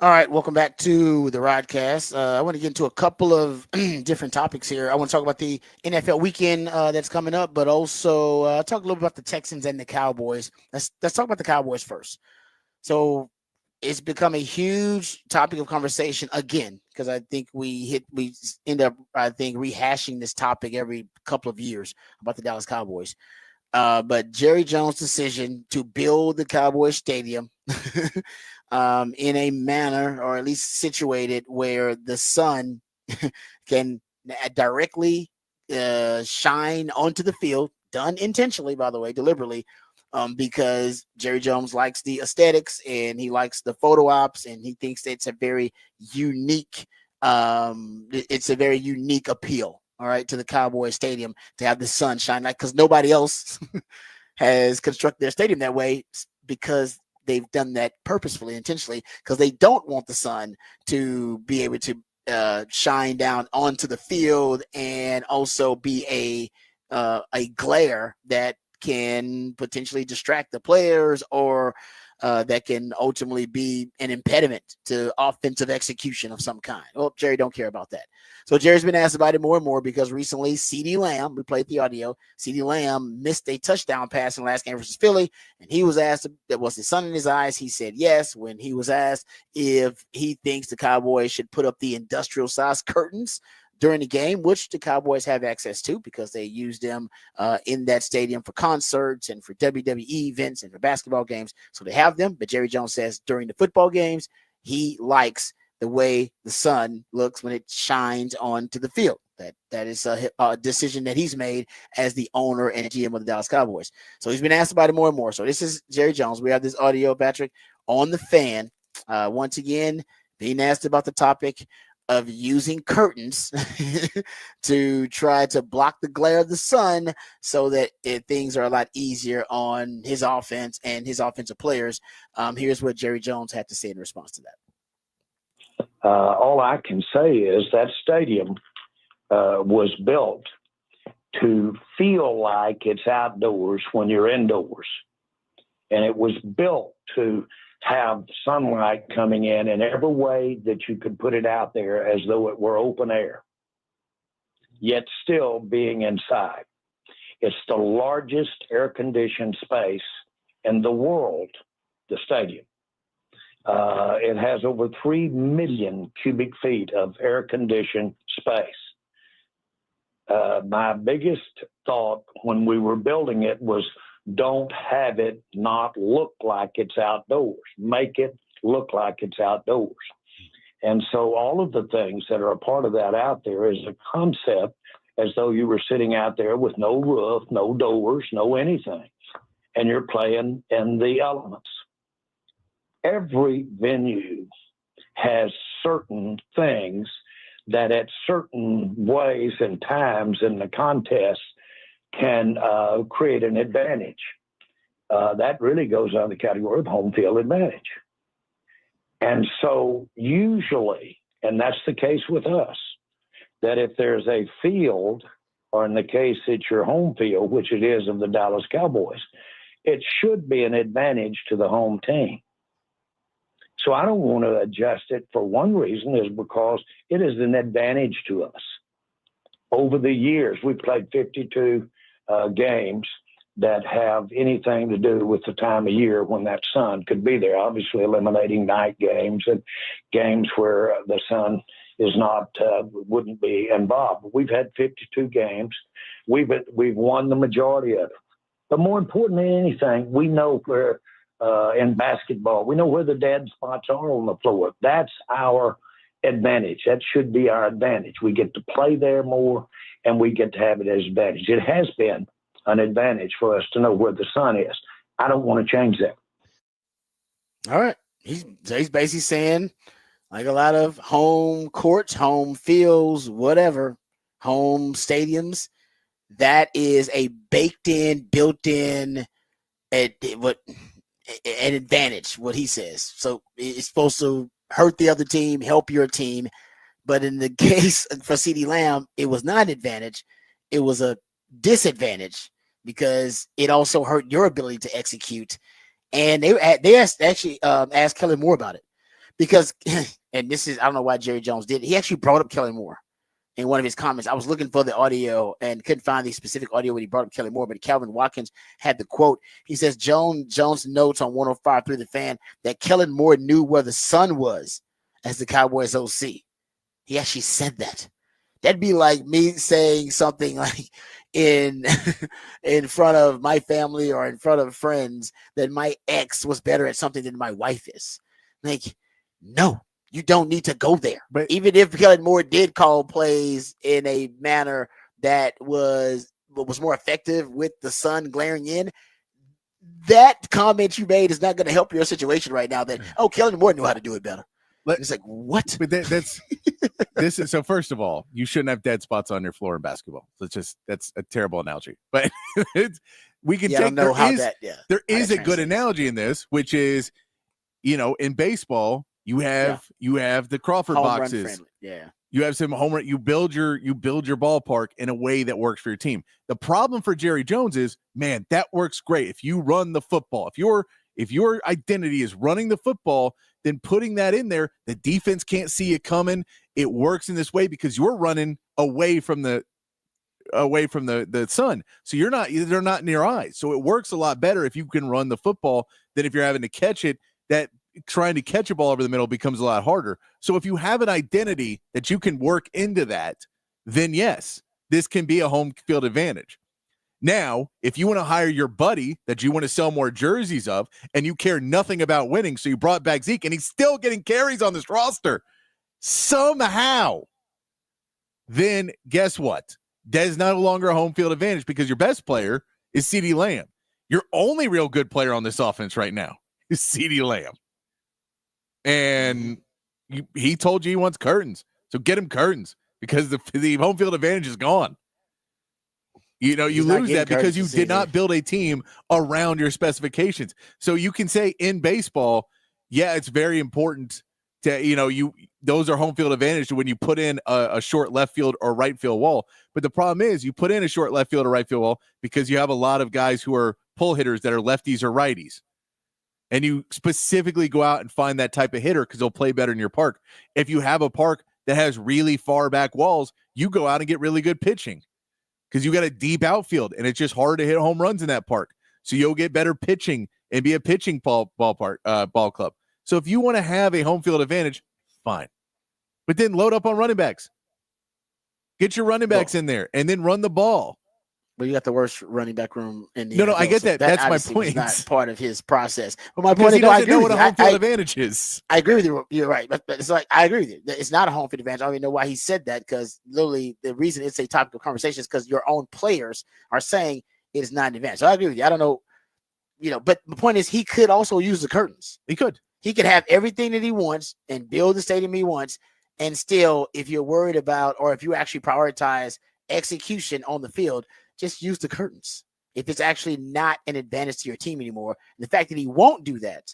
All right, welcome back to the Rodcast. I want to get into a couple of different topics here. I want to talk about the NFL weekend that's coming up, but also talk a little bit about the Texans and the Cowboys. Let's talk about the Cowboys first. So it's become a huge topic of conversation again, because I think we end up rehashing this topic every couple of years about the Dallas Cowboys. But Jerry Jones' decision to build the Cowboys Stadium in a manner, or at least situated, where the sun can directly shine onto the field, done intentionally, by the way, deliberately, because Jerry Jones likes the aesthetics and he likes the photo ops, and he thinks it's a very unique appeal, all right, to the Cowboys Stadium to have the sun shine, like, because nobody else has constructed their stadium that way, because they've done that purposefully, intentionally, because they don't want the sun to be able to shine down onto the field and also be a glare that can potentially distract the players, or that can ultimately be an impediment to offensive execution of some kind. Well, Jerry don't care about that. So Jerry's been asked about it more and more, because recently CeeDee Lamb, we played the audio, CeeDee Lamb missed a touchdown pass in the last game versus Philly, and he was asked, was the sun in his eyes? He said yes. When he was asked if he thinks the Cowboys should put up the industrial size curtains during the game, which the Cowboys have access to because they use them in that stadium for concerts and for WWE events and for basketball games. So they have them. But Jerry Jones says during the football games, he likes the way the sun looks when it shines onto the field. That is a decision that he's made as the owner and GM of the Dallas Cowboys. So he's been asked about it more and more. So this is Jerry Jones. We have this audio, Patrick, on the Fan. Once again, being asked about the topic of using curtains to try to block the glare of the sun so that things are a lot easier on his offense and his offensive players. Here's what Jerry Jones had to say in response to that. All I can say is that stadium was built to feel like it's outdoors when you're indoors. And it was built to have sunlight coming in every way that you could put it out there as though it were open air, yet still being inside. It's the largest air-conditioned space in the world, the stadium. It has over 3 million cubic feet of air-conditioned space. My biggest thought when we were building it was, don't have it not look like it's outdoors. Make it look like it's outdoors. And so all of the things that are a part of that out there is a concept as though you were sitting out there with no roof, no doors, no anything, and you're playing in the elements. Every venue has certain things that at certain ways and times in the contest can create an advantage. That really goes on the category of home field advantage. And so usually, and that's the case with us, that if there's a field, or in the case it's your home field, which it is of the Dallas Cowboys, it should be an advantage to the home team. So I don't want to adjust it for one reason, is because it is an advantage to us. Over the years, we played 52 games that have anything to do with the time of year when that sun could be there, obviously eliminating night games and games where the sun is not, wouldn't be involved. We've had 52 games. We've won the majority of it. But more important than anything, we know where, in basketball, we know where the dead spots are on the floor. That's our advantage. That should be our advantage. We get to play there more, and we get to have it as an advantage. It has been an advantage for us to know where the sun is. I don't want to change that. All right. He's basically saying, like a lot of home courts, home fields, whatever, home stadiums, that is a baked-in, built-in an advantage, what he says. So it's supposed to hurt the other team, help your team. But in the case for CeeDee Lamb, it was not an advantage. It was a disadvantage because it also hurt your ability to execute. And they actually asked Kellen Moore about it because, and this is, I don't know why Jerry Jones did. He actually brought up Kellen Moore in one of his comments. I was looking for the audio and couldn't find the specific audio when he brought up Kellen Moore, but Calvin Watkins had the quote. He says, Jones notes on 105.3 The Fan that Kellen Moore knew where the sun was as the Cowboys OC. He actually said that. That'd be like me saying something like in front of my family or in front of friends that my ex was better at something than my wife is. Like, no, you don't need to go there. But even if Kellen Moore did call plays in a manner that was more effective with the sun glaring in, that comment you made is not going to help your situation right now. That, Kellen Moore knew how to do it better. It's like, what? But that's this is, so first of all, you shouldn't have dead spots on your floor in basketball. So that's a terrible analogy. But we can take there is a good analogy in this, which is, in baseball, you have the Crawford home boxes. You have some home run. You build your ballpark in a way that works for your team. The problem for Jerry Jones is, man, that works great if you run the football. If your identity is running the football, then putting that in there, the defense can't see it coming. It works in this way because you're running away from the sun. So they're not in your eyes. So it works a lot better if you can run the football than if you're having to catch it. That trying to catch a ball over the middle becomes a lot harder. So if you have an identity that you can work into that, then yes, this can be a home field advantage. Now, if you want to hire your buddy that you want to sell more jerseys of and you care nothing about winning, so you brought back Zeke and he's still getting carries on this roster, somehow, then guess what? There's no longer a home field advantage because your best player is CeeDee Lamb. Your only real good player on this offense right now is CeeDee Lamb. And he told you he wants curtains. So get him curtains because the home field advantage is gone. You know, you lose that because you did not build a team around your specifications. So you can say in baseball, yeah, it's very important to, those are home field advantage when you put in a short left field or right field wall. But the problem is you put in a short left field or right field wall because you have a lot of guys who are pull hitters that are lefties or righties. And you specifically go out and find that type of hitter because they'll play better in your park. If you have a park that has really far back walls, you go out and get really good pitching because you got a deep outfield and it's just hard to hit home runs in that park. So you'll get better pitching and be a pitching ball club. So if you want to have a home field advantage, fine. But then load up on running backs. Get your running backs in there and then run the ball. But you got the worst running back room in the No, NFL, I get that. That's my obviously point. was not part of his process. But my point Because is, he doesn't know what a home field advantage is. I agree with you. You're right. But it's like, I agree with you. It's not a home field advantage. I don't even know why he said that because literally the reason it's a topic of conversation is because your own players are saying it is not an advantage. So I agree with you. I don't know, but the point is he could also use the curtains. He could. He could have everything that he wants and build the stadium he wants. And still, if you're worried about or if you actually prioritize execution on the field, just use the curtains. If it's actually not an advantage to your team anymore, and the fact that he won't do that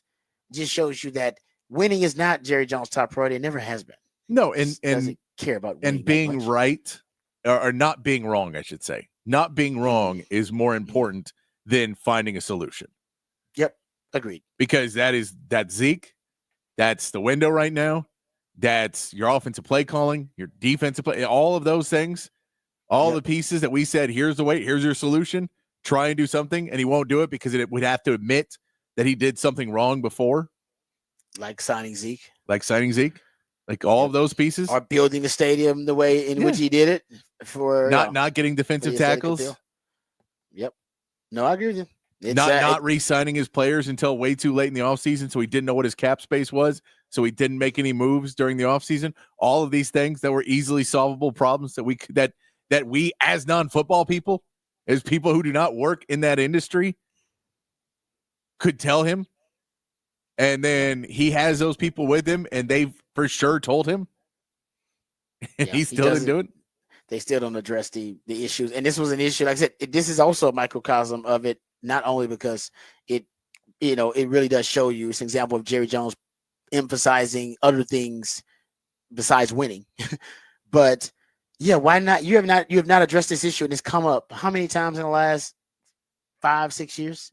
just shows you that winning is not Jerry Jones' top priority. It never has been. No, and doesn't care about winning and being right or not being wrong, I should say. Not being wrong is more important than finding a solution. Yep, agreed. Because that's Zeke, that's the window right now, that's your offensive play calling, your defensive play, all of those things. All the pieces that we said, here's the way, here's your solution, try and do something, and he won't do it because it would have to admit that he did something wrong before. Like signing Zeke. Like all of those pieces. Or building the stadium the way in which he did it. For not getting defensive tackles. Yep. No, I agree with you. It's, not re-signing his players until way too late in the offseason, so he didn't know what his cap space was, so he didn't make any moves during the offseason. All of these things that were easily solvable problems that we as non-football people, as people who do not work in that industry, could tell him. And then he has those people with him, and they've for sure told him. And he still didn't do it. They still don't address the issues. And this was an issue. Like I said, this is also a microcosm of it, not only because it really does show you. It's an example of Jerry Jones emphasizing other things besides winning. But yeah, why not? You have not addressed this issue, and it's come up how many times in the last 5-6 years?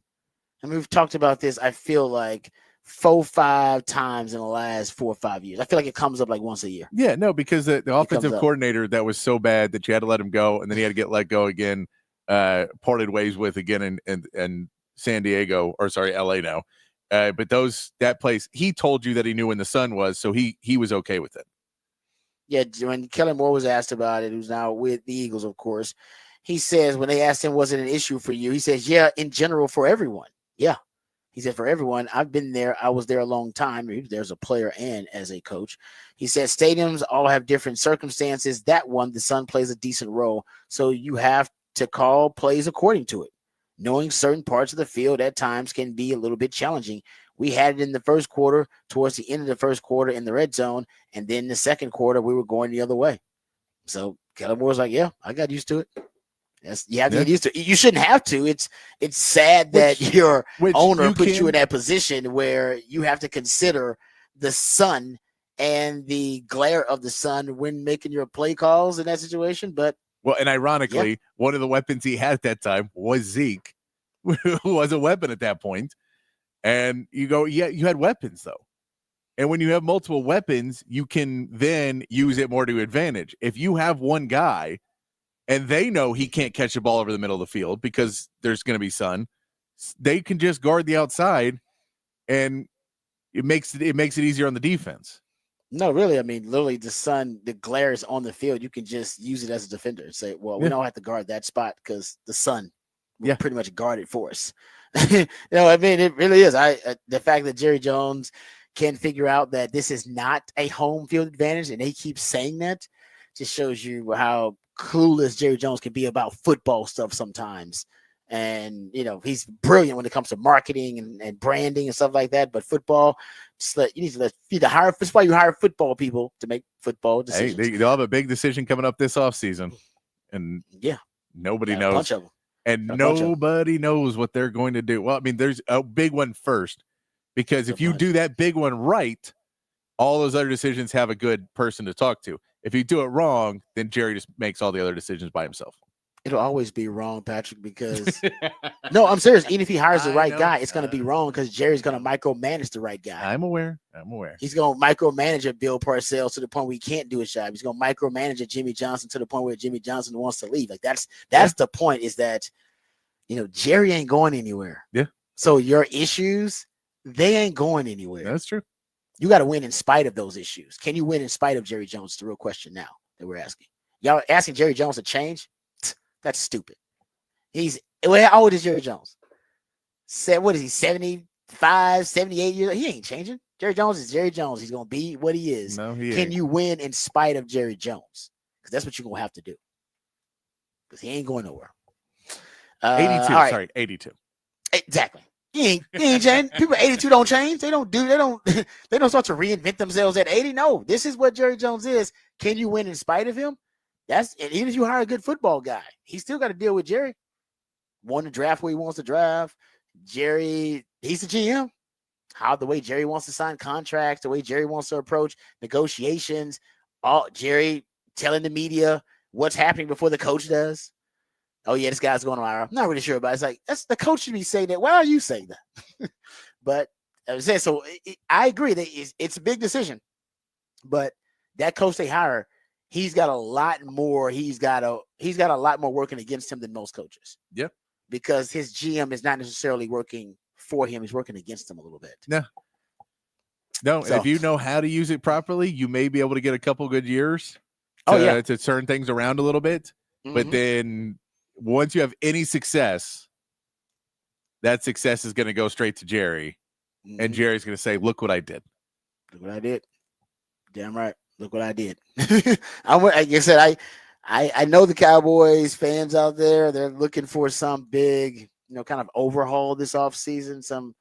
I mean, we've talked about this. I feel like 4-5 times in the last 4 or 5 years. I feel like it comes up like once a year. Yeah, no, because the offensive coordinator that was so bad that you had to let him go, and then he had to get let go again, parted ways with again in San Diego, or sorry, LA now. But that place, he told you that he knew when the sun was, so he was okay with it. Yeah, when Kellen Moore was asked about it, who's now with the Eagles, of course, he says when they asked him, was it an issue for you? He says, yeah, in general, for everyone. Yeah. He said, for everyone, I've been there. I was there a long time. He was there as a player and as a coach. He said, stadiums all have different circumstances. That one, the sun plays a decent role. So you have to call plays according to it. Knowing certain parts of the field at times can be a little bit challenging. We had it in the first quarter, towards the end of the first quarter in the red zone. And then the second quarter, we were going the other way. So Kellen Moore's like, yeah, I got used to it. You have to get used to it. You shouldn't have to. It's sad that your owner puts you in that position where you have to consider the sun and the glare of the sun when making your play calls in that situation. But and ironically, one of the weapons he had at that time was Zeke, who was a weapon at that point. And you go, yeah, you had weapons though. And when you have multiple weapons, you can then use it more to advantage. If you have one guy and they know he can't catch the ball over the middle of the field because there's going to be sun, they can just guard the outside, and it makes it easier on the defense. No, really. I mean, literally, the sun, the glare is on the field. You can just use it as a defender and say, well, we don't have to guard that spot because the sun will pretty much guard it for us. I mean, it really is. The fact that Jerry Jones can't figure out that this is not a home field advantage, and they keep saying that, just shows you how clueless Jerry Jones can be about football stuff sometimes. And, he's brilliant when it comes to marketing and branding and stuff like that. But football, you need to hire. That's why you hire football people to make football decisions. Hey, they'll have a big decision coming up this offseason. And nobody knows. A bunch of them. And nobody knows what they're going to do. Well, I mean, there's a big one first, because if you do that big one right, all those other decisions have a good person to talk to. If you do it wrong, then Jerry just makes all the other decisions by himself. It'll always be wrong, Patrick, because no, I'm serious. Even if he hires the right guy, it's going to be wrong because Jerry's going to micromanage the right guy. I'm aware. He's going to micromanage a Bill Parcells to the point where he can't do his job. He's going to micromanage a Jimmy Johnson to the point where Jimmy Johnson wants to leave. Like that's the point, is that, Jerry ain't going anywhere. Yeah. So your issues, they ain't going anywhere. That's true. You got to win in spite of those issues. Can you win in spite of Jerry Jones? It's the real question now that we're asking. Y'all asking Jerry Jones to change? That's stupid. How old is Jerry Jones? What is he, 75, 78 years old? He ain't changing. Jerry Jones is Jerry Jones. He's going to be what he is. No, he Can ain't. you win in spite of Jerry Jones? Because that's what you're going to have to do. Because he ain't going nowhere. 82. Sorry, 82. Exactly. He ain't changing. People at 82 don't change. They don't start to reinvent themselves at 80. No, this is what Jerry Jones is. Can you win in spite of him? Even if you hire a good football guy, he still got to deal with Jerry. Want to draft where he wants to draft. Jerry, he's the GM. The way Jerry wants to sign contracts, the way Jerry wants to approach negotiations, Jerry telling the media what's happening before the coach does. Oh yeah, this guy's going on IR. I'm not really sure about it. It's like, that's the coach should be saying that. Why are you saying that? But I was saying, so I agree that it's a big decision, but that coach they hire, he's got a lot more. He's got a lot more working against him than most coaches. Yep. Because his GM is not necessarily working for him; he's working against him a little bit. No. If you know how to use it properly, you may be able to get a couple good years to turn things around a little bit. Mm-hmm. But then once you have any success, that success is going to go straight to Jerry, and Jerry's going to say, "Look what I did." Look what I did. Damn right. Look what I did. Like I said, I know the Cowboys fans out there, they're looking for some big, kind of overhaul this offseason, some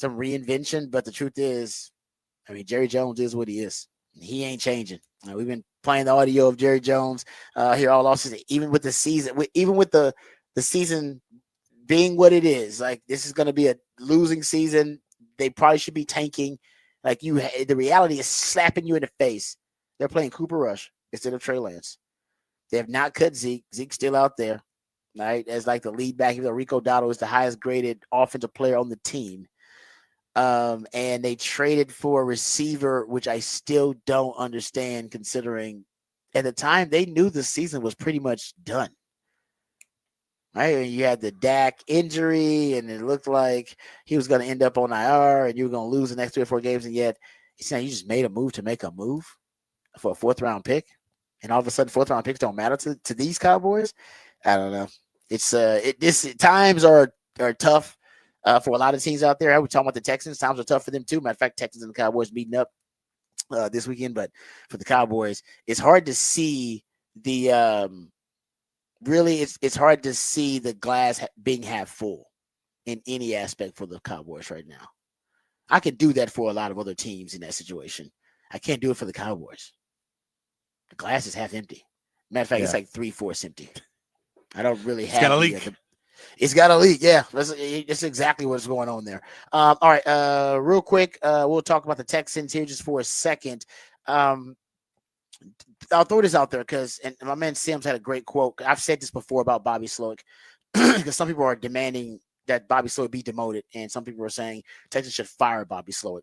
reinvention. But the truth is, Jerry Jones is what he is. He ain't changing. We've been playing the audio of Jerry Jones here all offseason, even with the season, even with the season being what it is. Like, this is going to be a losing season. They probably should be tanking. Like, the reality is slapping you in the face. They're playing Cooper Rush instead of Trey Lance. They have not cut Zeke. Zeke's still out there, right? As like the lead back. Even though Rico Dotto is the highest graded offensive player on the team. And they traded for a receiver, which I still don't understand, considering at the time they knew the season was pretty much done. Right? And you had the Dak injury, and it looked like he was going to end up on IR, and you were going to lose the next 3 or 4 games, and yet it's not, you just made a move to make a move for a 4th round pick, and all of a sudden 4th round picks don't matter to these Cowboys. I don't know. It's times are tough for a lot of teams out there. I was talking about the Texans. Times are tough for them too. Matter of fact, Texans and the Cowboys meeting up this weekend. But for the Cowboys, it's hard to see the really. It's hard to see the glass being half full in any aspect for the Cowboys right now. I could do that for a lot of other teams in that situation. I can't do it for the Cowboys. The glass is half empty. Matter of fact, It's like 3/4 empty. I don't really have. It's got a leak. It's got a leak. Yeah, that's exactly what's going on there. All right, real quick, we'll talk about the Texans here just for a second. I'll throw this out there because my man Sims had a great quote. I've said this before about Bobby Slowick because some people are demanding that Bobby Slowick be demoted, and some people are saying Texans should fire Bobby Slowick.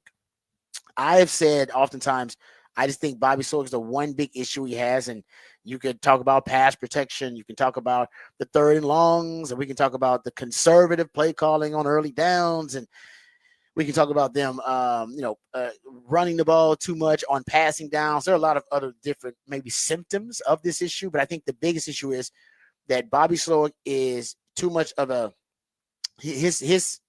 I have said oftentimes, I just think Bobby Slowick is the one big issue he has, and you could talk about pass protection, you can talk about the 3rd and longs, and we can talk about the conservative play calling on early downs, and we can talk about them, running the ball too much on passing downs. There are a lot of other different maybe symptoms of this issue, but I think the biggest issue is that Bobby Slowick is too much of his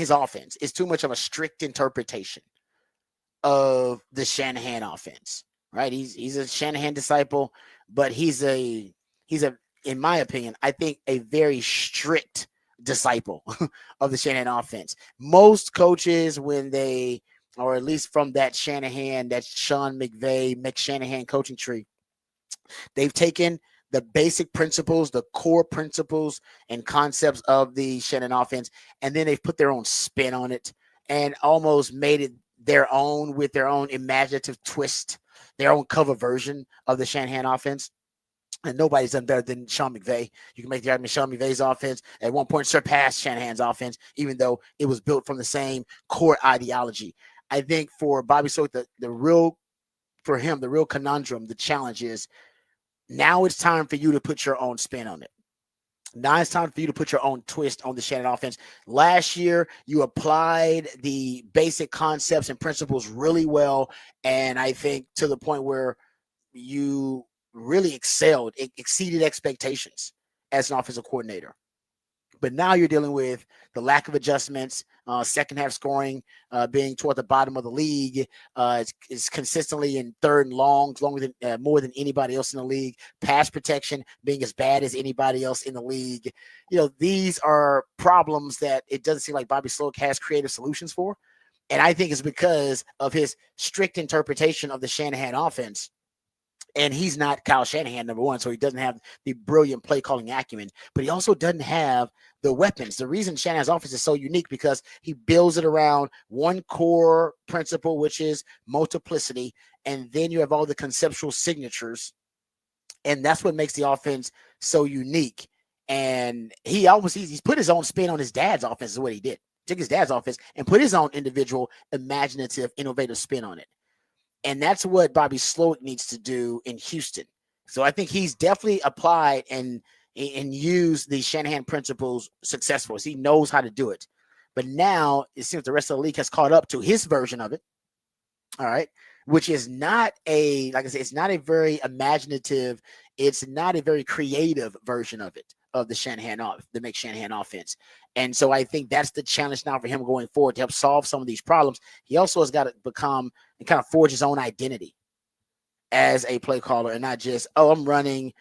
offense is too much of a strict interpretation of the Shanahan offense, right? He's a Shanahan disciple, but he's a in my opinion, I think a very strict disciple of the Shanahan offense. Most coaches, when they, or at least from that Shanahan, that Sean McVay coaching tree, they've taken the basic principles, the core principles and concepts of the Shanahan offense, and then they've put their own spin on it and almost made it their own with their own imaginative twist, their own cover version of the Shanahan offense. And nobody's done better than Sean McVay. You can make the argument Sean McVay's offense at one point surpassed Shanahan's offense, even though it was built from the same core ideology. I think for Bobby Slowick, the real conundrum, the challenge is now it's time for you to put your own spin on it. Now it's time for you to put your own twist on the Shanahan offense. Last year, you applied the basic concepts and principles really well, and I think to the point where you really excelled. It exceeded expectations as an offensive coordinator. But now you're dealing with the lack of adjustments, second half scoring being toward the bottom of the league. It's consistently in third and longs, longer than more than anybody else in the league. Pass protection being as bad as anybody else in the league. You know, these are problems that it doesn't seem like Bobby Slowick has creative solutions for. And I think it's because of his strict interpretation of the Shanahan offense. And he's not Kyle Shanahan, number one, so he doesn't have the brilliant play calling acumen, but he also doesn't have the weapons. The reason Shanahan's offense is so unique because he builds it around one core principle, which is multiplicity, and then you have all the conceptual signatures, and that's what makes the offense so unique. And he's put his own spin on his dad's offense is what he did. Took his dad's offense and put his own individual, imaginative, innovative spin on it. And that's what Bobby Slowick needs to do in Houston. So I think he's definitely applied and used the Shanahan principles successfully. So he knows how to do it. But now it seems the rest of the league has caught up to his version of it. All right. Which is not like I said, it's not a very imaginative, it's not a very creative version of it, of the Shanahan offense. And so I think that's the challenge now for him going forward to help solve some of these problems. He also has got to become and kind of forge his own identity as a play caller and not just, I'm running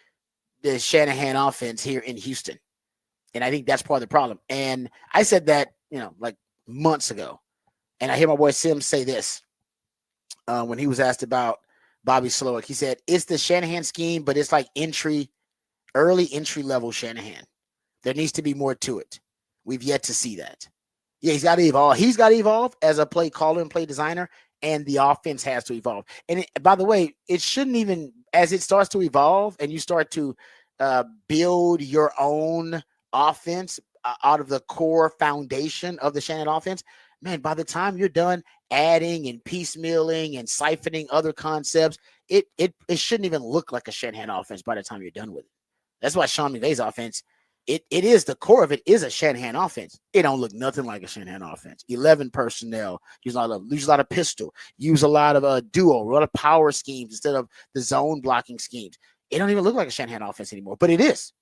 the Shanahan offense here in Houston. And I think that's part of the problem. And I said that, like months ago. And I hear my boy Sims say this when he was asked about Bobby Slowick. He said, it's the Shanahan scheme, but it's like early entry level Shanahan. There needs to be more to it. We've yet to see that. Yeah, he's got to evolve. He's got to evolve as a play caller and play designer, and the offense has to evolve. And by the way, it shouldn't even, as it starts to evolve and you start to build your own offense out of the core foundation of the Shanahan offense, man, by the time you're done adding and piecemealing and siphoning other concepts, it shouldn't even look like a Shanahan offense by the time you're done with it. That's why Sean McVay's offense, it is the core of it is a Shanahan offense. It don't look nothing like a Shanahan offense. 11 personnel, use a lot of pistol, use a lot of duo, a lot of power schemes instead of the zone blocking schemes. It don't even look like a Shanahan offense anymore, but it is.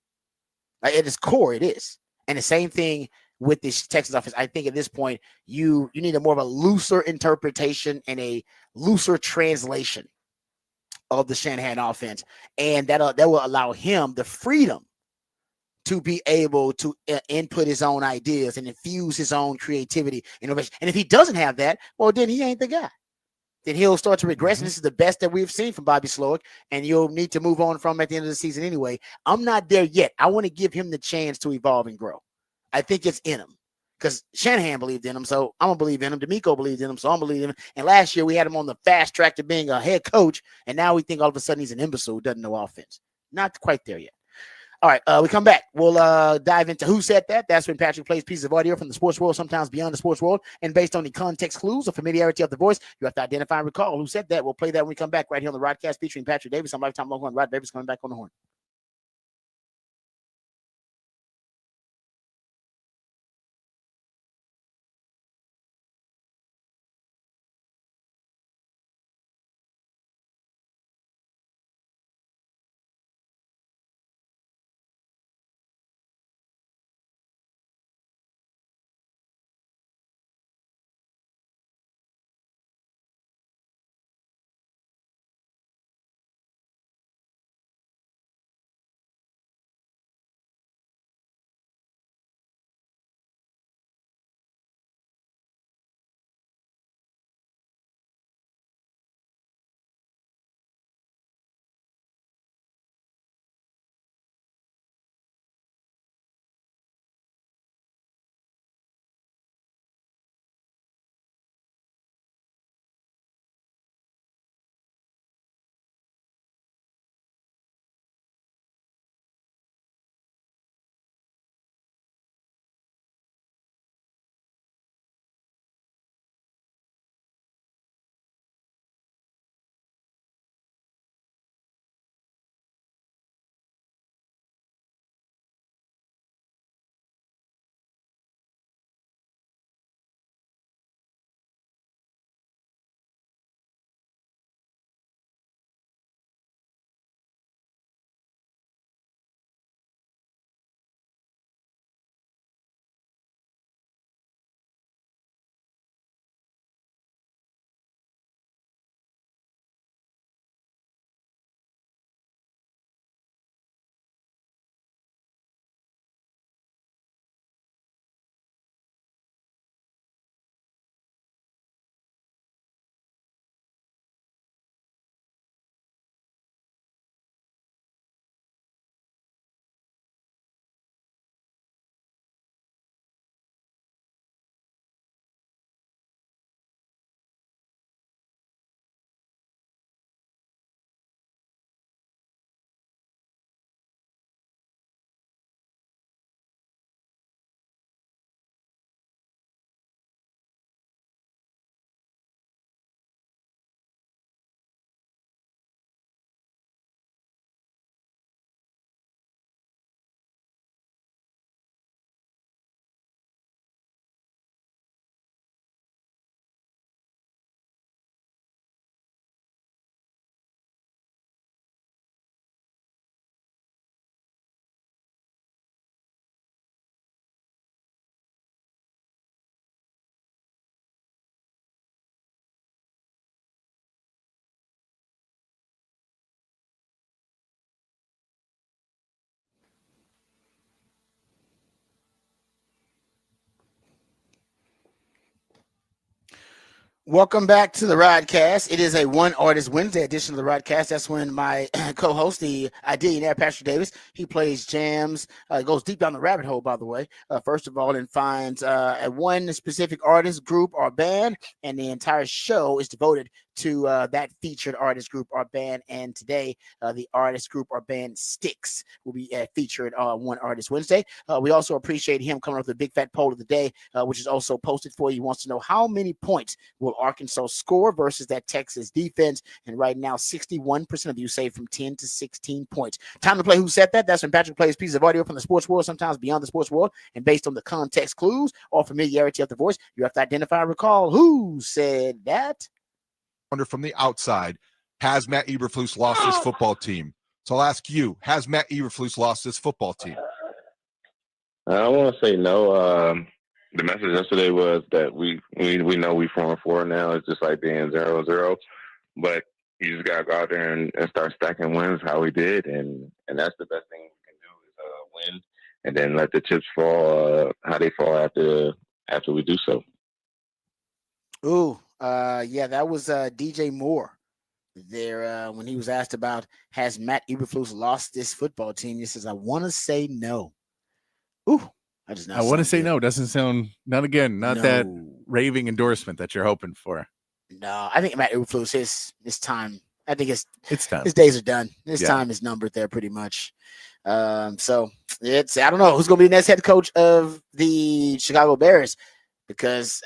Like, at its core, it is. And the same thing with this Texas offense. I think at this point, you need a more of a looser interpretation and a looser translation of the Shanahan offense, and that will allow him the freedom to be able to input his own ideas and infuse his own creativity, innovation. And if he doesn't have that, well, then he ain't the guy. Then he'll start to regress. And this is the best that we've seen from Bobby Slowick, and you'll need to move on from at the end of the season anyway. I'm not there yet. I want to give him the chance to evolve and grow. I think it's in him because Shanahan believed in him, so I'm going to believe in him. D'Amico believed in him, so I'm going to believe in him. And last year we had him on the fast track to being a head coach, and now we think all of a sudden he's an imbecile who doesn't know offense. Not quite there yet. All right, we come back. We'll dive into Who Said That. That's when Patrick plays pieces of audio from the sports world, sometimes beyond the sports world. And based on the context clues or familiarity of the voice, you have to identify and recall who said that. We'll play that when we come back right here on the Rodcast featuring Patrick Davis. I'm Lifetime Longhorn. Rod Davis coming back on the horn. Welcome back to the Rodcast. It is a One Artist Wednesday edition of the Rodcast. That's when my co-host, the Ideationaire, Pastor Davis, he plays jams, goes deep down the rabbit hole, by the way, first of all, and finds a one specific artist, group, or band, and the entire show is devoted to that featured artist, group, or band. And today, the artist, group, or band Styx will be featured on One Artist Wednesday. We also appreciate him coming up with a big fat poll of the day, which is also posted for you. He wants to know how many points will Arkansas score versus that Texas defense. And right now, 61% of you say from 10 to 16 points. Time to play Who Said That? That's when Patrick plays pieces of audio from the sports world, sometimes beyond the sports world. And based on the context clues or familiarity of the voice, you have to identify and recall who said that. From the outside, has Matt Eberflus lost his football team? So I'll ask you, has Matt Eberflus lost his football team? I want to say no. The message yesterday was that we know we 4-4 now. It's just like being 0-0, but you just gotta go out there and start stacking wins how we did, and that's the best thing we can do is win, and then let the chips fall how they fall after we do so. Ooh, yeah, that was DJ Moore there when he was asked about has Matt Eberflus lost this football team. He says, "I want to say no." Ooh. I want to say no. Doesn't sound that raving endorsement that you're hoping for. No, I think Matt Eberflus, his time. I think it's done. His days are done. His time is numbered there, pretty much. So it's I don't know who's going to be the next head coach of the Chicago Bears, because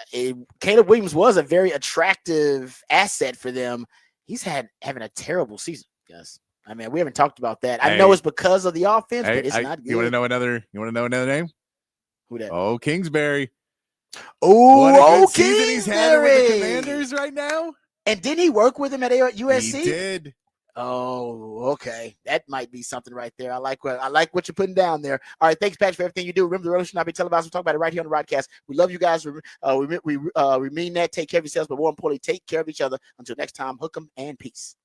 Caleb Williams was a very attractive asset for them. He's having a terrible season, guys. I mean, we haven't talked about that. I know it's because of the offense, but it's not good. You want to know another name? Who that? Oh, Kingsbury. Oh, season he's having with the Commanders right now. And didn't he work with him at USC? He did. Oh, okay. That might be something right there. I like what you're putting down there. All right, thanks, Patrick, for everything you do. Remember, the road should not be televised. We'll talk about it right here on the Rodcast. We love you guys. We mean that. Take care of yourselves, but more importantly, take care of each other. Until next time, hook 'em and peace.